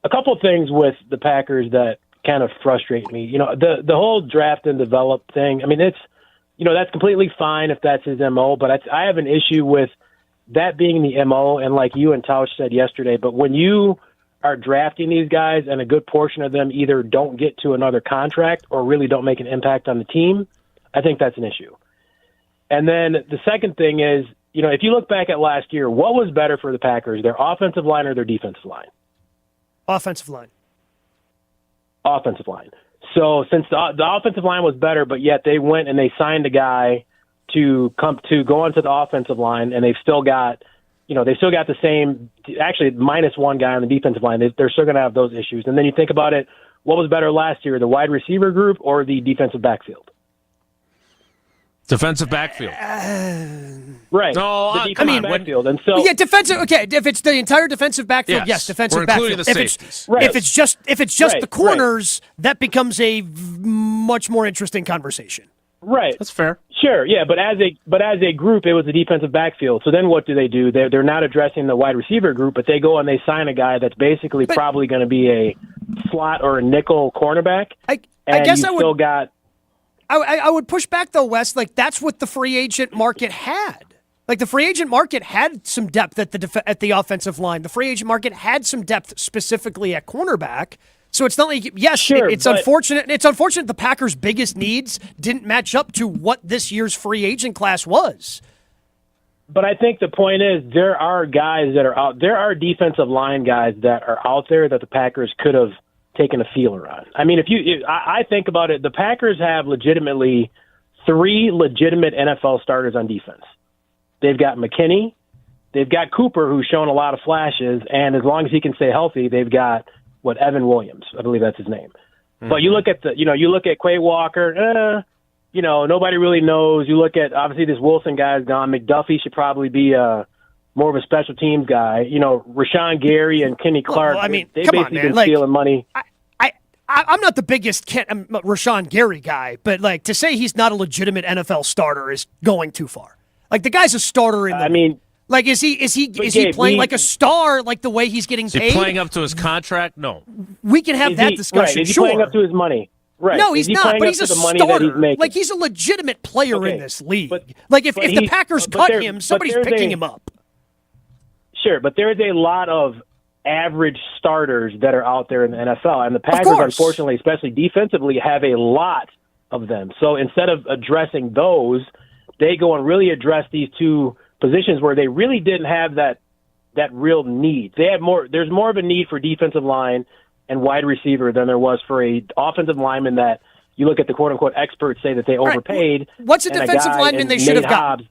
a couple of things with the Packers that kind of frustrate me. The whole draft and develop thing. I mean, it's that's completely fine if that's his MO, but I have an issue with that being the MO. And like you and Tausch said yesterday, but when you are drafting these guys and a good portion of them either don't get to another contract or really don't make an impact on the team, I think that's an issue. And then the second thing is, if you look back at last year, what was better for the Packers, their offensive line or their defensive line? Offensive line. Offensive line. So since the offensive line was better, but yet they went and they signed a guy to go onto the offensive line, and they've still got the same, actually minus one guy on the defensive line. They're still going to have those issues. And then you think about it, what was better last year, the wide receiver group or the defensive backfield? Defensive backfield. Right. No, the defensive backfield. And so, defensive. Okay, if it's the entire defensive backfield, yes, defensive backfield. The safeties. If it's just the corners, that becomes a much more interesting conversation. Right. That's fair. Sure, yeah, but as a group, it was the defensive backfield. So then what do? They're not addressing the wide receiver group, but they go and they sign a guy that's basically probably going to be a slot or a nickel cornerback. I guess I would push back though, Wes. Like that's what the free agent market had. Like the free agent market had some depth at the offensive line. The free agent market had some depth specifically at cornerback. So it's not like, it's unfortunate. It's unfortunate the Packers' biggest needs didn't match up to what this year's free agent class was. But I think the point is there are guys that are out. There are defensive line guys that are out there that the Packers could have taken a feeler on. I mean, I think about it, the Packers have legitimately 3 legitimate NFL starters on defense. They've got McKinney, they've got Cooper, who's shown a lot of flashes, and as long as he can stay healthy, they've got Evan Williams, I believe that's his name. Mm-hmm. But you look at Quay Walker, nobody really knows. You look at, obviously this Wilson guy's gone. McDuffie should probably be more of a special teams guy. Rashawn Gary and Kenny Clark, well, I mean, they come basically on, man. been stealing money. I'm not the biggest Rashawn Gary guy, but like to say he's not a legitimate NFL starter is going too far. Like the guy's a starter in the Like is he playing like a star like the way he's getting paid? Is he playing up to his contract? No. We can have that discussion. Right. Is he playing up to his money? Right. No, he's not, but he's a starter. Like he's a legitimate player in this league. If the Packers cut him, somebody's picking him up. Sure, but there's a lot of average starters that are out there in the NFL, and the Packers, unfortunately, especially defensively, have a lot of them. So instead of addressing those, they go and really address these 2 positions where they really didn't have that real need. There's more of a need for defensive line and wide receiver than there was for a offensive lineman that you look at the quote unquote experts say that they overpaid. What's a defensive lineman they should have gotten?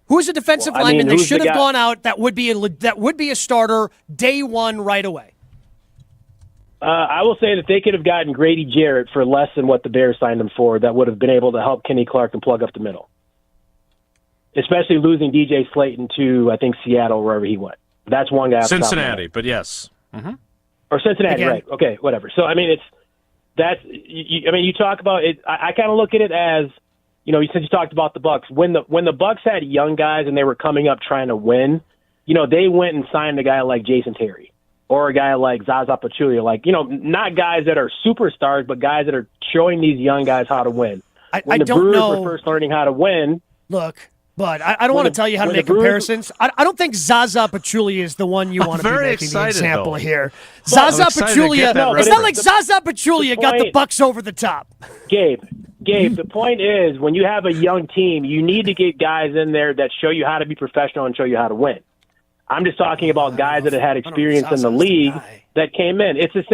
Who's a defensive lineman they should have gone out that would be a starter day one right away? I will say that they could have gotten Grady Jarrett for less than what the Bears signed him for. That would have been able to help Kenny Clark and plug up the middle. Especially losing DJ Slayton to, I think, Seattle, wherever he went. That's one guy. Cincinnati, but yes. Mm-hmm. Or Cincinnati, right. Okay, whatever. So, I mean, you talk about it. I kind of look at it as, since you talked about the Bucks, when the Bucks had young guys and they were coming up trying to win, they went and signed a guy like Jason Terry or a guy like Zaza Pachulia, not guys that are superstars, but guys that are showing these young guys how to win. When the Brewers were first learning how to win. Look, but I don't want to tell you how to make comparisons. I don't think Zaza Pachulia is the one you want to be making the example here. Zaza Pachulia, it's not like Zaza Pachulia got the Bucks over the top. Gabe, the point is when you have a young team, you need to get guys in there that show you how to be professional and show you how to win. I'm just talking about guys that have had experience in the league that came in. It's the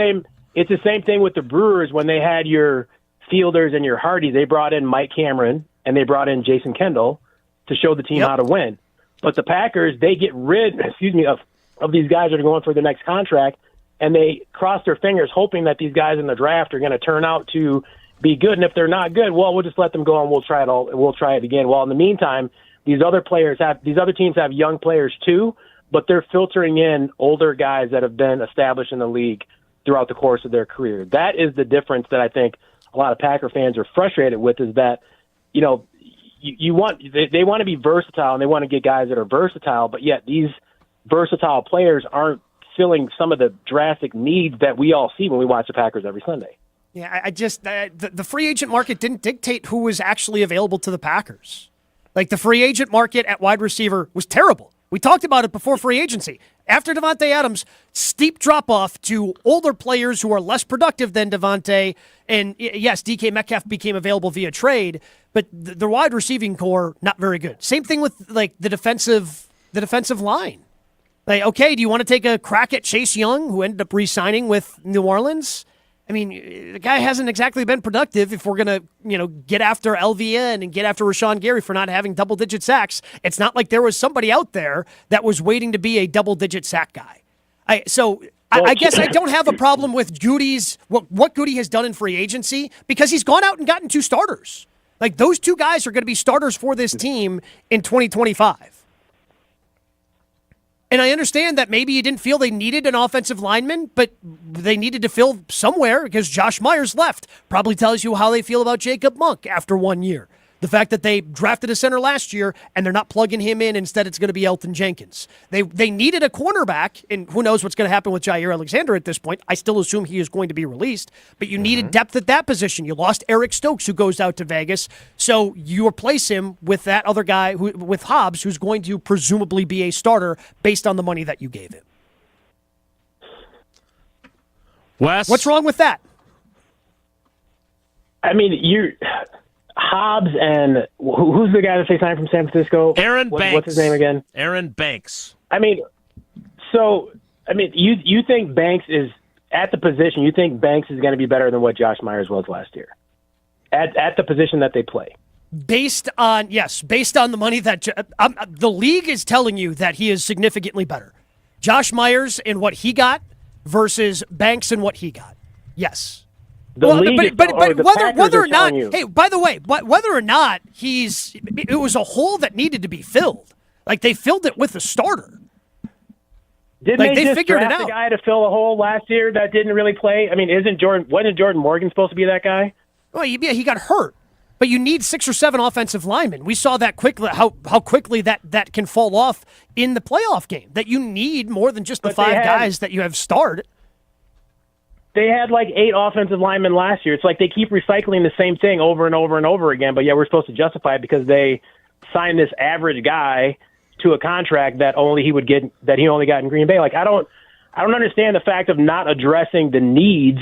same thing with the Brewers when they had your Fielders and your Hardys. They brought in Mike Cameron, and they brought in Jason Kendall to show the team how to win. But the Packers, they get rid, of these guys that are going for the next contract, and they cross their fingers hoping that these guys in the draft are going to turn out to be good. And if they're not good, well, we'll just let them go and we'll try it again. Well, in the meantime, these other teams have young players too, but they're filtering in older guys that have been established in the league throughout the course of their career. That is the difference that I think a lot of Packer fans are frustrated with, is that, they want to be versatile and they want to get guys that are versatile, but yet these versatile players aren't filling some of the drastic needs that we all see when we watch the Packers every Sunday. Yeah, I just the free agent market didn't dictate who was actually available to the Packers. Like, the free agent market at wide receiver was terrible. We talked about it before free agency. After Davante Adams, steep drop-off to older players who are less productive than Davante. And yes, DK Metcalf became available via trade, but the wide receiving core, not very good. Same thing with, like, the defensive line. Like, okay, do you want to take a crack at Chase Young, who ended up re-signing with New Orleans? I mean, the guy hasn't exactly been productive if we're going to, get after LVN and get after Rashawn Gary for not having double-digit sacks. It's not like there was somebody out there that was waiting to be a double-digit sack guy. I guess I don't have a problem with Goody's, what Goody has done in free agency, because he's gone out and gotten 2 starters. Like, those 2 guys are going to be starters for this team in 2025. And I understand that maybe you didn't feel they needed an offensive lineman, but they needed to fill somewhere because Josh Myers left. Probably tells you how they feel about Jacob Monk after 1 year. The fact that they drafted a center last year and they're not plugging him in. Instead, it's going to be Elton Jenkins. They needed a cornerback, and who knows what's going to happen with Jair Alexander at this point. I still assume he is going to be released, but you needed depth at that position. You lost Eric Stokes, who goes out to Vegas, so you replace him with that other guy, with Hobbs, who's going to presumably be a starter based on the money that you gave him. Wes? What's wrong with that? I mean, Hobbs and who's the guy that they signed from San Francisco? Aaron Banks. What's his name again? Aaron Banks. I mean, you think Banks is at the position? You think Banks is going to be better than what Josh Myers was last year at the position that they play? Based on the money that the league is telling you that he is significantly better. Josh Myers and what he got versus Banks and what he got. Yes. But whether or not, hey, by the way, whether or not it was a hole that needed to be filled. Like, they filled it with a starter. Didn't they just figured draft it out. a guy to fill a hole last year that didn't really play? I mean, wasn't Jordan Morgan supposed to be that guy? Well, yeah, he got hurt. But you need 6 or 7 offensive linemen. We saw that quickly, how quickly that can fall off in the playoff game. That you need more than just the 5 guys that you have starred. They had like 8 offensive linemen last year. It's like they keep recycling the same thing over and over and over again, but yeah, we're supposed to justify it because they signed this average guy to a contract that he only got in Green Bay. Like, I don't understand the fact of not addressing the needs,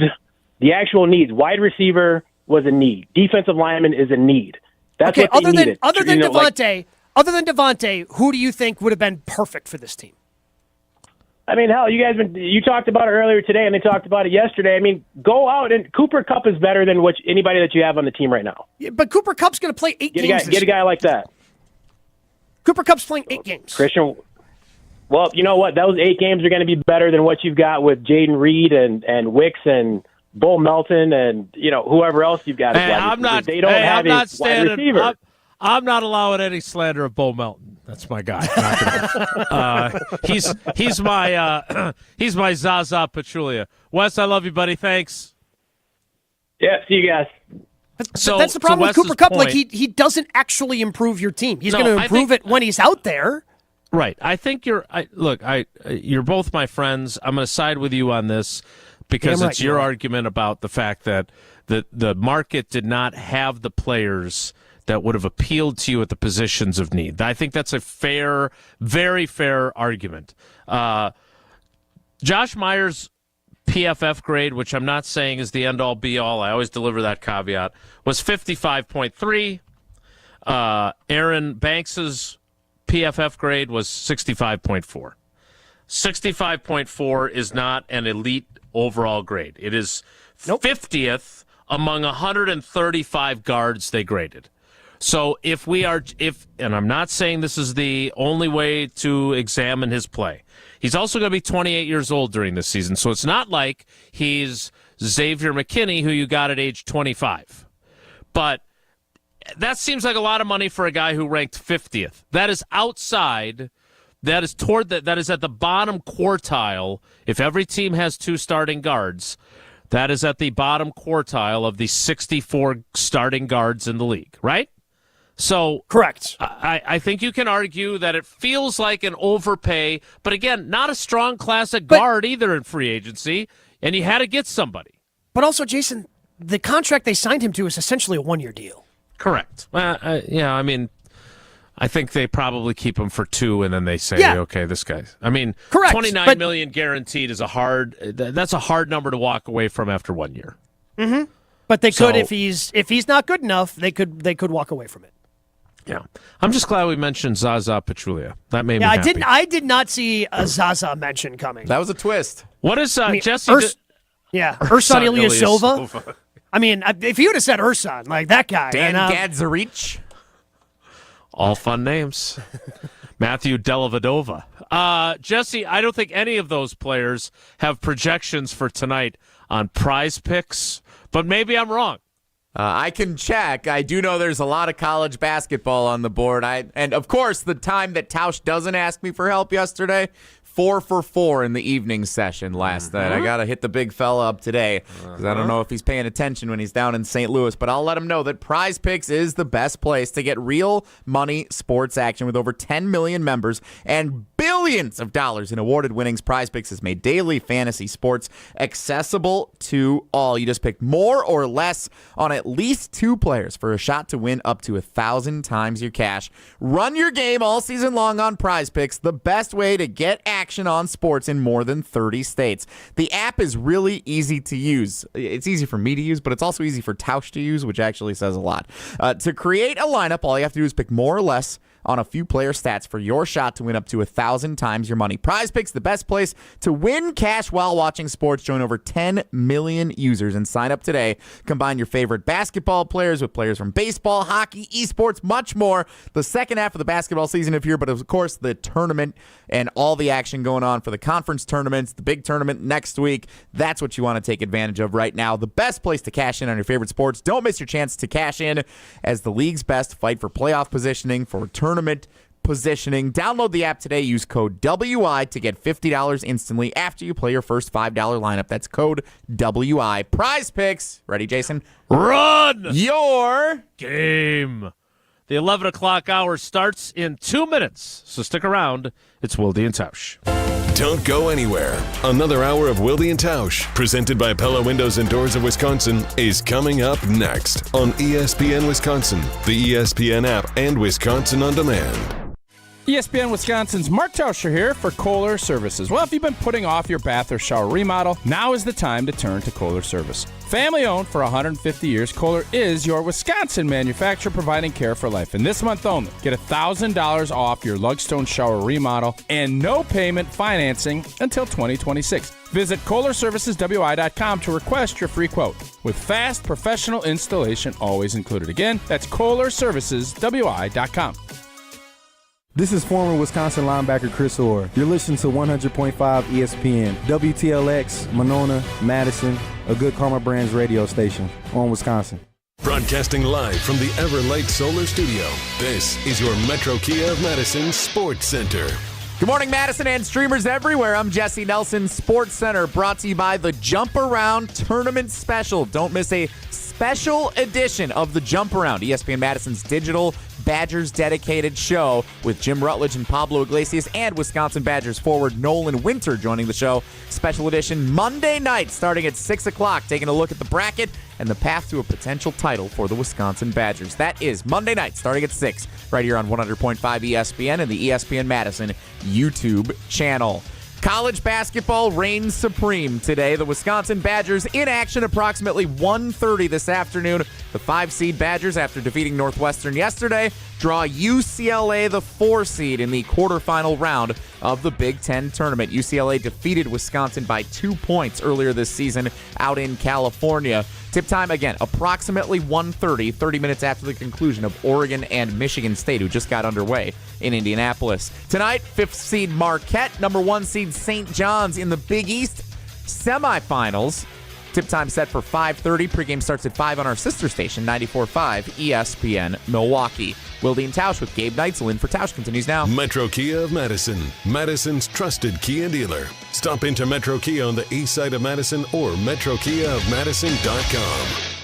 the actual needs. Wide receiver was a need. Defensive lineman is a need. That's what they needed. Other than Davante, who do you think would have been perfect for this team? I mean, hell, you talked about it earlier today, and they talked about it yesterday. I mean, go out, and Cooper Kupp is better than anybody that you have on the team right now. Yeah, but Cooper Kupp's going to play 8 games. Get a guy like that. Cooper Kupp's playing 8 games. Christian, well, you know what? Those 8 games are going to be better than what you've got with Jaden Reed and Wicks and Bull Melton and whoever else you've got. I'm not wide receiver. I'm not allowing any slander of Bull Melton. That's my guy. He's my Zaza Pachulia. Wes, I love you, buddy. Thanks. Yeah, see you guys. So that's the problem with Cooper Kupp. Like, he doesn't actually improve your team. He's going to improve it when he's out there. Right. I think you're both my friends. I'm going to side with you on this because it's your argument about the fact that the market did not have the players that would have appealed to you at the positions of need. I think that's a fair, very fair argument. Josh Myers' PFF grade, which I'm not saying is the end-all, be-all, I always deliver that caveat, was 55.3. Aaron Banks's PFF grade was 65.4. 65.4 is not an elite overall grade. It is 50th among 135 guards they graded. So and I'm not saying this is the only way to examine his play. He's also going to be 28 years old during this season, so it's not like he's Xavier McKinney, who you got at age 25. But that seems like a lot of money for a guy who ranked 50th. That is outside. That is at the bottom quartile. If every team has 2 starting guards, that is at the bottom quartile of the 64 starting guards in the league, right? So correct. I think you can argue that it feels like an overpay, but again, not a strong classic guard either in free agency, and you had to get somebody. But also, Jason, the contract they signed him to is essentially a 1-year deal. Correct. I mean, I think they probably keep him for 2, and then they say, okay, this guy. I mean, correct. $29 million guaranteed is that's a hard number to walk away from after 1 year. Mm-hmm. But they could, if he's not good enough, they could walk away from it. Yeah, I'm just glad we mentioned Zaza Pachulia. That made me happy. I did not see a Zaza mention coming. That was a twist. What is Jesse? Ersan Ilyasova. I mean, if you would have said Ersan, like that guy. Dan Gadzarich. All fun names. Matthew Dellavedova. Jesse, I don't think any of those players have projections for tonight on Prize Picks, but maybe I'm wrong. I can check. I do know there's a lot of college basketball on the board. And, of course, the time that Tausch doesn't ask me for help yesterday, 4 for 4 in the evening session last night. I got to hit the big fella up today because I don't know if he's paying attention when he's down in St. Louis, but I'll let him know that Prize Picks is the best place to get real money sports action with over 10 million members and billions of dollars in awarded winnings. Prize Picks has made daily fantasy sports accessible to all. You just pick more or less on at least 2 players for a shot to win up to 1,000 times your cash. Run your game all season long on Prize Picks, the best way to get action on sports in more than 30 states. The app is really easy to use. It's easy for me to use, but it's also easy for Tausch to use, which actually says a lot. To create a lineup, all you have to do is pick more or less on a few player stats for your shot to win up to 1,000 times your money. Prize Picks, the best place to win cash while watching sports. Join over 10 million users and sign up today. Combine your favorite basketball players with players from baseball, hockey, esports, much more. The second half of the basketball season is here, but of course the tournament and all the action going on for the conference tournaments, the big tournament next week. That's what you want to take advantage of right now. The best place to cash in on your favorite sports. Don't miss your chance to cash in as the league's best fight for playoff positioning, for tournament positioning. Download the app today. Use code WI to get $50 instantly after you play your first $5 lineup. That's code WI. Prize Picks. Ready, Jason? Run your game. The 11 o'clock hour starts in 2 minutes, so stick around. It's Wilde and Tausch. Don't go anywhere. Another hour of Wilde and Tausch, presented by Pella Windows and Doors of Wisconsin, is coming up next on ESPN Wisconsin, the ESPN app, and Wisconsin On Demand. ESPN Wisconsin's Mark Tauscher here for Kohler Services. Well, if you've been putting off your bath or shower remodel, now is the time to turn to Kohler Service. Family owned for 150 years, Kohler is your Wisconsin manufacturer providing care for life. And this month only, get $1,000 off your Lugstone shower remodel and no payment financing until 2026. Visit KohlerServicesWI.com to request your free quote. With fast, professional installation always included. Again, that's KohlerServicesWI.com. This is former Wisconsin linebacker Chris Orr. You're listening to 100.5 ESPN, WTLX, Monona, Madison, a Good Karma Brands radio station on Wisconsin. Broadcasting live from the Everlight Solar Studio, this is your Metro Kia of Madison Sports Center. Good morning, Madison and streamers everywhere. I'm Jesse Nelson, Sports Center, brought to you by the Jump Around Tournament Special. Don't miss a special edition of the Jump Around, ESPN Madison's digital Badgers dedicated show with Jim Rutledge and Pablo Iglesias and Wisconsin Badgers forward Nolan Winter joining the show. Special edition Monday night starting at 6 o'clock, taking a look at the bracket and the path to a potential title for the Wisconsin Badgers. That is Monday night starting at 6 right here on 100.5 ESPN and the ESPN Madison YouTube channel. College basketball reigns supreme today. The Wisconsin Badgers in action approximately 1:30 this afternoon The 5-seed Badgers, after defeating Northwestern yesterday, draw UCLA, the 4-seed, in the quarterfinal round of the Big Ten tournament. UCLA defeated Wisconsin by 2 points earlier this season out in California. Tip time, again, approximately 1:30, 30 minutes after the conclusion of Oregon and Michigan State, who just got underway in Indianapolis. Tonight, 5th seed Marquette, number 1 seed St. John's in the Big East semifinals. Tip time set for 5:30. Pregame starts at 5 on our sister station, 94.5 ESPN Milwaukee. Wilde and Tausch with Gabe Neitzel in for Tausch continues now. Metro Kia of Madison, Madison's trusted Kia dealer. Stop into Metro Kia on the east side of Madison or metrokiaofmadison.com.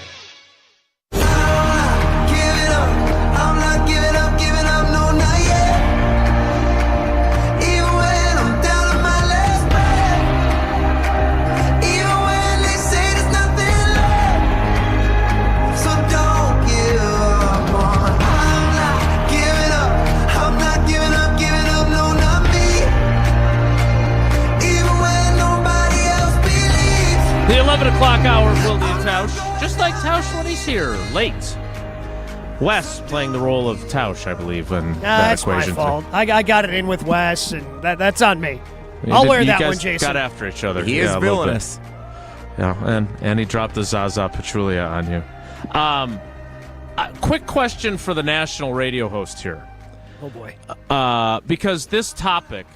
The 11 o'clock hour of Wilde and Tausch, just like Tausch when he's here, late. Wes playing the role of Tausch, I believe, in that that's equation. my fault. I got it in with Wes, and that's on me. I'll wear that one, Jason. Got after each other. He is villainous. Yeah, and he dropped the Zaza Pachulia on you. Quick question for the national radio host here. Oh, boy. Because this topic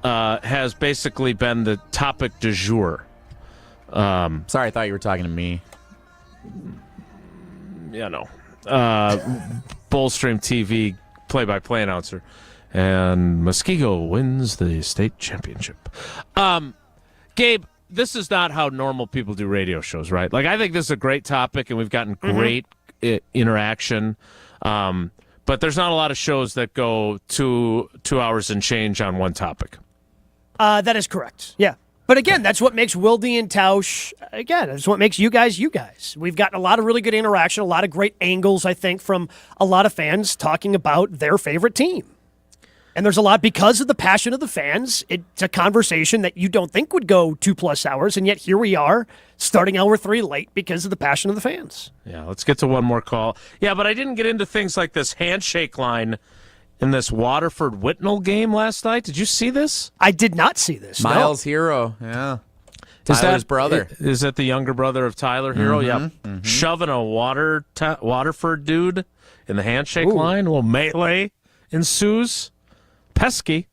has basically been the topic du jour. Sorry, I thought you were talking to me. Yeah, no. Bullstream TV play-by-play announcer. And Muskego wins the state championship. Gabe, this is not how normal people do radio shows, right? Like, I think this is a great topic, and we've gotten great interaction. But there's not a lot of shows that go 2 hours and change on one topic. That is correct. Yeah. But again, that's what makes Wilde and Tausch, again, that's what makes you guys, you guys. We've gotten a lot of really good interaction, a lot of great angles, I think, from a lot of fans talking about their favorite team. And there's a lot, because of the passion of the fans, it's a conversation that you don't think would go 2+ hours, and yet here we are, starting hour 3 late because of the passion of the fans. Yeah, let's get to one more call. Yeah, but I didn't get into things like this handshake line in this Waterford-Whitnell game last night. Did you see this? I did not see this. Miles Hero, yeah. Tyler's brother. Is that the younger brother of Tyler Hero? Yep. Shoving a Waterford dude in the handshake line. A little melee ensues. Pesky.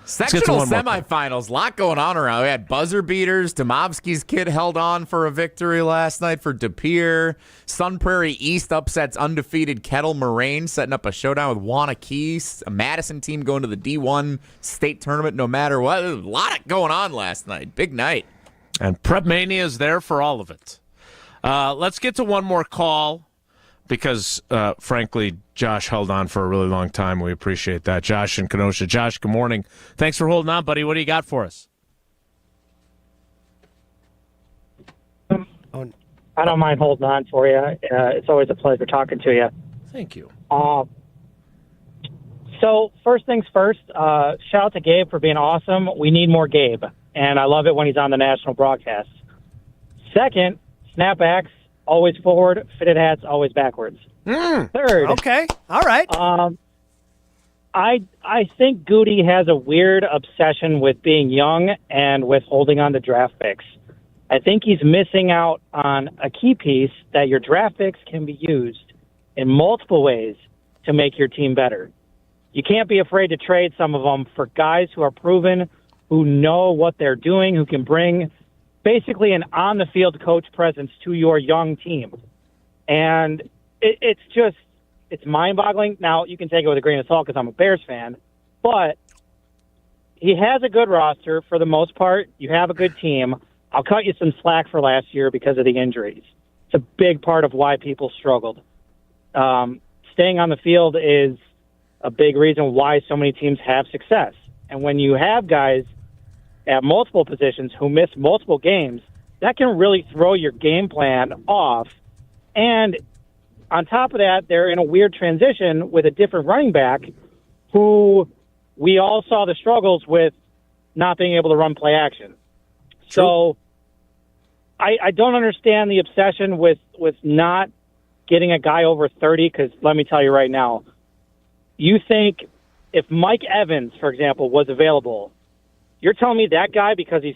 Sectional semifinals, a lot going on around. We had buzzer beaters. Tomovsky's kid held on for a victory last night for De Pere. Sun Prairie East upsets undefeated Kettle Moraine, setting up a showdown with Wanakee. A Madison team going to the D1 state tournament no matter what. There's a lot going on last night. Big night. And Prep Mania is there for all of it. Let's get to one more call because, frankly, Josh held on for a really long time. We appreciate that. Josh in Kenosha. Josh, good morning. Thanks for holding on, buddy. What do you got for us? I don't mind holding on for you. It's always a pleasure talking to you. Thank you. So first things first, shout out to Gabe for being awesome. We need more Gabe, and I love it when he's on the national broadcast. Second, snapbacks, always forward, fitted hats, always backwards. Third. Okay. All right. I think Goody has a weird obsession with being young and with holding on to draft picks. I think he's missing out on a key piece that your draft picks can be used in multiple ways to make your team better. You can't be afraid to trade some of them for guys who are proven, who know what they're doing, who can bring basically an on-the-field coach presence to your young team. And it's mind-boggling. Now, you can take it with a grain of salt because I'm a Bears fan, but he has a good roster for the most part. You have a good team. I'll cut you some slack for last year because of the injuries. It's a big part of why people struggled. Staying on the field is a big reason why so many teams have success. And when you have guys at multiple positions who miss multiple games, that can really throw your game plan off. And on top of that, they're in a weird transition with a different running back who we all saw the struggles with not being able to run play action. So I don't understand the obsession with not getting a guy over 30, because let me tell you right now, you think if Mike Evans, for example, was available, you're telling me that guy, because he's,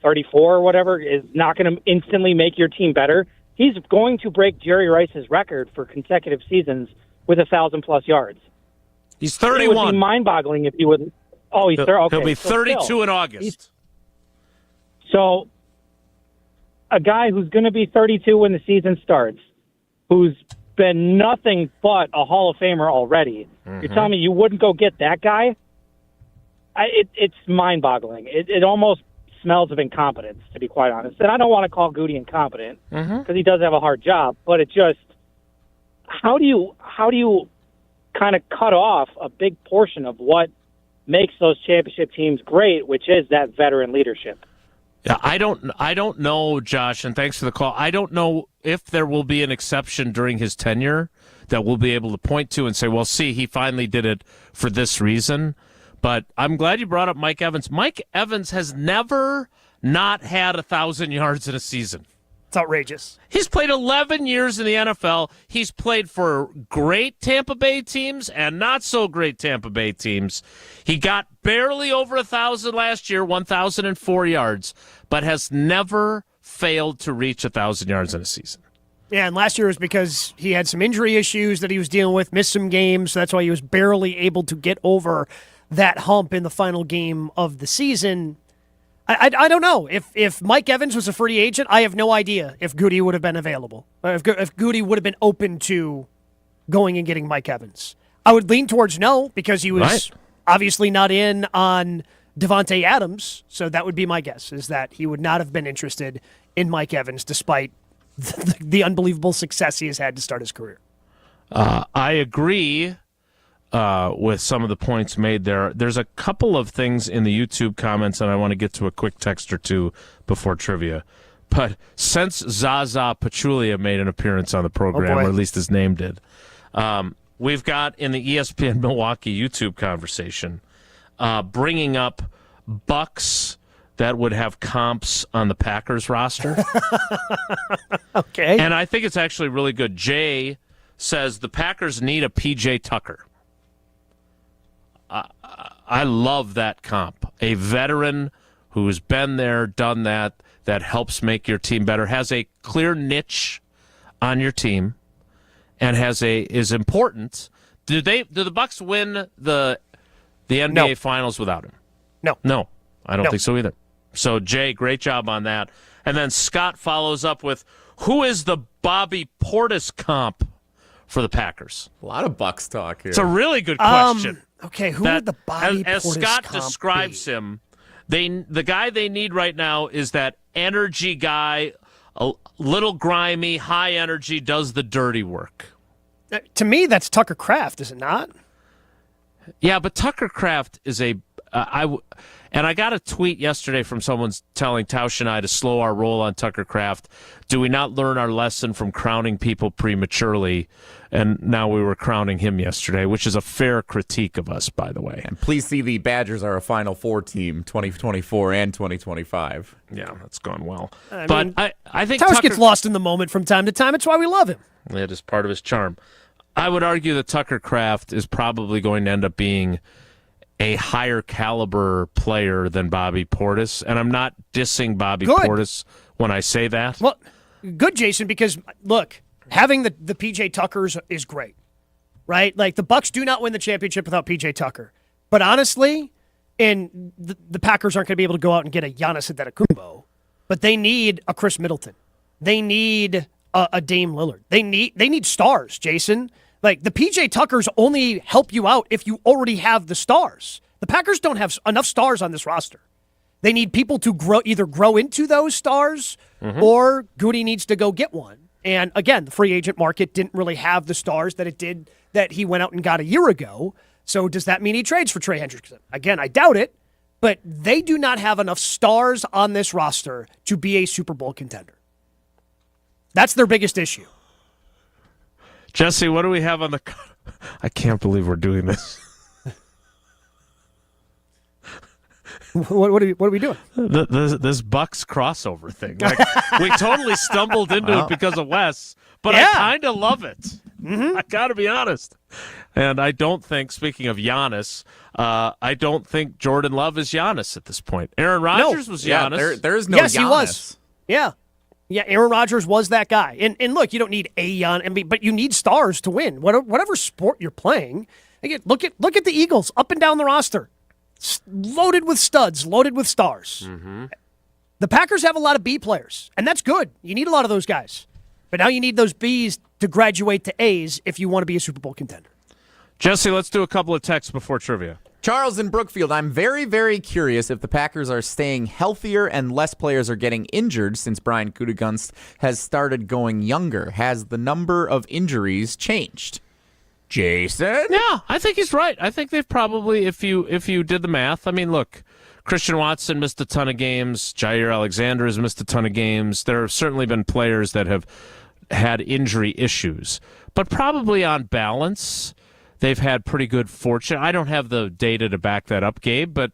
34 or whatever, is not going to instantly make your team better? He's going to break Jerry Rice's record for consecutive seasons with 1,000+ yards. He's 31. It would be mind-boggling if he would. Oh, he's okay. He'll be so 32 still, in August. So a guy who's going to be 32 when the season starts, who's been nothing but a Hall of Famer already, you're telling me you wouldn't go get that guy? It's mind-boggling. It almost smells of incompetence, to be quite honest. And I don't want to call Goody incompetent, because he does have a hard job, but it just, how do you kind of cut off a big portion of what makes those championship teams great, which is that veteran leadership? Yeah, I don't know, Josh, and thanks for the call. I don't know if there will be an exception during his tenure that we'll be able to point to and say, well, see, he finally did it for this reason. But I'm glad you brought up Mike Evans. Mike Evans has never not had 1,000 yards in a season. It's outrageous. He's played 11 years in the NFL. He's played for great Tampa Bay teams and not so great Tampa Bay teams. He got barely over 1,000 last year, 1,004 yards, but has never failed to reach 1,000 yards in a season. Yeah, and last year was because he had some injury issues that he was dealing with, missed some games, so that's why he was barely able to get over that hump in the final game of the season. I don't know. If Mike Evans was a free agent, I have no idea if Goody would have been available. If Goody would have been open to going and getting Mike Evans. I would lean towards no, because he was obviously not in on Devontae Adams, so that would be my guess, is that he would not have been interested in Mike Evans despite the unbelievable success he has had to start his career. I agree with some of the points made there. There's a couple of things in the YouTube comments, and I want to get to a quick text or two before trivia. But since Zaza Pachulia made an appearance on the program, or at least his name did, we've got in the ESPN Milwaukee YouTube conversation bringing up Bucks that would have comps on the Packers roster. Okay. And I think it's actually really good. Jay says the Packers need a P.J. Tucker. I love that comp. A veteran who's been there, done that helps make your team better, has a clear niche on your team, and is important. Do the Bucks win the NBA Finals without him? No, I don't think so either. So Jay, great job on that. And then Scott follows up with, who is the Bobby Portis comp for the Packers? A lot of Bucks talk here. It's a really good question. Okay, who would the Bobby as Portis Scott comp describes be? him, the guy they need right now is that energy guy, a little grimy, high energy, does the dirty work. To me, that's Tucker Kraft, is it not? Yeah, but Tucker Kraft is and I got a tweet yesterday from someone telling Tausch and I to slow our roll on Tucker Kraft. Do we not learn our lesson from crowning people prematurely? And now we were crowning him yesterday, which is a fair critique of us, by the way. And please see the Badgers are a Final Four team, 2024 and 2025. Yeah, that's gone well. I think Tausch Tucker gets lost in the moment from time to time. It's why we love him. It is part of his charm. I would argue that Tucker Kraft is probably going to end up being a higher caliber player than Bobby Portis, and I'm not dissing Bobby Portis when I say that. Well, good, Jason, because, look, having the P.J. Tuckers is great, right? Like, the Bucks do not win the championship without P.J. Tucker. But honestly, and the Packers aren't going to be able to go out and get a Giannis Antetokounmpo, but they need a Chris Middleton. They need a Dame Lillard. They need stars, Jason. Like, the P.J. Tuckers only help you out if you already have the stars. The Packers don't have enough stars on this roster. They need people to either grow into those stars or Goody needs to go get one. And, again, the free agent market didn't really have the stars that he went out and got a year ago. So does that mean he trades for Trey Hendrickson? Again, I doubt it. But they do not have enough stars on this roster to be a Super Bowl contender. That's their biggest issue. Jesse, what do we have on the... I can't believe we're doing this. What are we doing? This Bucks crossover thing. Like, we totally stumbled into it because of Wes, but I kind of love it. Mm-hmm. I got to be honest. And I don't think, speaking of Giannis, I don't think Jordan Love is Giannis at this point. Aaron Rodgers was Giannis. Yeah, there's no Yes, Giannis. he was. Yeah. Yeah, Aaron Rodgers was that guy. And look, you don't need a Giannis, but you need stars to win. Whatever sport you're playing. Again, look at the Eagles up and down the roster. Loaded with studs, loaded with stars. Mm-hmm. The Packers have a lot of B players, and that's good. You need a lot of those guys. But now you need those Bs to graduate to As if you want to be a Super Bowl contender. Jesse, let's do a couple of texts before trivia. Charles in Brookfield, I'm very, very curious if the Packers are staying healthier and less players are getting injured since Brian Gutekunst has started going younger. Has the number of injuries changed? Jason? Yeah, I think he's right. I think they've probably, if you did the math, I mean, look, Christian Watson missed a ton of games. Jair Alexander has missed a ton of games. There have certainly been players that have had injury issues. But probably on balance, they've had pretty good fortune. I don't have the data to back that up, Gabe, but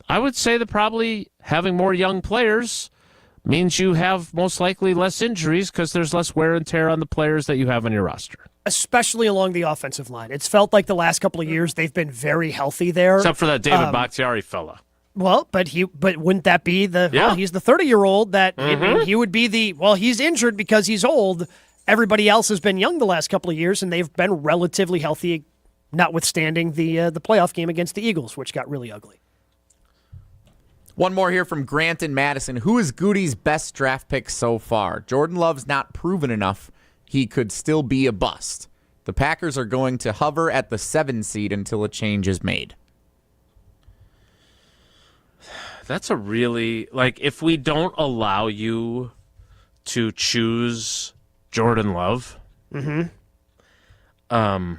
I would say that probably having more young players means you have most likely less injuries because there's less wear and tear on the players that you have on your roster. Especially along the offensive line. It's felt like the last couple of years they've been very healthy there. Except for that David Bakhtiari fella. Well, but wouldn't that be he's the 30-year-old that he would be he's injured because he's old. Everybody else has been young the last couple of years, and they've been relatively healthy, notwithstanding the playoff game against the Eagles, which got really ugly. One more here from Grant and Madison. Who is Goody's best draft pick so far? Jordan Love's not proven enough. He could still be a bust. The Packers are going to hover at the 7 seed until a change is made. That's a really, if we don't allow you to choose Jordan Love. Mm-hmm. I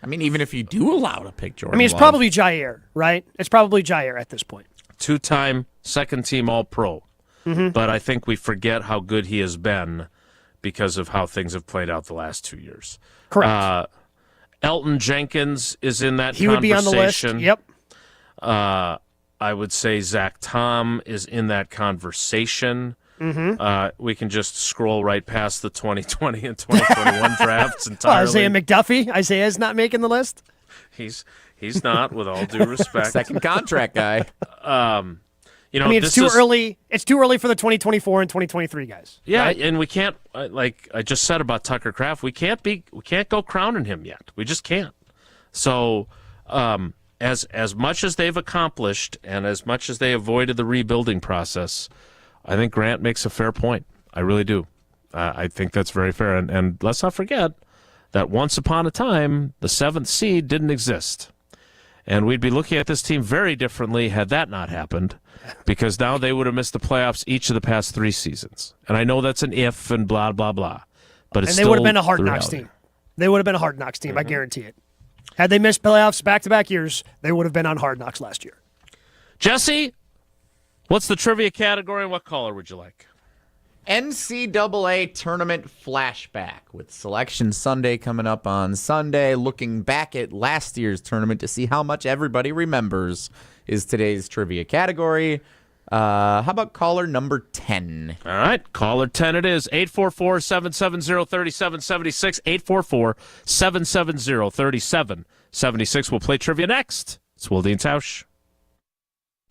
mean, even if you do allow to pick Jordan Love. It's probably Jair, right? It's probably Jair at this point. 2-time second-team All-Pro. Mm-hmm. But I think we forget how good he has been because of how things have played out the last 2 years. Correct. Elton Jenkins is in that he conversation. Would be on the list. Yep. I would say Zach Tom is in that conversation. Mm-hmm. We can just scroll right past the 2020 and 2021 drafts entirely. Isaiah McDuffie. Isaiah's not making the list. He's not, with all due respect. Second contract guy. It's too early. It's too early for the 2024 and 2023 guys. Yeah, right? And we can't, like I just said about Tucker Kraft, we can't go crowning him yet. We just can't. So, as much as they've accomplished and as much as they avoided the rebuilding process, I think Grant makes a fair point. I really do. I think that's very fair. And let's not forget that once upon a time, the 7th seed didn't exist. And we'd be looking at this team very differently had that not happened, because now they would have missed the playoffs each of the past 3 seasons. And I know that's an if and blah, blah, blah. But it's and they would have been a the hard knocks reality. team. They would have been a hard knocks team, I guarantee it. Had they missed playoffs back-to-back years, they would have been on hard knocks last year. Jesse, what's the trivia category and what caller would you like? NCAA Tournament Flashback with Selection Sunday coming up on Sunday. Looking back at last year's tournament to see how much everybody remembers is today's trivia category. How about caller number 10? All right, caller 10 it is. 844-770-3776. 844-770-3776. We'll play trivia next. It's Wilde and Tausch.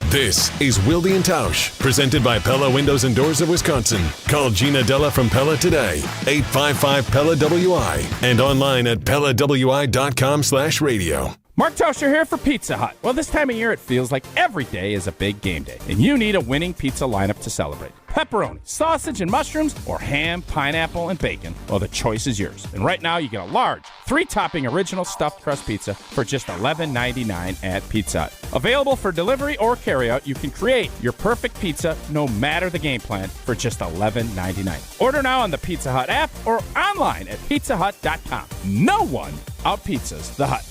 This is Wilde and Tausch, presented by Pella Windows and Doors of Wisconsin. Call Gina Della from Pella today, 855-PELLA-WI, and online at PellaWI.com/radio. Mark Tauscher here for Pizza Hut. Well, this time of year, it feels like every day is a big game day, and you need a winning pizza lineup to celebrate. Pepperoni, sausage and mushrooms, or ham, pineapple, and bacon? Well, the choice is yours. And right now, you get a large 3-topping original stuffed crust pizza for just $11.99 at Pizza Hut. Available for delivery or carryout, you can create your perfect pizza no matter the game plan for just $11.99. Order now on the Pizza Hut app or online at pizzahut.com. No one out-pizzas the Hut.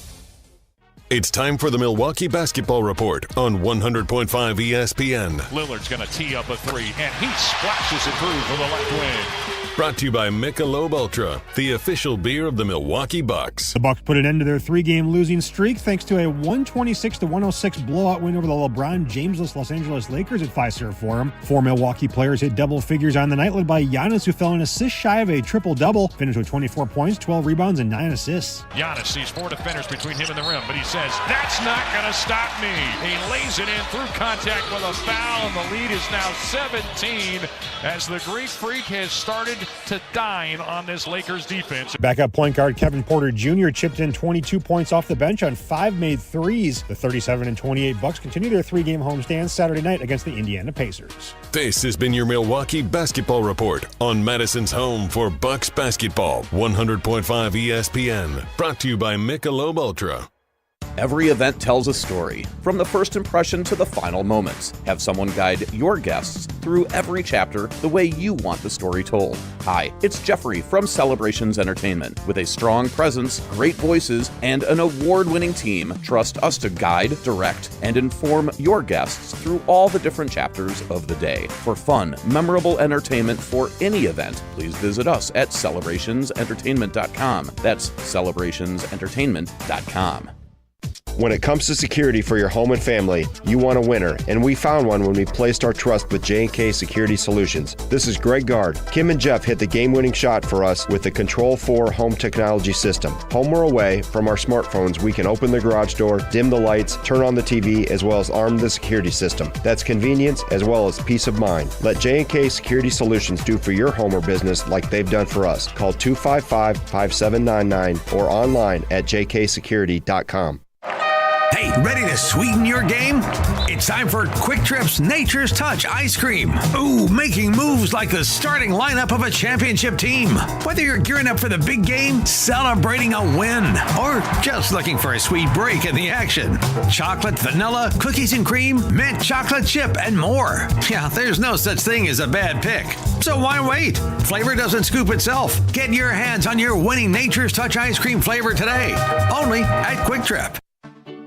It's time for the Milwaukee Basketball Report on 100.5 ESPN. Lillard's going to tee up a three, and he splashes it through for the left wing. Brought to you by Michelob Ultra, the official beer of the Milwaukee Bucks. The Bucks put an end to their 3-game losing streak thanks to a 126-106 blowout win over the LeBron Jamesless Los Angeles Lakers at Fiserv Forum. 4 Milwaukee players hit double figures on the night, led by Giannis, who fell an assist shy of a triple-double, finished with 24 points, 12 rebounds, and 9 assists. Giannis sees 4 defenders between him and the rim, but he says, "That's not going to stop me." He lays it in through contact with a foul, and the lead is now 17 as the Greek Freak has started to dine on this Lakers defense. Backup point guard Kevin Porter Jr. chipped in 22 points off the bench on 5 made threes. The 37-28 Bucks continue their 3-game homestand Saturday night against the Indiana Pacers. This has been your Milwaukee Basketball Report on Madison's home for Bucks basketball, 100.5 ESPN. Brought to you by Michelob Ultra. Every event tells a story, from the first impression to the final moments. Have someone guide your guests through every chapter the way you want the story told. Hi, it's Jeffrey from Celebrations Entertainment. With a strong presence, great voices, and an award-winning team, trust us to guide, direct, and inform your guests through all the different chapters of the day. For fun, memorable entertainment for any event, please visit us at celebrationsentertainment.com. That's celebrationsentertainment.com. When it comes to security for your home and family, you want a winner, and we found one when we placed our trust with J&K Security Solutions. This is Greg Gard. Kim and Jeff hit the game-winning shot for us with the Control 4 home technology system. Home or away, from our smartphones, we can open the garage door, dim the lights, turn on the TV, as well as arm the security system. That's convenience as well as peace of mind. Let J&K Security Solutions do for your home or business like they've done for us. Call 255-5799 or online at jksecurity.com. Hey, ready to sweeten your game? It's time for Quick Trip's Nature's Touch Ice Cream. Ooh, making moves like the starting lineup of a championship team. Whether you're gearing up for the big game, celebrating a win, or just looking for a sweet break in the action. Chocolate, vanilla, cookies and cream, mint chocolate chip, and more. Yeah, there's no such thing as a bad pick. So why wait? Flavor doesn't scoop itself. Get your hands on your winning Nature's Touch Ice Cream flavor today. Only at Quick Trip.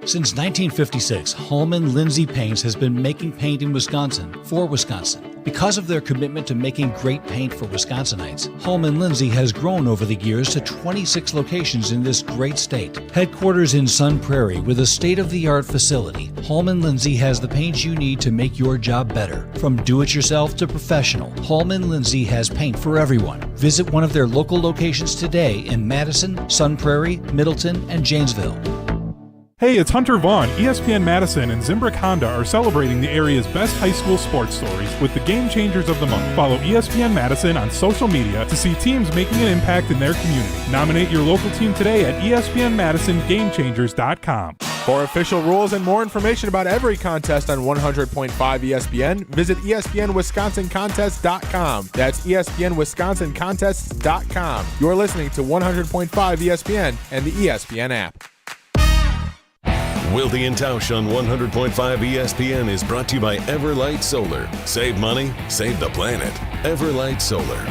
Since 1956, Holman Lindsay Paints has been making paint in Wisconsin for Wisconsin. Because of their commitment to making great paint for Wisconsinites, Holman Lindsay has grown over the years to 26 locations in this great state. Headquarters in Sun Prairie with a state-of-the-art facility, Holman Lindsay has the paint you need to make your job better. From do-it-yourself to professional, Holman Lindsay has paint for everyone. Visit one of their local locations today in Madison, Sun Prairie, Middleton, and Janesville. Hey, it's Hunter Vaughn. ESPN Madison and Zimbrick Honda are celebrating the area's best high school sports stories with the Game Changers of the Month. Follow ESPN Madison on social media to see teams making an impact in their community. Nominate your local team today at ESPNMadisonGameChangers.com. For official rules and more information about every contest on 100.5 ESPN, visit ESPNWisconsinContests.com. That's ESPNWisconsinContests.com. You're listening to 100.5 ESPN and the ESPN app. Wilde and Tausch on 100.5 ESPN is brought to you by Everlight Solar. Save money, save the planet. Everlight Solar.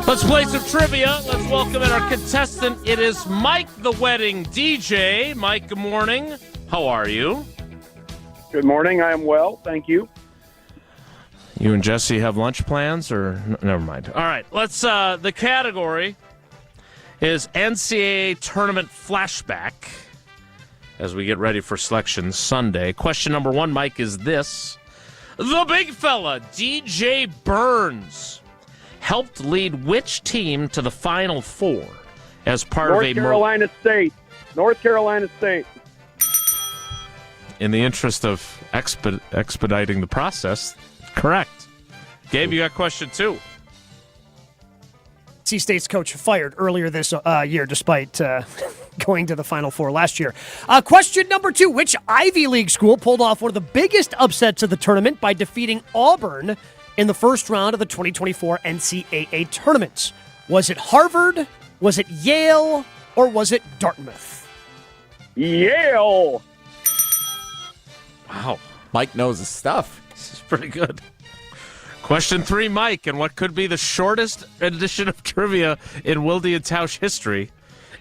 Let's play some trivia. Let's welcome in our contestant. It is Mike, the wedding DJ. Mike, good morning. How are you? Good morning. I am well. Thank you. You and Jesse have lunch plans, or never mind. All right. Let's. The category is NCAA tournament flashback as we get ready for Selection Sunday. Question number 1, Mike, is this: the big fella, DJ Burns, helped lead which team to the Final Four as part of a... North Carolina State. In the interest of expediting the process, correct. Gabe, you got question 2. NC State's coach fired earlier this year, despite going to the Final Four last year. Question number 2, which Ivy League school pulled off one of the biggest upsets of the tournament by defeating Auburn in the first round of the 2024 NCAA tournament? Was it Harvard? Was it Yale? Or was it Dartmouth? Yale. Wow. Mike knows his stuff. This is pretty good. Question 3, Mike, and what could be the shortest edition of trivia in Wilde and Tausch history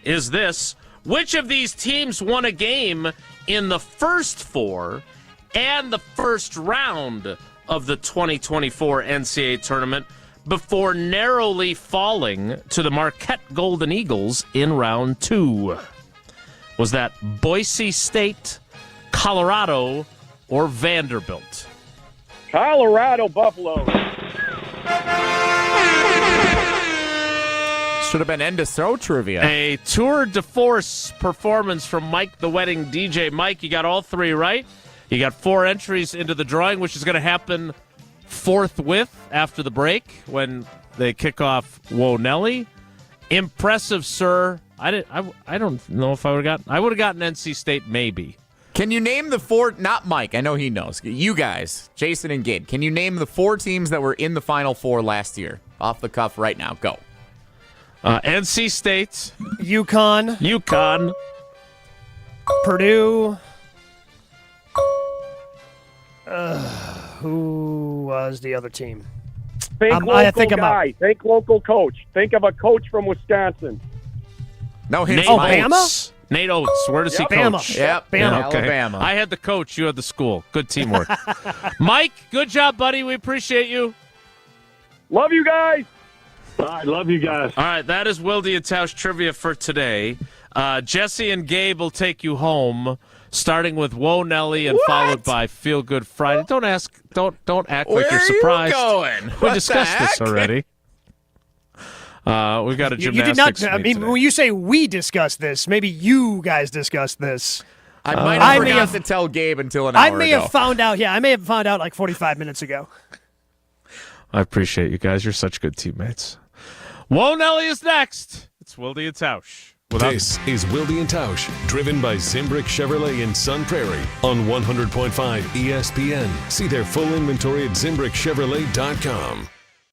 is this. Which of these teams won a game in the first 4 and the first round of the 2024 NCAA tournament before narrowly falling to the Marquette Golden Eagles in round 2? Was that Boise State, Colorado, or Vanderbilt? Colorado Buffalo. Should have been end of throw trivia. A tour de force performance from Mike the Wedding DJ. Mike, you got all 3 right. You got 4 entries into the drawing, which is going to happen forthwith after the break when they kick off Whoa Nelly. Impressive, sir. I don't know if I would have gotten NC State maybe. Can you name the 4, not Mike, I know he knows. You guys, Jason and Gabe, can you name the 4 teams that were in the Final Four last year? Off the cuff right now, go. NC State. UConn. Purdue. Who was the other team? Think local guy. Think local coach. Think of a coach from Wisconsin. No hints. Bama? Nate Oates. Where does he coach? Yep, Bama. Okay. Alabama. I had the coach. You had the school. Good teamwork. Mike, good job, buddy. We appreciate you. Love you guys. All right, love you guys. All right, that is Wilde and Tausch trivia for today. Jesse and Gabe will take you home, starting with Whoa Nelly and followed by Feel Good Friday. Don't act like you're surprised. Where are you going? We discussed this already. We got a gymnastics You did not. I meet mean, today. when you say we discussed this, maybe you guys discussed this. I might have forgot to tell Gabe until an hour ago. I may have found out. Yeah, I may have found out like 45 minutes ago. I appreciate you guys. You're such good teammates. Whoa Nelly is next. It's Wilde and Tausch. This is Wilde and Tausch, driven by Zimbrick Chevrolet in Sun Prairie on 100.5 ESPN. See their full inventory at ZimbrickChevrolet.com.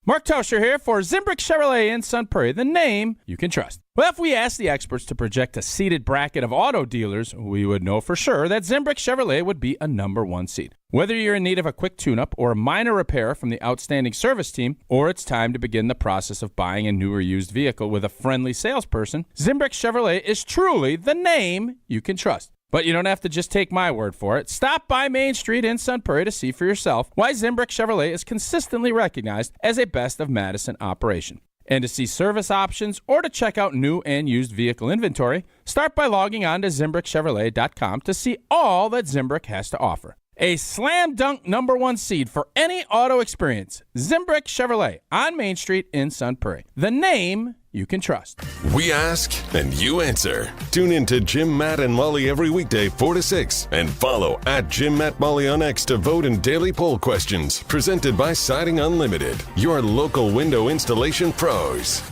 Mark Tauscher here for Zimbrick Chevrolet in Sun Prairie, the name you can trust. Well, if we asked the experts to project a seated bracket of auto dealers, we would know for sure that Zimbrick Chevrolet would be a number 1 seed. Whether you're in need of a quick tune-up or a minor repair from the outstanding service team, or it's time to begin the process of buying a new or used vehicle with a friendly salesperson, Zimbrick Chevrolet is truly the name you can trust. But you don't have to just take my word for it. Stop by Main Street in Sun Prairie to see for yourself why Zimbrick Chevrolet is consistently recognized as a best of Madison operation. And to see service options or to check out new and used vehicle inventory, start by logging on to ZimbrickChevrolet.com to see all that Zimbrick has to offer. A slam dunk number 1 seed for any auto experience. Zimbrick Chevrolet on Main Street in Sun Prairie. The name you can trust. We ask and you answer. Tune in to Jim, Matt, and Molly every weekday 4 to 6 and follow at Jim, Matt, Molly on X to vote in daily poll questions presented by Siding Unlimited, your local window installation pros.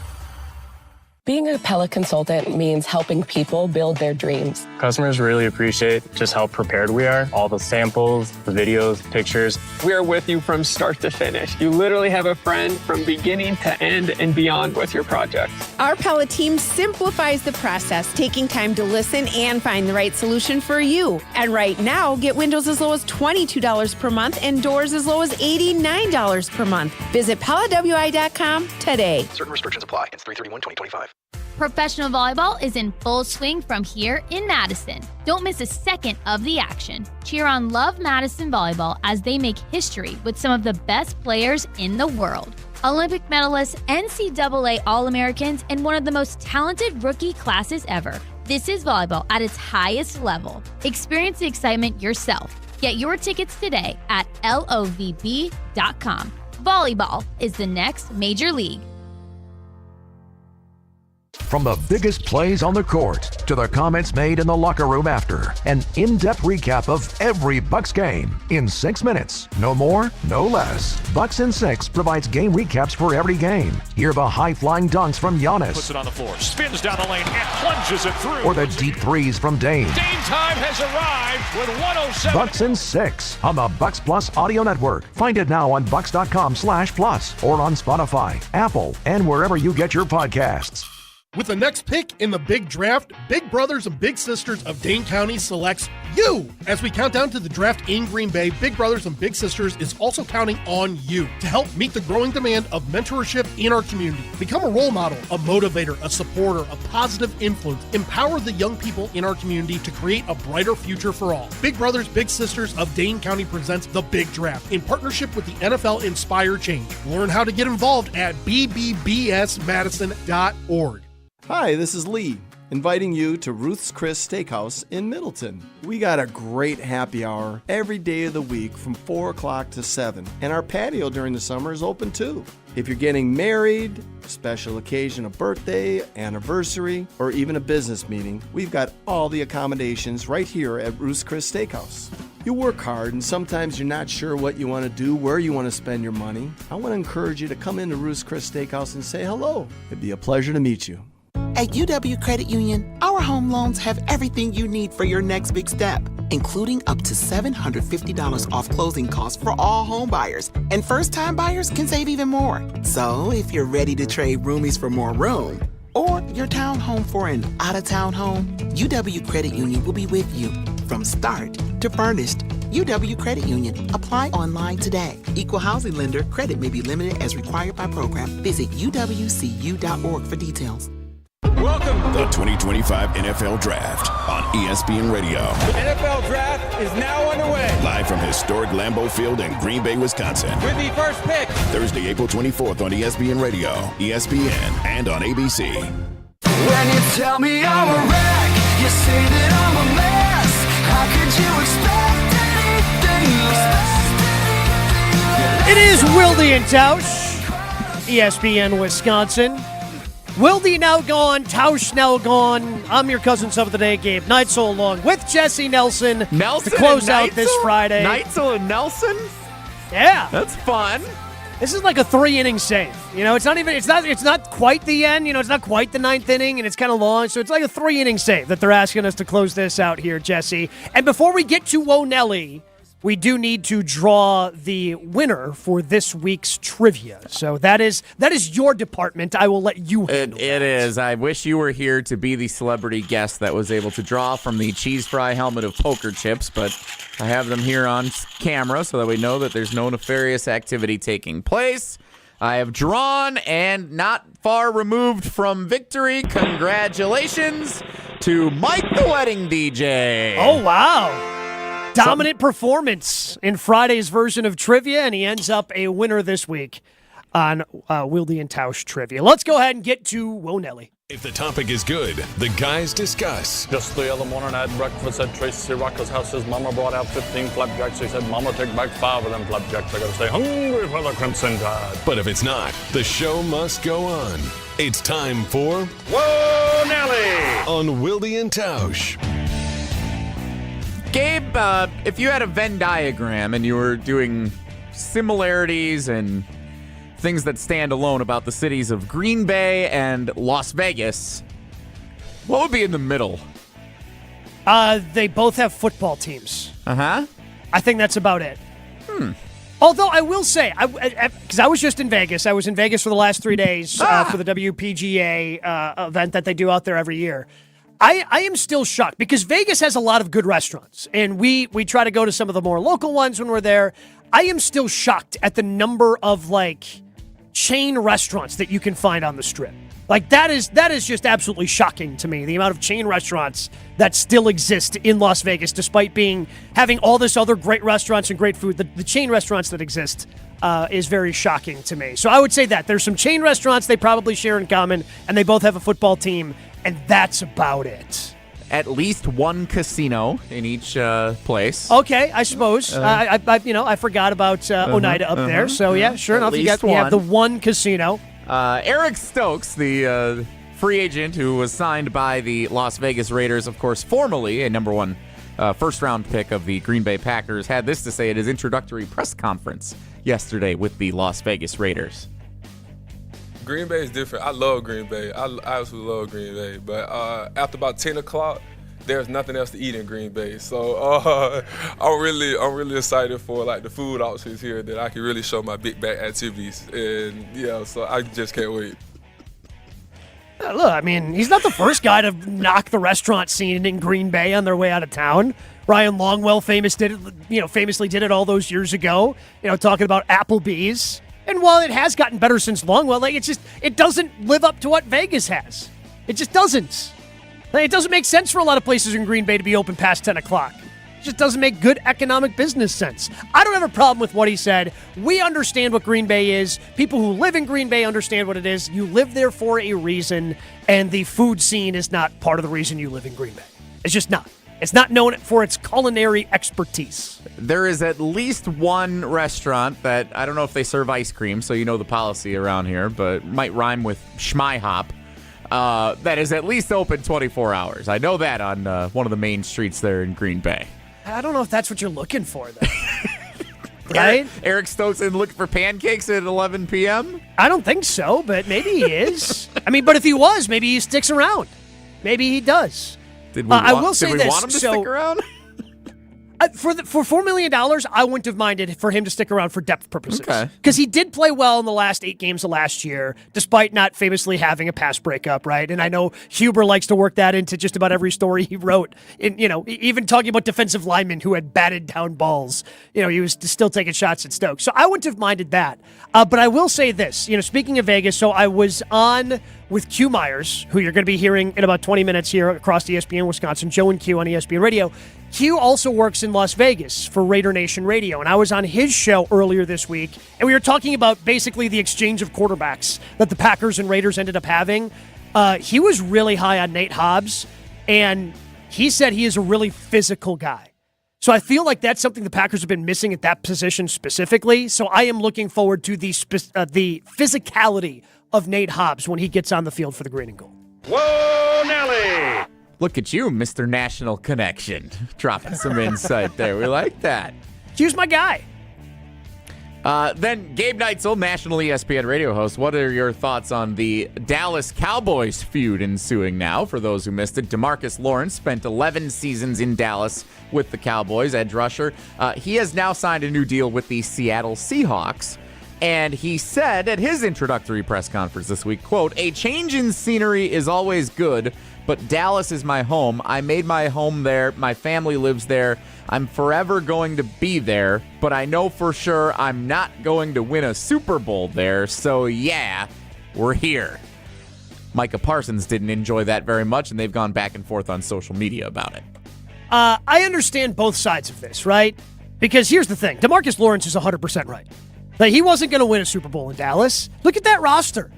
Being a Pella consultant means helping people build their dreams. Customers really appreciate just how prepared we are. All the samples, the videos, pictures. We are with you from start to finish. You literally have a friend from beginning to end and beyond with your project. Our Pella team simplifies the process, taking time to listen and find the right solution for you. And right now, get windows as low as $22 per month and doors as low as $89 per month. Visit PellaWI.com today. Certain restrictions apply. It's 3/31/2025. Professional volleyball is in full swing from here in Madison. Don't miss a second of the action. Cheer on Love Madison Volleyball as they make history with some of the best players in the world. Olympic medalists, NCAA All-Americans, and one of the most talented rookie classes ever. This is volleyball at its highest level. Experience the excitement yourself. Get your tickets today at lovb.com. Volleyball is the next major league. From the biggest plays on the court to the comments made in the locker room after, an in-depth recap of every Bucks game in 6 minutes. No more, no less. Bucks in 6 provides game recaps for every game. Hear the high-flying dunks from Giannis. Puts it on the floor, spins down the lane, and plunges it through. Or the deep threes from Dame. Dame time has arrived with 107. Bucks in 6 on the Bucks Plus Audio Network. Find it now on bucks.com/plus or on Spotify, Apple, and wherever you get your podcasts. With the next pick in the big draft, Big Brothers and Big Sisters of Dane County selects you. As we count down to the draft in Green Bay, Big Brothers and Big Sisters is also counting on you to help meet the growing demand of mentorship in our community. Become a role model, a motivator, a supporter, a positive influence. Empower the young people in our community to create a brighter future for all. Big Brothers, Big Sisters of Dane County presents The Big Draft in partnership with the NFL Inspire Change. Learn how to get involved at bbbsmadison.org. Hi, this is Lee, inviting you to Ruth's Chris Steakhouse in Middleton. We got a great happy hour every day of the week from 4 o'clock to 7, and our patio during the summer is open too. If you're getting married, a special occasion, a birthday, anniversary, or even a business meeting, we've got all the accommodations right here at Ruth's Chris Steakhouse. You work hard and sometimes you're not sure what you want to do, where you want to spend your money. I want to encourage you to come into Ruth's Chris Steakhouse and say hello. It'd be a pleasure to meet you. At UW Credit Union, our home loans have everything you need for your next big step, including up to $750 off closing costs for all home buyers. And first-time buyers can save even more. So if you're ready to trade roomies for more room, or your townhome for an out-of-town home, UW Credit Union will be with you from start to furnished. UW Credit Union. Apply online today. Equal housing lender. Credit may be limited as required by program. Visit uwcu.org for details. Welcome to the 2025 NFL Draft on ESPN Radio. The NFL Draft is now underway. Live from historic Lambeau Field in Green Bay, Wisconsin. With the first pick. Thursday, April 24th on ESPN Radio, ESPN, and on ABC. When you tell me I'm a wreck, you say that I'm a mess. How could you expect anything less? It is Wilde and Tausch, ESPN Wisconsin. Wilde now gone, Tausch now gone. I'm your cousins of the day, Gabe Neitzel, along with Jesse Nelson to close out this Friday. Neitzel and Nelson? Yeah. That's fun. This is like a 3-inning save. You know, it's not quite the end. You know, it's not quite the 9th inning, and it's kind of long. So it's like a 3-inning save that they're asking us to close this out here, Jesse. And before we get to Whoa Nelly, we do need to draw the winner for this week's trivia. So that is your department. I will let you handle it. It is. I wish you were here to be the celebrity guest that was able to draw from the cheese fry helmet of poker chips, but I have them here on camera so that we know that there's no nefarious activity taking place. I have drawn, and not far removed from victory. Congratulations to Mike the Wedding DJ. Oh, wow. Dominant performance in Friday's version of trivia, and he ends up a winner this week on Wilde and Tausch trivia. Let's go ahead and get to Whoa Nelly. If the topic is good, the guys discuss. Just the other morning I had breakfast at Tracy Rocco's house. His mama brought out 15 flapjacks. He said, Mama, take back 5 of them flapjacks. I gotta stay hungry for the Crimson Tide. But if it's not, the show must go on. It's time for Whoa Nelly on Wilde and Tausch. Gabe, if you had a Venn diagram and you were doing similarities and things that stand alone about the cities of Green Bay and Las Vegas, what would be in the middle? They both have football teams. Uh-huh. I think that's about it. Although I will say, because I was just in Vegas. I was in Vegas for the last 3 days for the WPGA event that they do out there every year. I am still shocked because Vegas has a lot of good restaurants, and we try to go to some of the more local ones when we're there. I am still shocked at the number of chain restaurants that you can find on the Strip. That is just absolutely shocking to me. The amount of chain restaurants that still exist in Las Vegas, despite having all this other great restaurants and great food. The chain restaurants that exist is very shocking to me. So I would say that there's some chain restaurants they probably share in common, and they both have a football team. And that's about it. At least one casino in each place. Okay, I suppose. I forgot about Oneida up there. So yeah, sure enough, you have the one casino. Eric Stokes, the free agent who was signed by the Las Vegas Raiders, of course, formerly a number one first-round pick of the Green Bay Packers, had this to say at his introductory press conference yesterday with the Las Vegas Raiders. Green Bay is different. I love Green Bay. I absolutely love Green Bay. But after about 10 o'clock, there's nothing else to eat in Green Bay. So I'm really excited for like the food options here that I can really show my big back activities. And yeah, so I just can't wait. Look, I mean, he's not the first guy to knock the restaurant scene in Green Bay on their way out of town. Ryan Longwell famously did it all those years ago, talking about Applebee's. And while it has gotten better since Longwell, it doesn't live up to what Vegas has. It just doesn't. It doesn't make sense for a lot of places in Green Bay to be open past 10 o'clock. It just doesn't make good economic business sense. I don't have a problem with what he said. We understand what Green Bay is. People who live in Green Bay understand what it is. You live there for a reason, and the food scene is not part of the reason you live in Green Bay. It's just not. It's not known for its culinary expertise. There is at least one restaurant that, I don't know if they serve ice cream, so you know the policy around here, but might rhyme with Schmihop, that is at least open 24 hours. I know that on one of the main streets there in Green Bay. I don't know if that's what you're looking for, though. Right? Eric Stokes in looking for pancakes at 11 p.m.? I don't think so, but maybe he is. But if he was, maybe he sticks around. Maybe he does. Did we want him to stick around? For $4 million, I wouldn't have minded for him to stick around for depth purposes. Okay. Because he did play well in the last 8 games of last year, despite not famously having a pass breakup, right? And I know Huber likes to work that into just about every story he wrote. And, even talking about defensive linemen who had batted down balls. He was still taking shots at Stokes. So I wouldn't have minded that. But I will say this, speaking of Vegas, so I was on with Q Myers, who you're going to be hearing in about 20 minutes here across ESPN Wisconsin, Joe and Q on ESPN Radio. Q also works in Las Vegas for Raider Nation Radio, and I was on his show earlier this week, and we were talking about basically the exchange of quarterbacks that the Packers and Raiders ended up having. He was really high on Nate Hobbs, and he said he is a really physical guy. So I feel like that's something the Packers have been missing at that position specifically, so I am looking forward to the physicality of Nate Hobbs when he gets on the field for the green and gold. Whoa, Nelly! Look at you, Mr. National Connection. Dropping some insight there. We like that. Q's my guy. Then Gabe Neitzel, national ESPN radio host. What are your thoughts on the Dallas Cowboys feud ensuing now? For those who missed it, DeMarcus Lawrence spent 11 seasons in Dallas with the Cowboys, edge rusher. He has now signed a new deal with the Seattle Seahawks. And he said at his introductory press conference this week, quote, "A change in scenery is always good, but Dallas is my home. I made my home there. My family lives there. I'm forever going to be there, but I know for sure I'm not going to win a Super Bowl there. So yeah, we're here." Micah Parsons didn't enjoy that very much, and they've gone back and forth on social media about it. I understand both sides of this, right? Because here's the thing. DeMarcus Lawrence is 100% right. Like, he wasn't going to win a Super Bowl in Dallas. Look at that roster.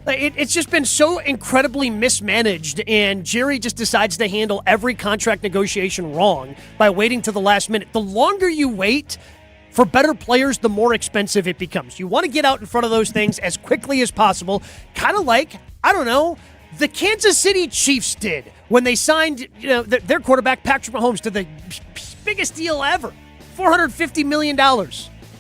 It's just been so incredibly mismanaged, and Jerry just decides to handle every contract negotiation wrong by waiting to the last minute. The longer you wait for better players, the more expensive it becomes. You want to get out in front of those things as quickly as possible, kind of like, I don't know, the Kansas City Chiefs did when they signed their quarterback, Patrick Mahomes, to the biggest deal ever, $450 million.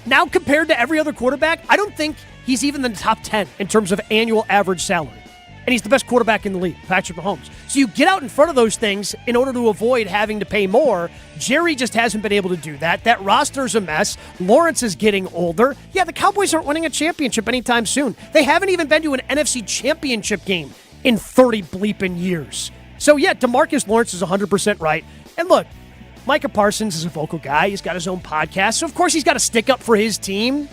Now, compared to every other quarterback, I don't think he's even in the top 10 in terms of annual average salary. And he's the best quarterback in the league, Patrick Mahomes. So you get out in front of those things in order to avoid having to pay more. Jerry just hasn't been able to do that. That roster's a mess. Lawrence is getting older. Yeah, the Cowboys aren't winning a championship anytime soon. They haven't even been to an NFC championship game in 30 bleeping years. So yeah, DeMarcus Lawrence is 100% right. And look, Micah Parsons is a vocal guy. He's got his own podcast. So, of course, he's got to stick up for his team.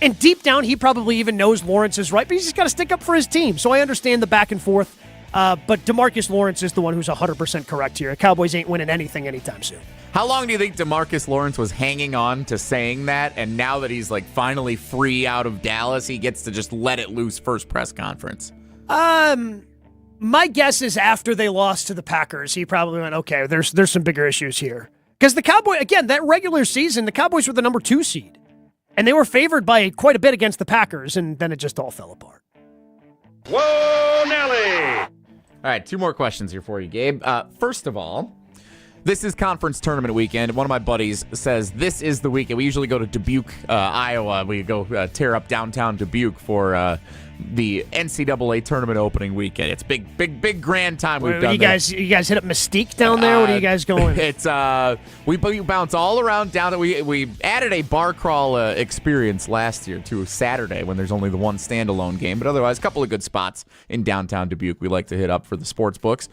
And deep down, he probably even knows Lawrence is right, but he's just got to stick up for his team. So I understand the back and forth. But DeMarcus Lawrence is the one who's 100% correct here. Cowboys ain't winning anything anytime soon. How long do you think DeMarcus Lawrence was hanging on to saying that, and now that he's finally free out of Dallas, he gets to just let it loose first press conference? My guess is after they lost to the Packers, he probably went, okay, there's some bigger issues here. Because the Cowboys, again, that regular season, the Cowboys were the number 2 seed. And they were favored by quite a bit against the Packers, and then it just all fell apart. Whoa, Nelly! All right, 2 more questions here for you, Gabe. First of all, this is conference tournament weekend. One of my buddies says this is the weekend. We usually go to Dubuque, Iowa. We go tear up downtown Dubuque for the NCAA tournament opening weekend. It's big grand time we've done. You guys hit up Mystique down there? What are you guys going? It's we bounce all around down. We added a bar crawl experience last year to Saturday when there's only the one standalone game, but otherwise a couple of good spots in downtown Dubuque we like to hit up for the sports books.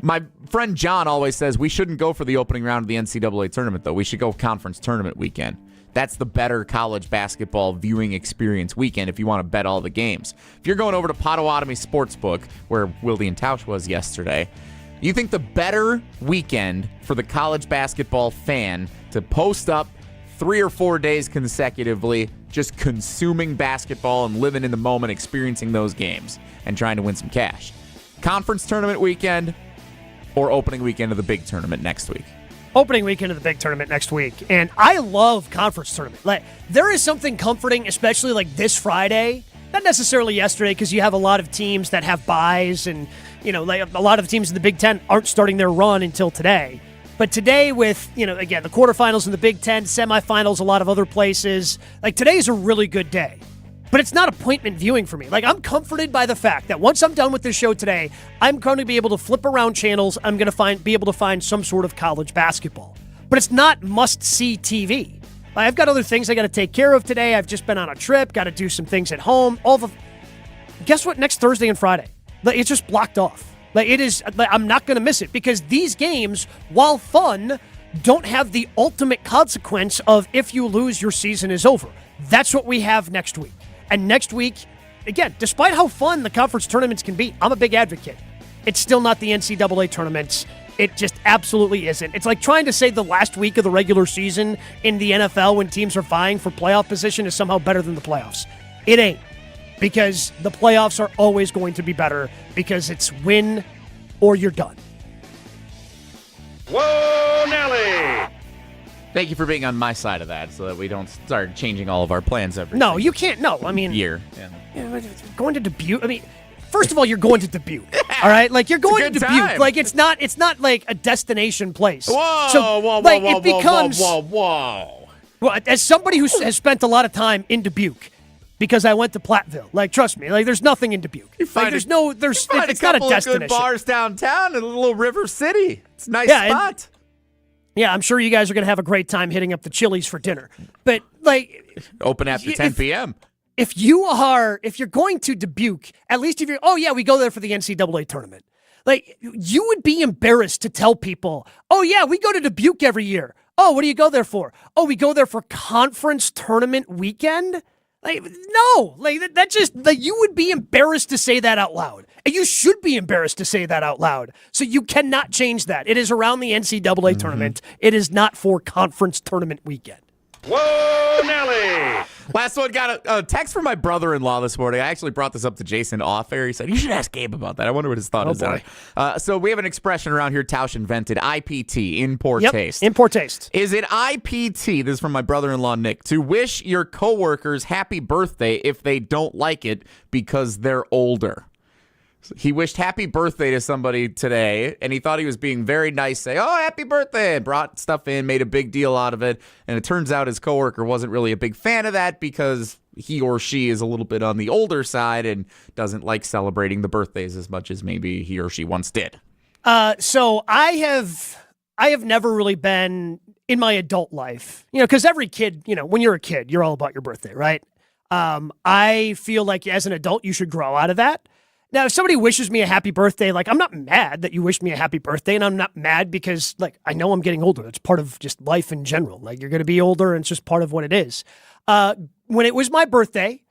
My friend John always says we shouldn't go for the opening round of the NCAA tournament, though. We should go conference tournament weekend. That's the better college basketball viewing experience weekend if you want to bet all the games. If you're going over to Potawatomi Sportsbook, where Wilde and Tausch was yesterday, you think the better weekend for the college basketball fan to post up 3 or 4 days consecutively, just consuming basketball and living in the moment, experiencing those games, and trying to win some cash. Conference tournament weekend or opening weekend of the big tournament next week? Opening weekend of the big tournament next week. And I love conference tournament. Like, there is something comforting, especially like this Friday. Not necessarily yesterday, because you have a lot of teams that have buys, and like a lot of teams in the Big Ten aren't starting their run until today. But today with, again, the quarterfinals in the Big Ten, semifinals, a lot of other places, like today's a really good day. But it's not appointment viewing for me. Like, I'm comforted by the fact that once I'm done with this show today, I'm going to be able to flip around channels. I'm going to be able to find some sort of college basketball. But it's not must-see TV. I've got other things I got to take care of today. I've just been on a trip, got to do some things at home. Guess what? Next Thursday and Friday, it's just blocked off. I'm not going to miss it, because these games, while fun, don't have the ultimate consequence of if you lose, your season is over. That's what we have next week. And next week, again, despite how fun the conference tournaments can be, I'm a big advocate. It's still not the NCAA tournaments. It just absolutely isn't. It's like trying to say the last week of the regular season in the NFL when teams are vying for playoff position is somehow better than the playoffs. It ain't. Because the playoffs are always going to be better, because it's win or you're done. Whoa, Nelly! Thank you for being on my side of that, so that we don't start changing all of our plans every No, you can't. No, I mean, year. Going to Dubuque. I mean, first of all, you're going to Dubuque. All right, like you're going to Dubuque. Time. Like it's not like a destination place. Whoa, It becomes. Whoa. Well, as somebody who has spent a lot of time in Dubuque, because I went to Platteville. Like, trust me, like there's nothing in Dubuque. It's not a destination. Good bars downtown in a little river city. It's a nice spot. Yeah, I'm sure you guys are going to have a great time hitting up the Chili's for dinner. But, like... Open after 10 p.m. If you're going to Dubuque, at least if you're... Oh, yeah, we go there for the NCAA tournament. Like, you would be embarrassed to tell people, oh, yeah, we go to Dubuque every year. Oh, what do you go there for? Oh, we go there for conference tournament weekend? Like, no. Like, that just... Like, you would be embarrassed to say that out loud. And you should be embarrassed to say that out loud. So you cannot change that. It is around the NCAA tournament. It is not for conference tournament weekend. Whoa, Nelly! Last one, got a text from my brother-in-law this morning. I actually brought this up to Jason off air. He said, you should ask Gabe about that. I wonder what his thought is on it. So we have an expression around here Tausch invented, IPT, in poor taste. In poor taste. Is it IPT, this is from my brother-in-law Nick, to wish your coworkers happy birthday if they don't like it because they're older? He wished happy birthday to somebody today, and he thought he was being very nice, say, oh, happy birthday, and brought stuff in, made a big deal out of it. And it turns out his coworker wasn't really a big fan of that because he or she is a little bit on the older side and doesn't like celebrating the birthdays as much as maybe he or she once did. So I have never really been in my adult life, because every kid, when you're a kid, you're all about your birthday, right? I feel like as an adult, you should grow out of that. Now, if somebody wishes me a happy birthday, like, I'm not mad that you wished me a happy birthday, and I'm not mad because, like, I know I'm getting older. It's part of just life in general. Like, you're going to be older, and it's just part of what it is. When it was my birthday,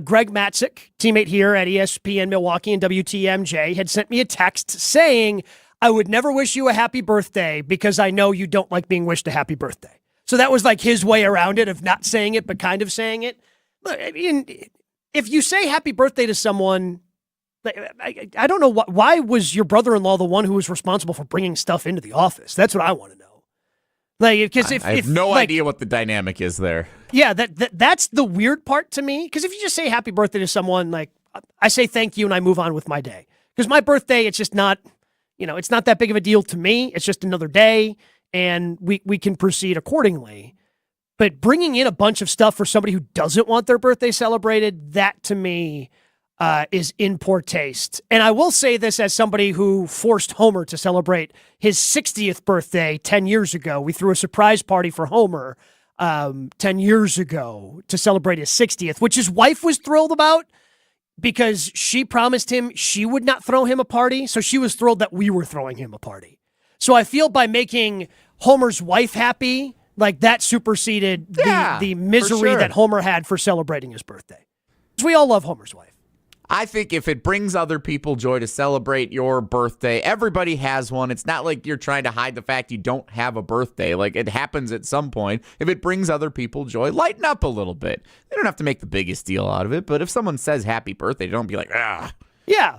Greg Matzik, teammate here at ESPN Milwaukee and WTMJ, had sent me a text saying, I would never wish you a happy birthday because I know you don't like being wished a happy birthday. So that was, like, his way around it of not saying it, but kind of saying it. Look, I mean, if you say happy birthday to someone... I don't know why was your brother-in-law the one who was responsible for bringing stuff into the office? That's what I want to know. Like, because I have no idea what the dynamic is there. Yeah, that's the weird part to me. Because if you just say happy birthday to someone, like, I say thank you and I move on with my day. Because my birthday, it's just not, it's not that big of a deal to me. It's just another day, and we can proceed accordingly. But bringing in a bunch of stuff for somebody who doesn't want their birthday celebrated, that to me is in poor taste. And I will say this as somebody who forced Homer to celebrate his 60th birthday 10 years ago. We threw a surprise party for Homer 10 years ago to celebrate his 60th, which his wife was thrilled about because she promised him she would not throw him a party. So she was thrilled that we were throwing him a party. So I feel by making Homer's wife happy, like that superseded the misery that Homer had for celebrating his birthday. Because we all love Homer's wife. I think if it brings other people joy to celebrate your birthday, everybody has one. It's not like you're trying to hide the fact you don't have a birthday. Like, it happens at some point. If it brings other people joy, lighten up a little bit. They don't have to make the biggest deal out of it, but if someone says happy birthday, don't be like, ah. Yeah.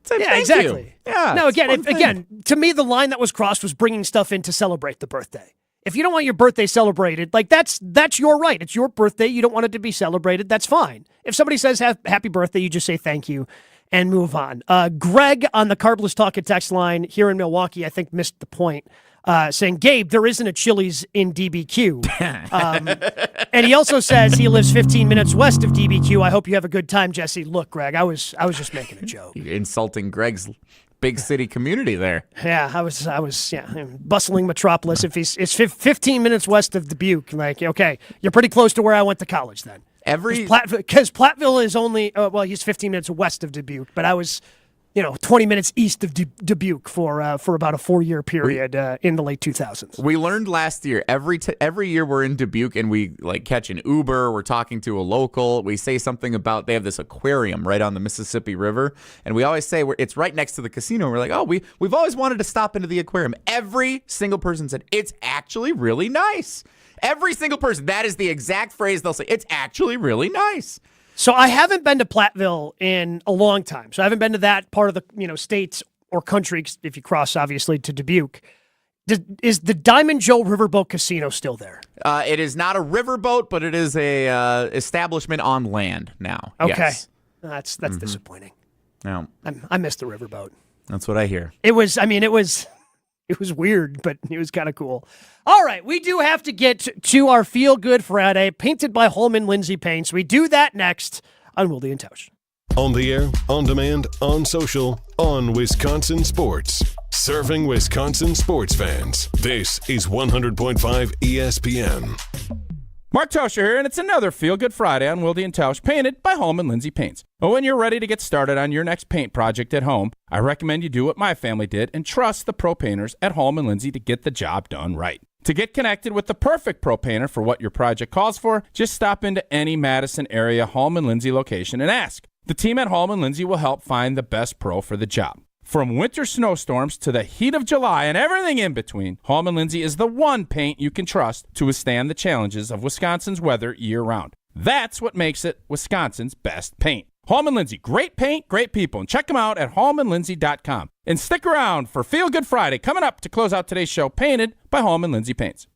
Thank exactly. You. Yeah. No, again, to me, the line that was crossed was bringing stuff in to celebrate the birthday. If you don't want your birthday celebrated, like that's your right. It's your birthday. You don't want it to be celebrated. That's fine. If somebody says happy birthday, you just say thank you and move on. Greg on the Carbless Talk and Text line here in Milwaukee, I think missed the point, saying, Gabe, there isn't a Chili's in DBQ. And he also says he lives 15 minutes west of DBQ. I hope you have a good time, Jesse. Look, Greg, I was just making a joke. You're insulting Greg's big city community there. Yeah, I was bustling metropolis. If it's 15 minutes west of Dubuque, like, okay, you're pretty close to where I went to college then. Because Platteville is only, he's 15 minutes west of Dubuque, but I was, 20 minutes east of Dubuque for about a 4-year period in the late 2000s. We learned last year, every year we're in Dubuque and we catch an Uber, we're talking to a local, we say something about they have this aquarium right on the Mississippi River, and we always say it's right next to the casino. We're like, oh, we've always wanted to stop into the aquarium. Every single person said, it's actually really nice. Every single person, that is the exact phrase they'll say, it's actually really nice. So I haven't been to Platteville in a long time. So I haven't been to that part of the states or country, if you cross, obviously, to Dubuque. Is the Diamond Joe Riverboat Casino still there? It is not a riverboat, but it is a establishment on land now. Okay. Yes. That's disappointing. No. I missed the riverboat. That's what I hear. It was weird, but it was kind of cool. All right, we do have to get to our Feel Good Friday, painted by Holman Lindsay Paints. We do that next on Wilde and Tausch. On the air, on demand, on social, on Wisconsin Sports. Serving Wisconsin sports fans. This is 100.5 ESPN. Mark Tausch here, and it's another Feel Good Friday on Wilde and Tausch, painted by Holman Lindsay Paints. But when you're ready to get started on your next paint project at home, I recommend you do what my family did and trust the pro painters at Holman Lindsay to get the job done right. To get connected with the perfect pro painter for what your project calls for, just stop into any Madison area Holman Lindsay location and ask. The team at Holman Lindsay will help find the best pro for the job. From winter snowstorms to the heat of July and everything in between, Holman Lindsay is the one paint you can trust to withstand the challenges of Wisconsin's weather year-round. That's what makes it Wisconsin's best paint. Holman Lindsay, great paint, great people, and check them out at holmanlindsay.com. And stick around for Feel Good Friday coming up to close out today's show, painted by Holman Lindsay Paints.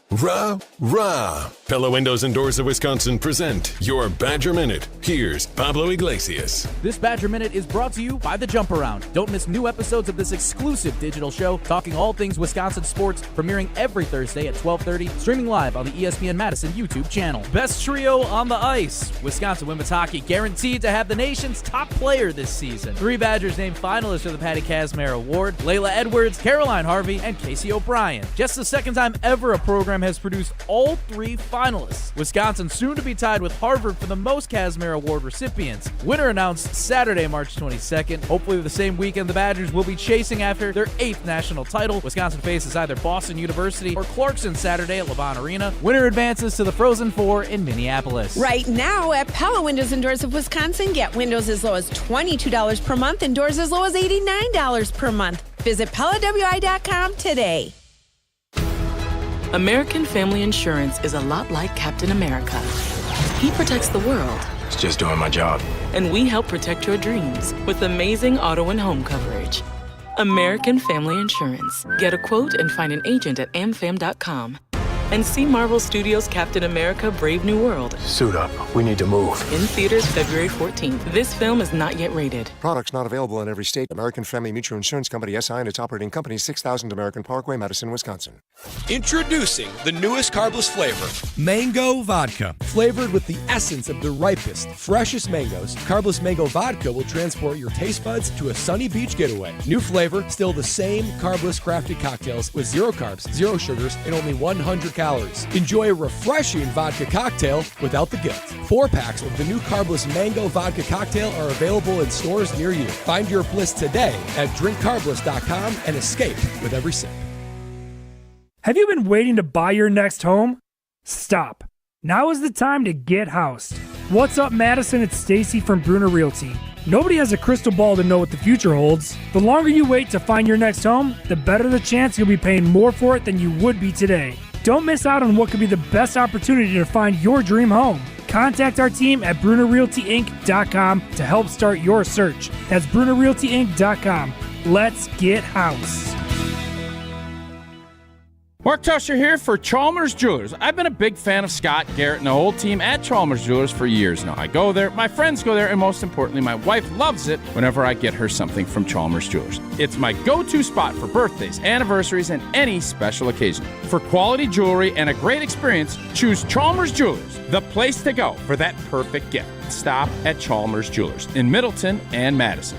Rah. Pella Windows and Doors of Wisconsin present your Badger Minute. Here's Pablo Iglesias. This Badger Minute is brought to you by The Jump Around. Don't miss new episodes of this exclusive digital show talking all things Wisconsin sports, premiering every Thursday at 12:30, streaming live on the ESPN Madison YouTube channel. Best trio on the ice. Wisconsin women's hockey guaranteed to have the nation's top player this season. 3 Badgers named finalists for the Patty Kazmaier Award: Layla Edwards, Caroline Harvey, and Casey O'Brien. Just the second time ever a program has produced all 3 finalists. Wisconsin soon to be tied with Harvard for the most Kazmaier Award recipients. Winner announced Saturday, March 22nd. Hopefully the same weekend the Badgers will be chasing after their 8th national title. Wisconsin faces either Boston University or Clarkson Saturday at Levon Arena. Winner advances to the Frozen Four in Minneapolis. Right now at Pella Windows and Doors of Wisconsin, get windows as low as $22 per month and doors as low as $89 per month. Visit PellaWI.com today. American Family Insurance is a lot like Captain America. He protects the world. It's just doing my job. And we help protect your dreams with amazing auto and home coverage. American Family Insurance. Get a quote and find an agent at amfam.com. And see Marvel Studios' Captain America: Brave New World. Suit up. We need to move. In theaters February 14th. This film is not yet rated. Products not available in every state. American Family Mutual Insurance Company, SI, and its operating company, 6000 American Parkway, Madison, Wisconsin. Introducing the newest carbless flavor, Mango Vodka. Flavored with the essence of the ripest, freshest mangoes, carbless mango vodka will transport your taste buds to a sunny beach getaway. New flavor, still the same carbless crafted cocktails with 0 carbs, 0 sugars, and only 100 calories. Enjoy a refreshing vodka cocktail without the guilt. 4-packs of the new carbless mango vodka cocktail are available in stores near you. Find your bliss today at drinkcarbless.com and escape with every sip. Have you been waiting to buy your next home? Stop. Now is the time to get housed. What's up, Madison? It's Stacy from Bruner Realty. Nobody has a crystal ball to know what the future holds. The longer you wait to find your next home, the better the chance you'll be paying more for it than you would be today. Don't miss out on what could be the best opportunity to find your dream home. Contact our team at BrunerRealtyInc.com to help start your search. That's BrunerRealtyInc.com. Let's get house. Mark Tauscher here for Chalmers Jewelers. I've been a big fan of Scott, Garrett, and the whole team at Chalmers Jewelers for years now. I go there, my friends go there, and most importantly, my wife loves it whenever I get her something from Chalmers Jewelers. It's my go-to spot for birthdays, anniversaries, and any special occasion. For quality jewelry and a great experience, choose Chalmers Jewelers, the place to go for that perfect gift. Stop at Chalmers Jewelers in Middleton and Madison.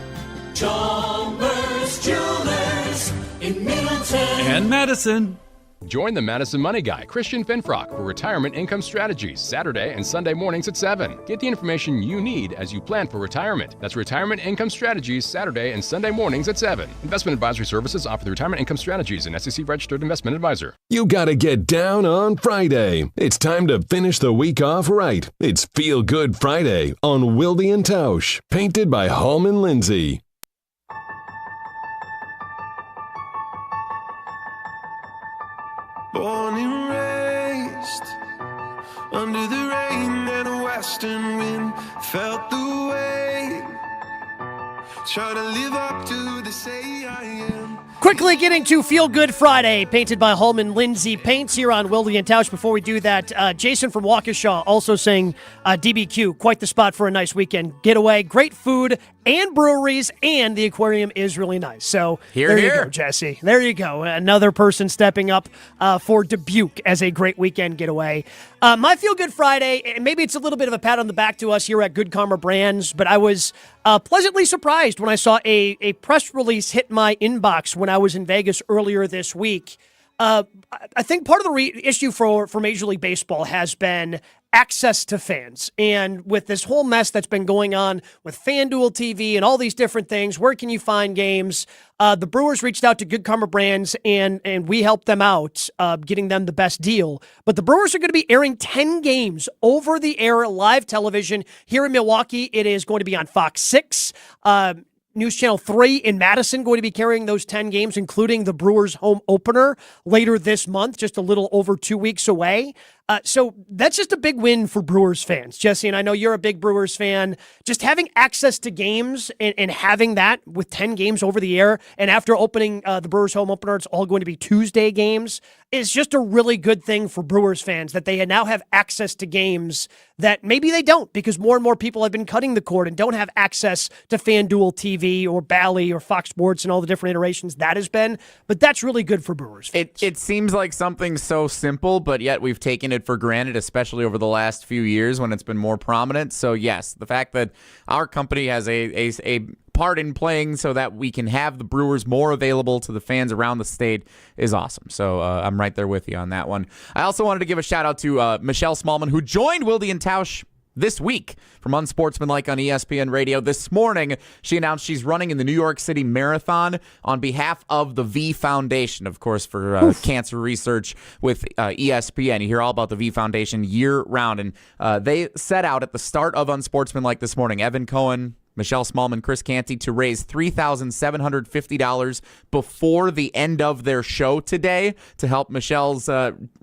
Chalmers Jewelers in Middleton and Madison. Join the Madison Money Guy, Christian Finfrock, for Retirement Income Strategies, Saturday and Sunday mornings at 7. Get the information you need as you plan for retirement. That's Retirement Income Strategies, Saturday and Sunday mornings at 7. Investment advisory services offered through Retirement Income Strategies, an SEC-registered investment advisor. You gotta get down on Friday. It's time to finish the week off right. It's Feel Good Friday on Wilde and Tausch, painted by Hallman Lindsay. Born and raised under the rain and a western wind, felt the way, try to live up to the say I am. Quickly getting to Feel Good Friday, painted by Hallman Lindsay Paints here on Wilde and Tausch. Before we do that, Jason from Waukesha also saying DBQ, quite the spot for a nice weekend getaway. Great food and breweries, and the aquarium is really nice. So there you go, Jesse. There you go. Another person stepping up for Dubuque as a great weekend getaway. My Feel Good Friday, and maybe it's a little bit of a pat on the back to us here at Good Karma Brands, but I was pleasantly surprised when I saw a press release hit my inbox when I was in Vegas earlier this week. I think part of the issue for Major League Baseball has been access to fans. And with this whole mess that's been going on with FanDuel TV and all these different things, where can you find games? The Brewers reached out to Good Karma Brands, and we helped them out, getting them the best deal. But the Brewers are going to be airing 10 games over the air live television here in Milwaukee. It is going to be on Fox 6. News Channel 3 in Madison going to be carrying those 10 games, including the Brewers home opener later this month, just a little over 2 weeks away. So that's just a big win for Brewers fans. Jesse, and I know you're a big Brewers fan. Just having access to games and having that with 10 games over the air, and after opening the Brewers home opener, it's all going to be Tuesday games, is just a really good thing for Brewers fans that they now have access to games that maybe they don't, because more and more people have been cutting the cord and don't have access to FanDuel TV or Bally or Fox Sports and all the different iterations that has been. But that's really good for Brewers fans. It seems like something so simple, but yet we've taken it for granted, especially over the last few years when it's been more prominent. So yes, the fact that our company has a part in playing so that we can have the Brewers more available to the fans around the state is awesome. So I'm right there with you on that one. I also wanted to give a shout out to Michelle Smallman, who joined Wilde and Tausch this week from Unsportsmanlike on ESPN Radio. This morning, she announced she's running in the New York City Marathon on behalf of the V Foundation, of course, for cancer research with ESPN. You hear all about the V Foundation year-round, and they set out at the start of Unsportsmanlike this morning, Evan Cohen, Michelle Smallman, Chris Canty, to raise $3,750 before the end of their show today to help Michelle's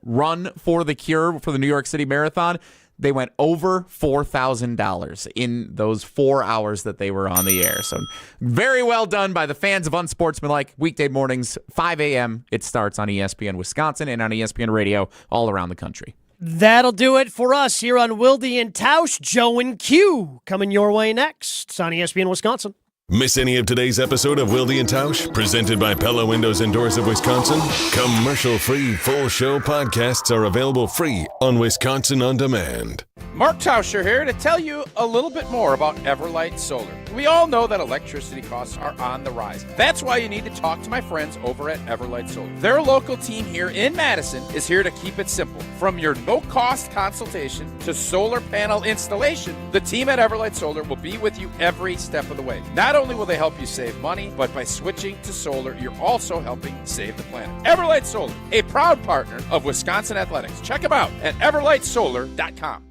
run for the cure for the New York City Marathon. They went over $4,000 in those 4 hours that they were on the air. So very well done by the fans of Unsportsmanlike. Weekday mornings, 5 a.m. It starts on ESPN Wisconsin and on ESPN Radio all around the country. That'll do it for us here on Wilde and Tausch. Joe and Q coming your way next. It's on ESPN Wisconsin. Miss any of today's episode of Wilde and Tausch, presented by Pella Windows and Doors of Wisconsin? Commercial-free full show podcasts are available free on Wisconsin On Demand. Mark Tauscher here to tell you a little bit more about Everlight Solar. We all know that electricity costs are on the rise. That's why you need to talk to my friends over at Everlight Solar. Their local team here in Madison is here to keep it simple. From your no-cost consultation to solar panel installation, the team at Everlight Solar will be with you every step of the way. Not only will they help you save money, but by switching to solar, you're also helping save the planet. Everlight Solar, a proud partner of Wisconsin Athletics. Check them out at everlightsolar.com.